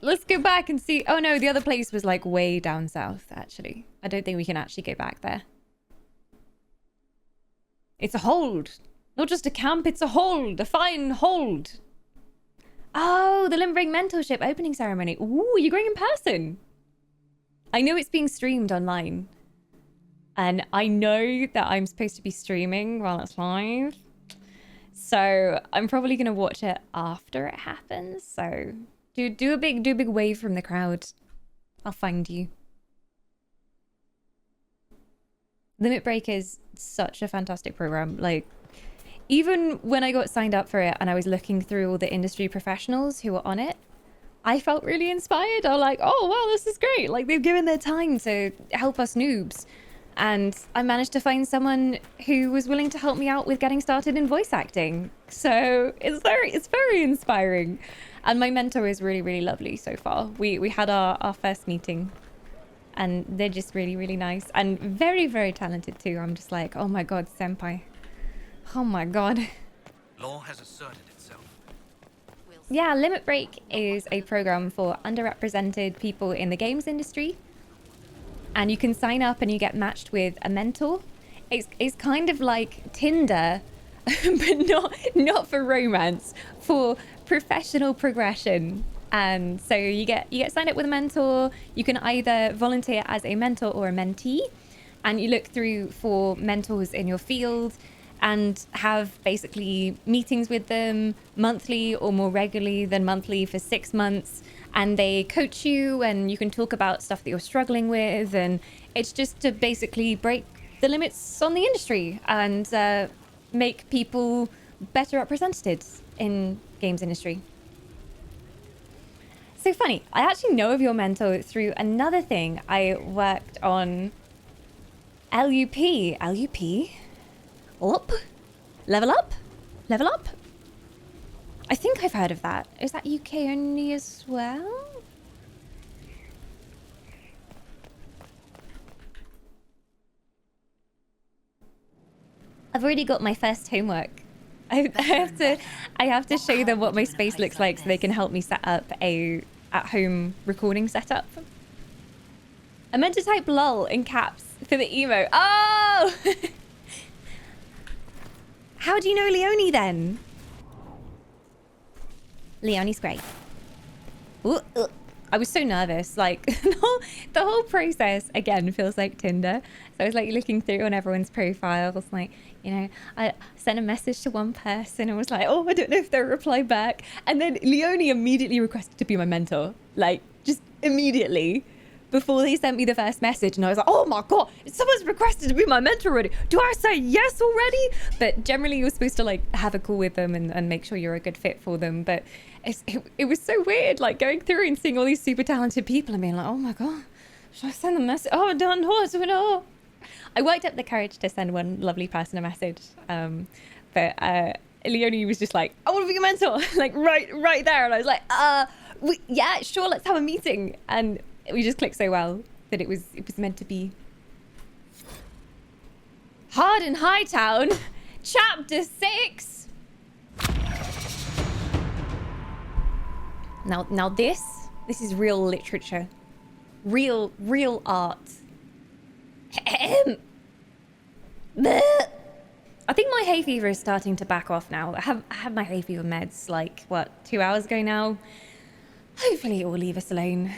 Let's go back and see. Oh, no, the other place was like way down south, actually. I don't think we can actually go back there. It's a hold. Not just a camp, it's a hold. A fine hold. Oh, the Limbering Mentorship opening ceremony. Ooh, you're going in person. I know it's being streamed online. And I know that I'm supposed to be streaming while it's live. So I'm probably going to watch it after it happens. So do a big wave from the crowd. I'll find you. Limit Break is such a fantastic program. Like, even when I got signed up for it and I was looking through all the industry professionals who were on it, I felt really inspired. I was like, oh, wow, this is great. Like, they've given their time to help us noobs. And I managed to find someone who was willing to help me out with getting started in voice acting. So it's very inspiring. And my mentor is really, really lovely so far. We had our first meeting. And they're just really, really nice. And very, very talented too. I'm just like, oh my god, senpai. Oh my god. Law has asserted itself. Yeah, Limit Break is a program for underrepresented people in the games industry. And you can sign up and you get matched with a mentor. It's kind of like Tinder, but not for romance, for professional progression. And so you get signed up with a mentor. You can either volunteer as a mentor or a mentee, and you look through for mentors in your field and have basically meetings with them monthly or more regularly than monthly for 6 months. And they coach you and you can talk about stuff that you're struggling with. And it's just to basically break the limits on the industry and make people better represented in games industry. So funny, I actually know of your mentor through another thing I worked on. LUP. Up? Level up? Level up? I think I've heard of that. Is that UK only as well? I've already got my first homework. I have to show them what my space looks like so they can help me set up a at-home recording setup. I meant to type lol in caps for the emo. Oh! How do you know Leonie then? Leonie's great. Ooh, I was so nervous. Like the whole process again feels like Tinder. So I was like looking through on everyone's profiles, like, you know, I sent a message to one person and was like, oh, I don't know if they'll reply back. And then Leonie immediately requested to be my mentor, like just immediately before they sent me the first message. And I was like, oh my God, someone's requested to be my mentor already. Do I say yes already? But generally you're supposed to like have a call with them and make sure you're a good fit for them. But it was so weird, like going through and seeing all these super talented people and being like, oh my God, should I send them a message? Oh, I don't know. I worked up the courage to send one lovely person a message. But Leonie was just like, I want to be your mentor, like right there. And I was like, yeah, sure, let's have a meeting. And we just clicked so well that it was meant to be. Hard in Hightown, chapter 6. Now this is real literature, real art. I think my hay fever is starting to back off now. I had my hay fever meds like, 2 hours ago now? Hopefully it will leave us alone.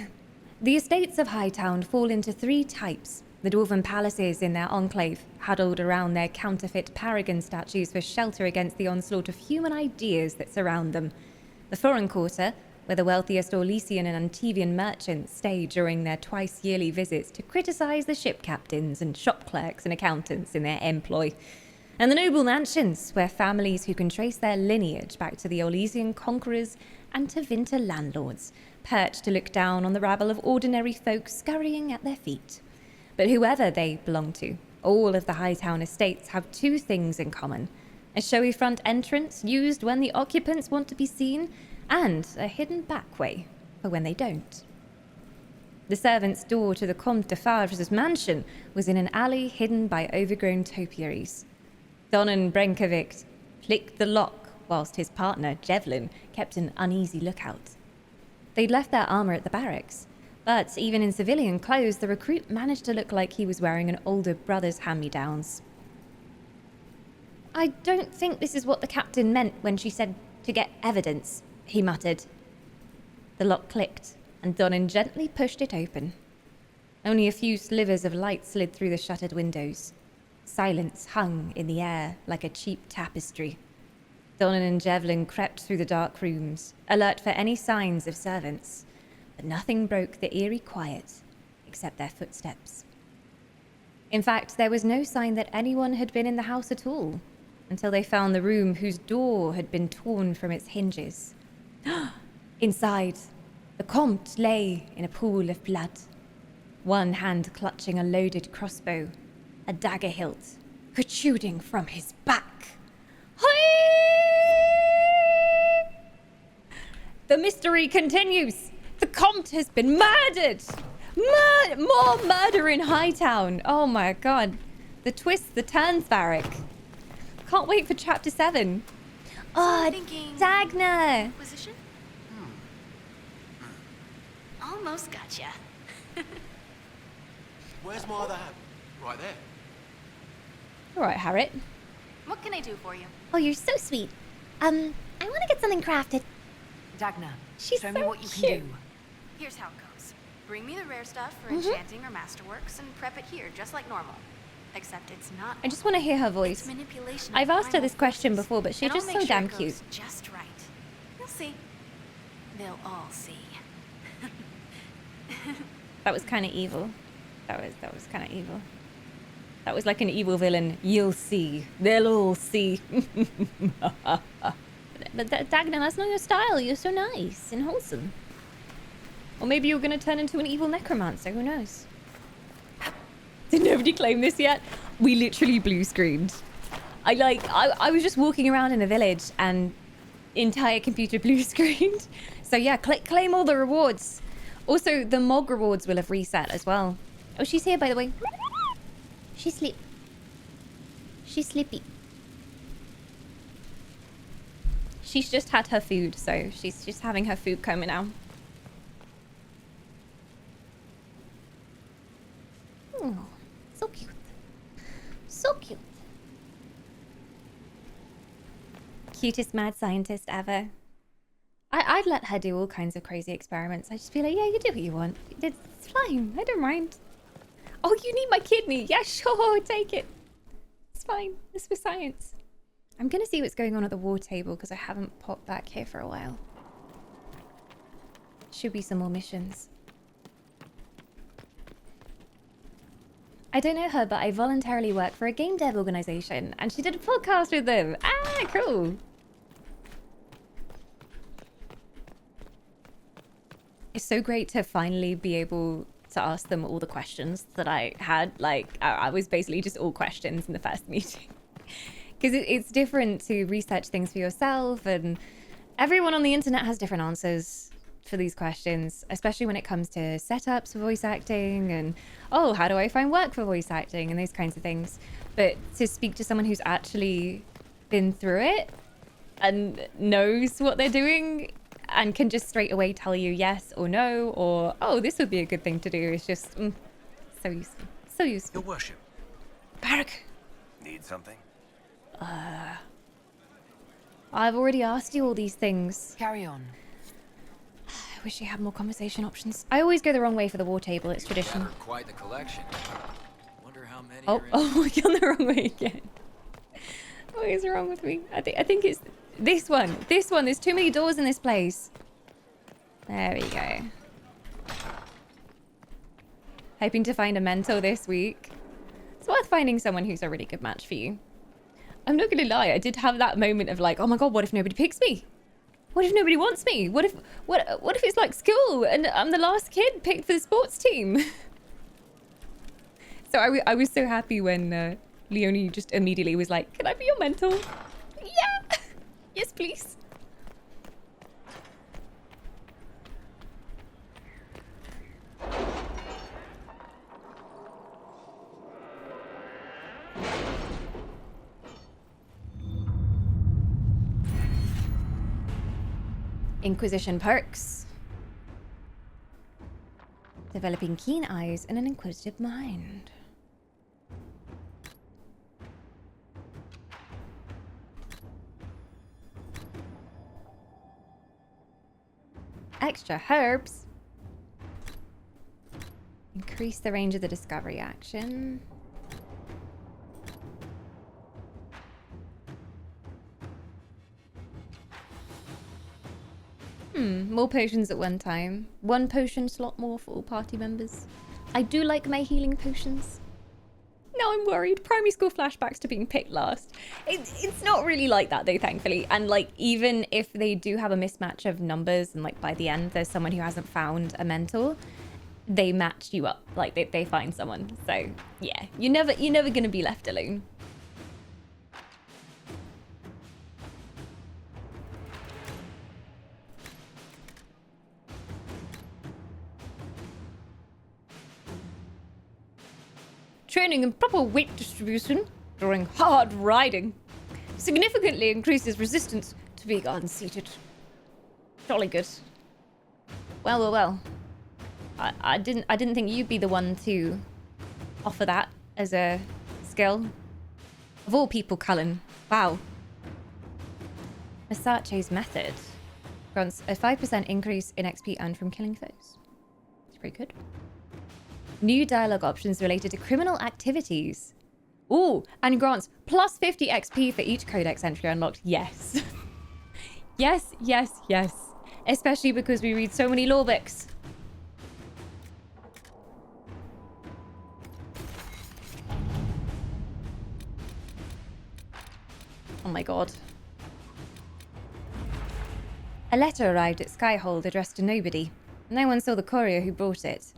The estates of Hightown fall into 3 types. The Dwarven palaces in their enclave, huddled around their counterfeit paragon statues for shelter against the onslaught of human ideas that surround them. The foreign quarter, where the wealthiest Orlesian and Antivian merchants stay during their twice-yearly visits to criticize the ship captains and shop clerks and accountants in their employ. And the noble mansions, where families who can trace their lineage back to the Orlesian conquerors and to Winter landlords perch to look down on the rabble of ordinary folk scurrying at their feet. But whoever they belong to, all of the Hightown estates have 2 things in common: a showy front entrance used when the occupants want to be seen, and a hidden back way for when they don't. The servant's door to the Comte de Favre's mansion was in an alley hidden by overgrown topiaries. Donan Brenkovic clicked the lock whilst his partner, Jevlin, kept an uneasy lookout. They'd left their armor at the barracks, but even in civilian clothes, the recruit managed to look like he was wearing an older brother's hand-me-downs. I don't think this is what the captain meant when she said to get evidence, he muttered. The lock clicked, and Donan gently pushed it open. Only a few slivers of light slid through the shuttered windows. Silence hung in the air like a cheap tapestry. Donan and Jevlin crept through the dark rooms, alert for any signs of servants, but nothing broke the eerie quiet except their footsteps. In fact, there was no sign that anyone had been in the house at all. until they found the room whose door had been torn from its hinges. Inside, the Comte lay in a pool of blood, one hand clutching a loaded crossbow, a dagger hilt protruding from his back. The mystery continues. The Comte has been murdered. More murder in Hightown. Oh my god. The twists, the turns, Varric. Can't wait for chapter 7. Oh, Dagna. Inquisition? Almost gotcha. Where's my other hat? Right there. All right, Harriet. What can I do for you? Oh, you're so sweet. I want to get something crafted. Dagna, She's show so me what you cute. can do. Here's how it goes. Bring me the rare stuff for enchanting or masterworks and prep it here, just like normal. Except it's not. I just want to hear her It's voice. manipulation. I've of asked her primal this question forces. before, but she's And I'll just make so sure damn it goes cute. just right. You'll see. They'll all see. That was kind of evil. That was kind of evil. That was like an evil villain. You'll see. They'll all see. But Dagna, that's not your style. You're so nice and wholesome. Or maybe you're going to turn into an evil necromancer. Who knows? Did nobody claim this yet? We literally blue screened. I was just walking around in a village and entire computer blue screened. So yeah, claim all the rewards. Also, the Mog rewards will have reset as well. Oh, she's here, by the way. She's sleepy. She's just had her food, so she's just having her food coma now. Oh, so cute. So cute. Cutest mad scientist ever. I'd let her do all kinds of crazy experiments. I'd just be like, yeah, you do what you want. It's fine. I don't mind. Oh, you need my kidney. Yeah, sure. Take it. It's fine. This was science. I'm going to see what's going on at the war table because I haven't popped back here for a while. Should be some more missions. I don't know her, but I voluntarily work for a game dev organization and she did a podcast with them. Ah, cool. It's so great to finally be able to ask them all the questions that I had. Like, I was basically just all questions in the first meeting. Because it's different to research things for yourself, and everyone on the internet has different answers for these questions, especially when it comes to setups for voice acting and, oh, how do I find work for voice acting and those kinds of things. But to speak to someone who's actually been through it and knows what they're doing and can just straight away tell you yes or no, or, oh, this would be a good thing to do, is just so useful. So useful. Your worship. Barak. Need something? I've already asked you all these things. Carry on. I wish you had more conversation options. I always go the wrong way for the war table. It's tradition. Quite the collection. Wonder how many. Oh, we're going the wrong way again. What is wrong with me? I think it's this one. This one. There's too many doors in this place. There we go. Hoping to find a mentor this week. It's worth finding someone who's a really good match for you. I'm not gonna lie, I did have that moment of like, oh my god, what if nobody picks me? What if nobody wants me? What if it's like school and I'm the last kid picked for the sports team? So I was so happy when Leonie just immediately was like, can I be your mentor? Yeah! Yes, please. Inquisition perks. Developing keen eyes and an inquisitive mind. Extra herbs. Increase the range of the discovery action. More potions at one time. 1 potion slot more for all party members. I do like my healing potions. No, now I'm worried. Primary school flashbacks to being picked last. It's not really like that though, thankfully. And like, even if they do have a mismatch of numbers and like by the end there's someone who hasn't found a mentor, they match you up. Like they find someone. So yeah, you're never gonna be left alone. Training and proper weight distribution during hard riding significantly increases resistance to being unseated. Jolly good. Well. I didn't think you'd be the one to offer that as a skill. Of all people, Cullen. Wow. Masache's method grants a 5% increase in XP earned from killing foes. It's pretty good. New dialogue options related to criminal activities. Ooh, and grants plus 50 XP for each codex entry unlocked. Yes. yes. Especially because we read so many law books. Oh my god. A letter arrived at Skyhold addressed to nobody. No one saw the courier who brought it.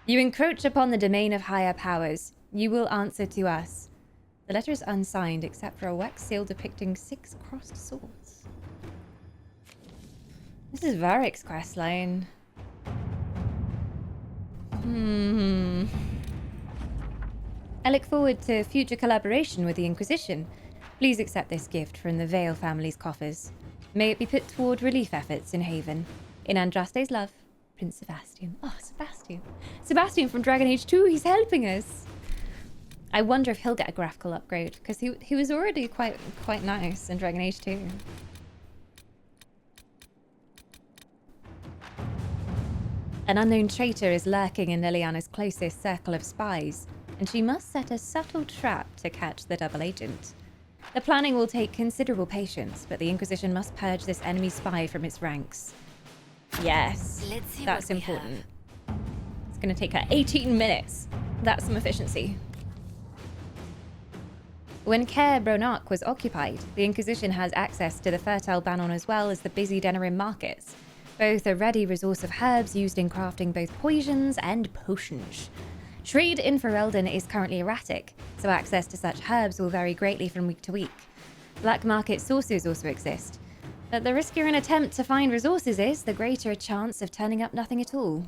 You encroach upon the domain of higher powers. You will answer to us. The letter is unsigned except for a wax seal depicting 6 crossed swords. This is Varric's questline. I look forward to future collaboration with the Inquisition. Please accept this gift from the Vale family's coffers. May it be put toward relief efforts in Haven. In Andraste's love, Prince Sebastian. Oh, Sebastian. Sebastian from Dragon Age 2, he's helping us. I wonder if he'll get a graphical upgrade, because he was already quite nice in Dragon Age 2. An unknown traitor is lurking in Liliana's closest circle of spies, and she must set a subtle trap to catch the double agent. The planning will take considerable patience, but the Inquisition must purge this enemy spy from its ranks. Yes, that's important. It's going to take her 18 minutes. That's some efficiency. When Caer Bronarch was occupied, the Inquisition has access to the fertile Banon as well as the busy Denerim markets. Both a ready resource of herbs used in crafting both poisons and potions. Trade in Ferelden is currently erratic, so access to such herbs will vary greatly from week to week. Black market sources also exist, but the riskier an attempt to find resources is, the greater a chance of turning up nothing at all.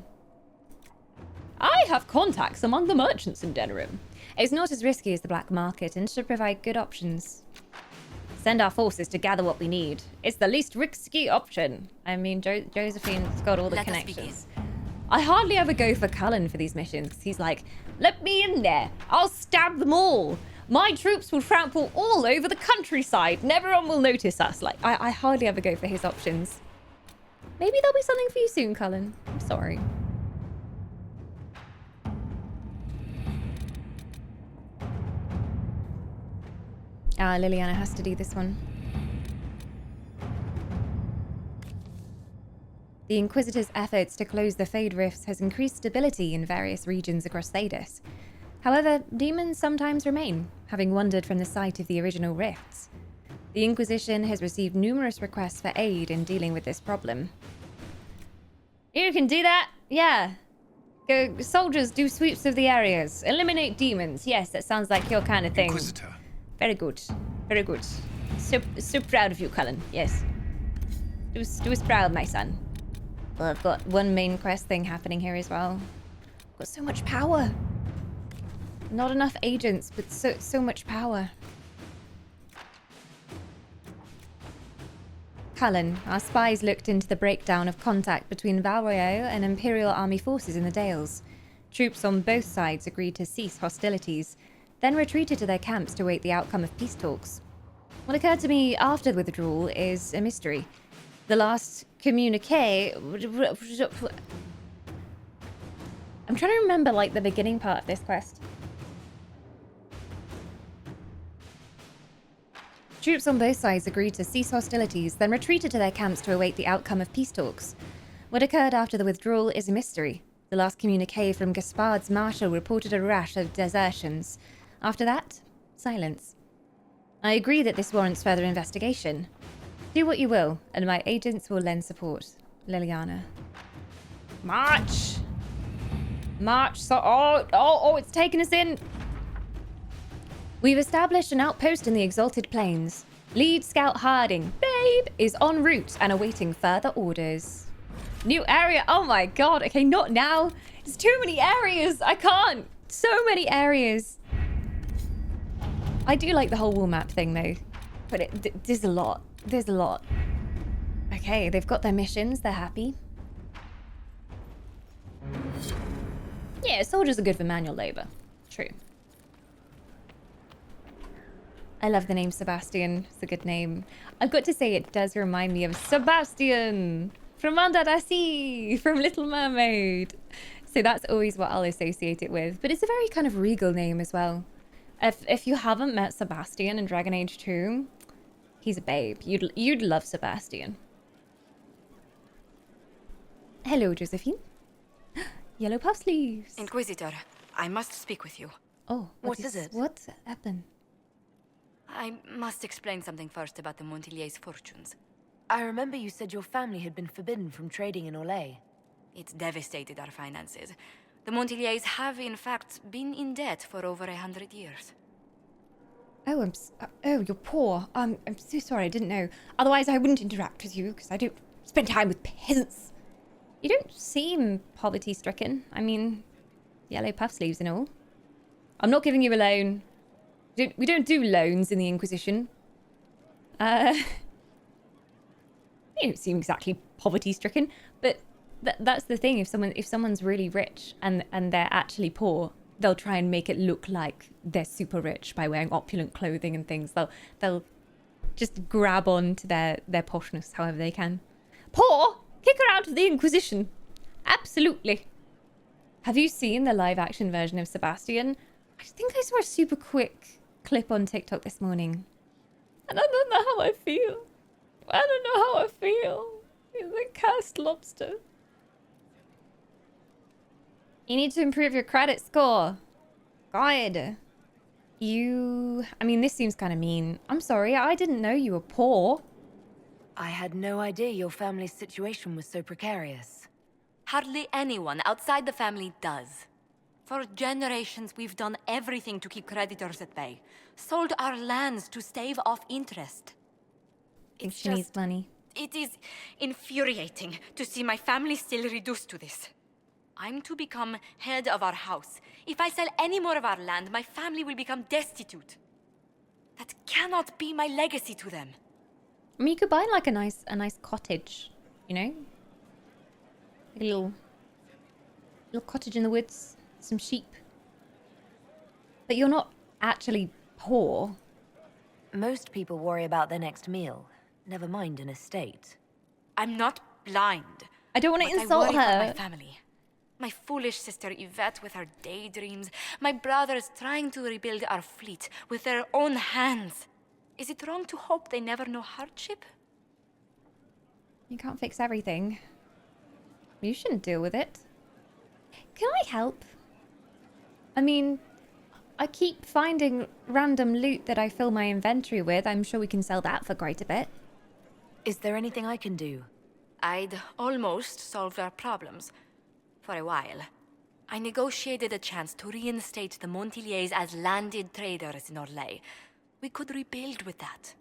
I have contacts among the merchants in Denerim. It's not as risky as the black market and should provide good options. Send our forces to gather what we need. It's the least risky option. I mean, Josephine's got all the connections. I hardly ever go for Cullen for these missions, because he's like, let me in there. I'll stab them all. My troops will trample all over the countryside. Never one will notice us. Like, I hardly ever go for his options. Maybe there'll be something for you soon, Cullen. I'm sorry. Liliana has to do this one. The Inquisitor's efforts to close the Fade Rifts has increased stability in various regions across Thedas. However, demons sometimes remain, having wandered from the site of the original rifts. The Inquisition has received numerous requests for aid in dealing with this problem. You can do that? Yeah. Go, soldiers do sweeps of the areas. Eliminate demons. Yes, that sounds like your kind of thing. Inquisitor. Very good. Very good. So proud of you, Cullen. Yes. Do us proud, my son. Well, I've got one main quest thing happening here as well. I've got so much power. Not enough agents, but so much power. Cullen, our spies looked into the breakdown of contact between Valroyo and Imperial Army forces in the Dales. Troops on both sides agreed to cease hostilities, then retreated to their camps to await the outcome of peace talks. What occurred to me after the withdrawal is a mystery. The last communique... I'm trying to remember, like, the beginning part of this quest. Troops on both sides agreed to cease hostilities, then retreated to their camps to await the outcome of peace talks. What occurred after the withdrawal is a mystery. The last communique from Gaspard's marshal reported a rash of desertions. After that, silence. I agree that this warrants further investigation. Do what you will, and my agents will lend support. Liliana. March! March, so it's taken us in. We've established an outpost in the Exalted Plains. Lead Scout Harding, babe, is en route and awaiting further orders. New area, oh my god, okay, not now. There's too many areas, I can't. So many areas. I do like the whole wall map thing though, but there's a lot. There's a lot. Okay, they've got their missions, they're happy. Yeah, soldiers are good for manual labor. True. I love the name Sebastian. It's a good name. I've got to say it does remind me of Sebastian from Under the Sea, from Little Mermaid. So that's always what I'll associate it with. But it's a very kind of regal name as well. If you haven't met Sebastian in Dragon Age 2, he's a babe. You'd love Sebastian. Hello, Josephine. Yellow puff sleeves. Inquisitor, I must speak with you. Oh, what is it? What happened? I must explain something first about the Montillier's fortunes. I remember you said your family had been forbidden from trading in Orlais. It's devastated our finances. The Montillier's have, in fact, been in debt for over 100 years. Oh, you're poor. I'm so sorry, I didn't know. Otherwise, I wouldn't interact with you, because I don't spend time with peasants. You don't seem poverty-stricken. I mean, yellow puff sleeves and all. I'm not giving you a loan. We don't do loans in the Inquisition. You don't seem exactly poverty-stricken, but that's the thing. If someone's really rich and they're actually poor, they'll try and make it look like they're super rich by wearing opulent clothing and things. They'll just grab on to their poshness however they can. Poor? Kick her out of the Inquisition. Absolutely. Have you seen the live-action version of Sebastian? I think I saw a super quick clip on TikTok this morning. And I don't know how I feel. I don't know how I feel. He's a cursed lobster. You need to improve your credit score. God. I mean, this seems kind of mean. I'm sorry, I didn't know you were poor. I had no idea your family's situation was so precarious. Hardly anyone outside the family does. For generations, we've done everything to keep creditors at bay. Sold our lands to stave off interest. It's she needs money. It is infuriating to see my family still reduced to this. I'm to become head of our house. If I sell any more of our land, my family will become destitute. That cannot be my legacy to them. I mean, you could buy like a nice cottage, you know? Like a little cottage in the woods, some sheep. But you're not actually poor. Most people worry about their next meal, never mind an estate. I'm not blind. I don't want to insult her. I worry for my family. My foolish sister Yvette with her daydreams. My brothers trying to rebuild our fleet with their own hands. Is it wrong to hope they never know hardship? You can't fix everything. You shouldn't deal with it. Can I help? I mean, I keep finding random loot that I fill my inventory with. I'm sure we can sell that for quite a bit. Is there anything I can do? I'd almost solved our problems. For a while. I negotiated a chance to reinstate the Montillier's as landed traders in Orlais. We could rebuild with that.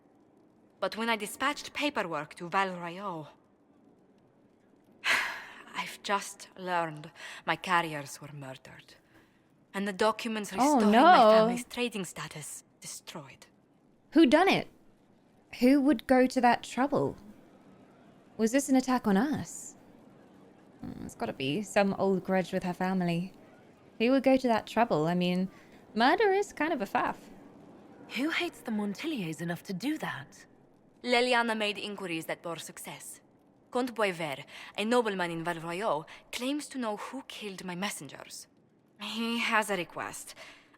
But when I dispatched paperwork to Val Royeaux, I've just learned my carriers were murdered. And the documents restoring my family's trading status destroyed. Who done it? Who would go to that trouble? Was this an attack on us? It's gotta be some old grudge with her family. Who would go to that trouble? I mean, murder is kind of a faff. Who hates the Montillier's enough to do that? Leliana made inquiries that bore success. Comte Boisvert, a nobleman in Val Royeaux, claims to know who killed my messengers. He has a request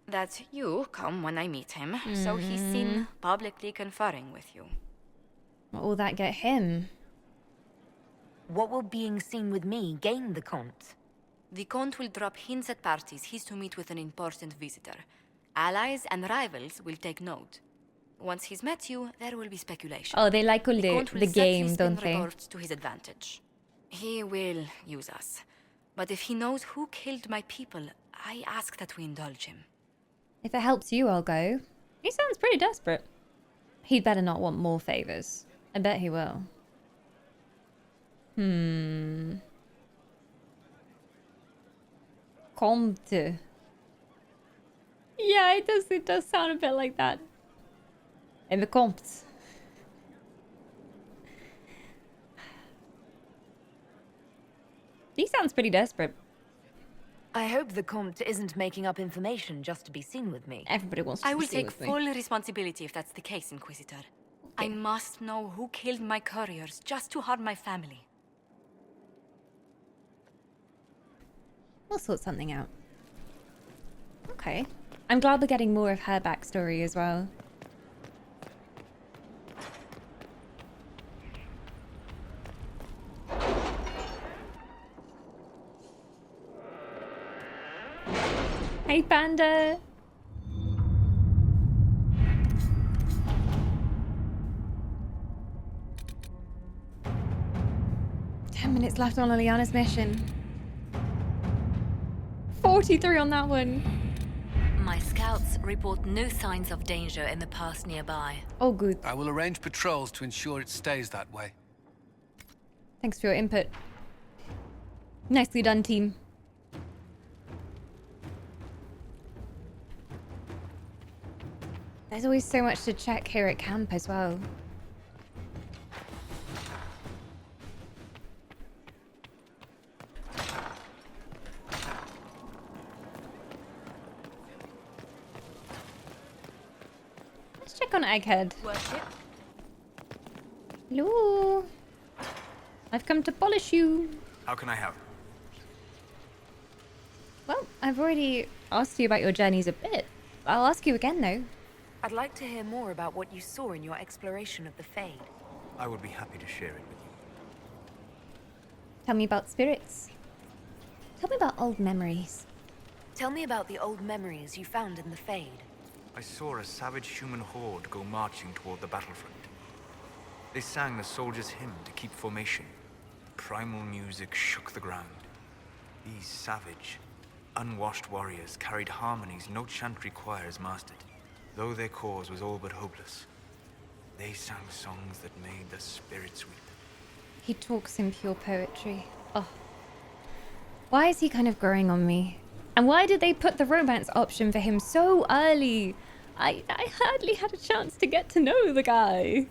that you come when I meet him, so he's seen publicly conferring with you. What will that get him? What will being seen with me gain the Comte? The Comte will drop hints at parties he's to meet with an important visitor. Allies and rivals will take note. Once he's met you, there will be speculation. Oh, they like all Count will the certainly game, spin don't they? reports to his advantage. He will use us. But if he knows who killed my people, I ask that we indulge him. If it helps you, I'll go. He sounds pretty desperate. He'd better not want more favors. I bet he will. Comte. Yeah, it does sound a bit like that. And the Comte. He sounds pretty desperate. I hope the Comte isn't making up information just to be seen with me. Everybody wants to I be will seen take with me. full responsibility if that's the case, Inquisitor. I must know who killed my couriers just to harm my family. We'll sort something out. Okay. I'm glad we're getting more of her backstory as well. Hey, Panda! Minutes left on Liliana's mission. 43 on that one. My scouts report no signs of danger in the pass nearby. Oh, good. I will arrange patrols to ensure it stays that way. Thanks for your input. Nicely done, team. There's always so much to check here at camp as well. Check on Egghead. Worship. Hello. I've come to polish you. How can I help? Well, I've already asked you about your journeys a bit. I'll ask you again, though. I'd like to hear more about what you saw in your exploration of the Fade. I would be happy to share it with you. Tell me about spirits. Tell me about old memories. Tell me about the old memories you found in the Fade. I saw a savage human horde go marching toward the battlefront. They sang the soldiers' hymn to keep formation. Primal music shook the ground. These savage, unwashed warriors carried harmonies no chantry choirs mastered, though their cause was all but hopeless. They sang songs that made the spirits weep. He talks in pure poetry. Oh. Why is he kind of growing on me? And why did they put the romance option for him so early? I hardly had a chance to get to know the guy.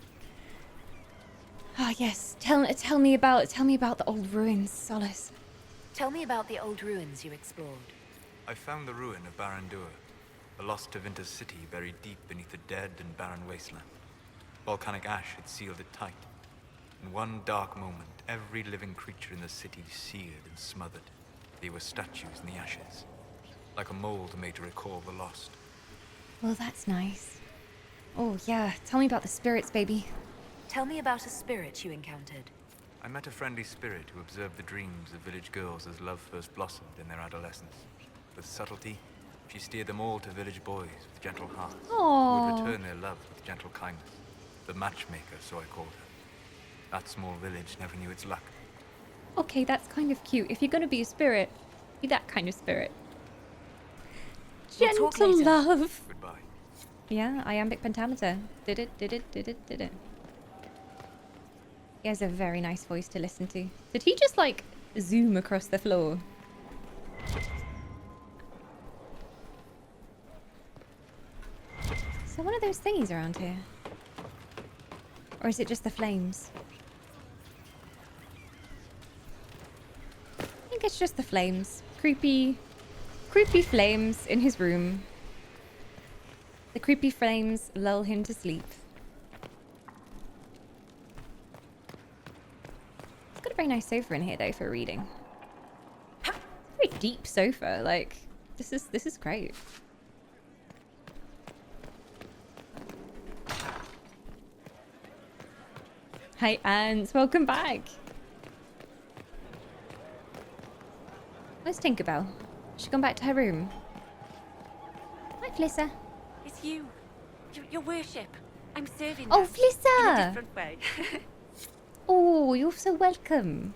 Ah, yes. Tell me about the old ruins, Solace. Tell me about the old ruins you explored. I found the ruin of Barandur, a lost Tevinter city buried deep beneath a dead and barren wasteland. Volcanic ash had sealed it tight. In one dark moment, every living creature in the city seared and smothered. They were statues in the ashes, like a mold made to recall the lost. Well, that's nice. Oh, yeah. Tell me about the spirits, baby. Tell me about a spirit you encountered. I met a friendly spirit who observed the dreams of village girls as love first blossomed in their adolescence. With subtlety, she steered them all to village boys with gentle hearts, who Aww. would return their love with gentle kindness. The matchmaker, so I called her. That small village never knew its luck. Okay, that's kind of cute. If you're gonna be a spirit, be that kind of spirit. We'll talk Gentle later. love. Goodbye. Yeah, iambic pentameter. Did it. He has a very nice voice to listen to. Did he just, like, zoom across the floor? So one of those thingies around here? Or is it just the flames? I think it's just the flames. Creepy flames in his room. The creepy flames lull him to sleep. It's got a very nice sofa in here though for reading. Very deep sofa, like this is great. Hi Ants, welcome back. Where's Tinkerbell? Has she gone back to her room? Hi Flissa? It's you. Your worship. I'm serving Oh, now, Flissa! in a different way. Oh, you're so welcome.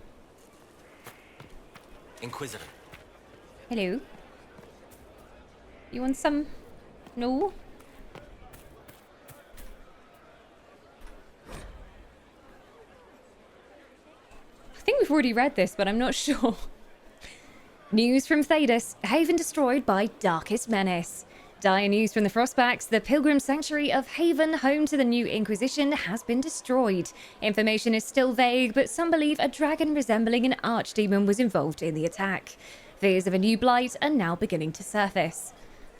Inquisitor. Hello. You want some? No? I think we've already read this, but I'm not sure. News from Thedas. Haven destroyed by Darkest Menace. Dire news from the Frostbacks. The Pilgrim Sanctuary of Haven, home to the new Inquisition, has been destroyed. Information is still vague, but some believe a dragon resembling an archdemon was involved in the attack. Fears of a new blight are now beginning to surface.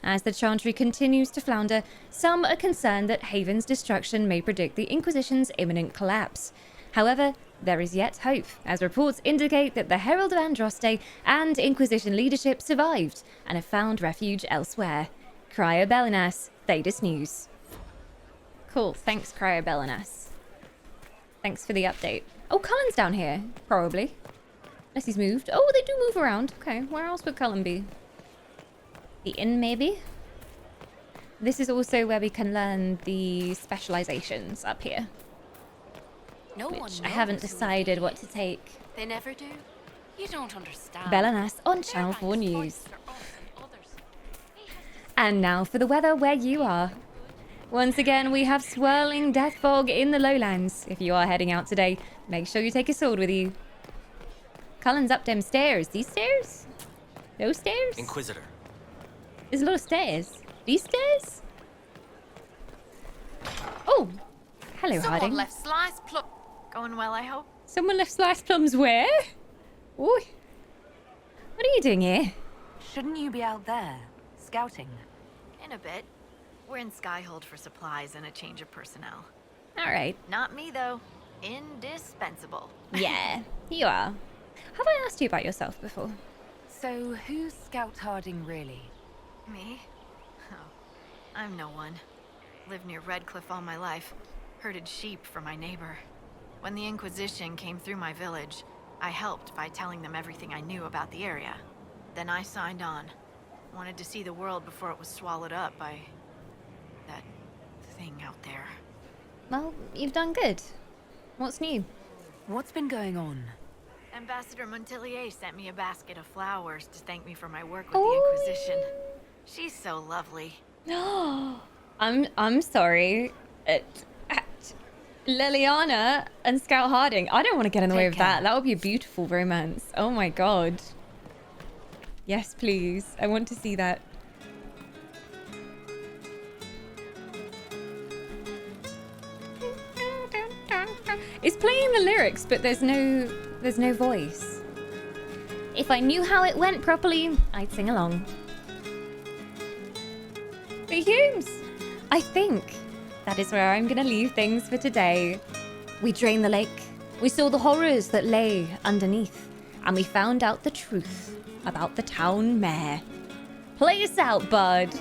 As the Chantry continues to flounder, some are concerned that Haven's destruction may predict the Inquisition's imminent collapse. However, there is yet hope, as reports indicate that the Herald of Andraste and Inquisition leadership survived and have found refuge elsewhere. Cryobellinas, Thedas News. Cool, thanks Cryobellinas. Thanks for the update. Oh, Cullen's down here, probably. Unless he's moved. Oh, they do move around. Okay, where else would Cullen be? The inn, maybe? This is also where we can learn the specializations up here. No one Which I haven't decided what to take. They never do. You don't understand. Bellinas on Channel 4 News. And now for the weather where you are. Once again, we have swirling death fog in the lowlands. If you are heading out today, make sure you take a sword with you. Cullen's up them stairs. These stairs? Those stairs? Inquisitor. There's a lot of stairs. These stairs? Oh! Hello, Someone Harding. left sliced plum. Going well, I hope. Someone left sliced plums where? Oi. What are you doing here? Shouldn't you be out there, scouting? In a bit. We're in Skyhold for supplies and a change of personnel. Alright. Not me, though. Indispensable. Yeah, you are. Have I asked you about yourself before? So, who's Scout Harding really? Me? Oh, I'm no one. Lived near Redcliffe all my life. Herded sheep for my neighbor. When the Inquisition came through my village, I helped by telling them everything I knew about the area. Then I signed on. Wanted to see the world before it was swallowed up by that thing out there. Well, you've done good. What's new? What's been going on? Ambassador Montilier sent me a basket of flowers to thank me for my work with the Inquisition. She's so lovely. I'm sorry. Liliana and Scout Harding. I don't want to get in the way of that. That would be a beautiful romance. Oh my god. Yes, please. I want to see that. It's playing the lyrics, but there's no voice. If I knew how it went properly, I'd sing along. But Humes, I think that is where I'm gonna leave things for today. We drained the lake, we saw the horrors that lay underneath, and we found out the truth about the town mayor. Play us out, bud.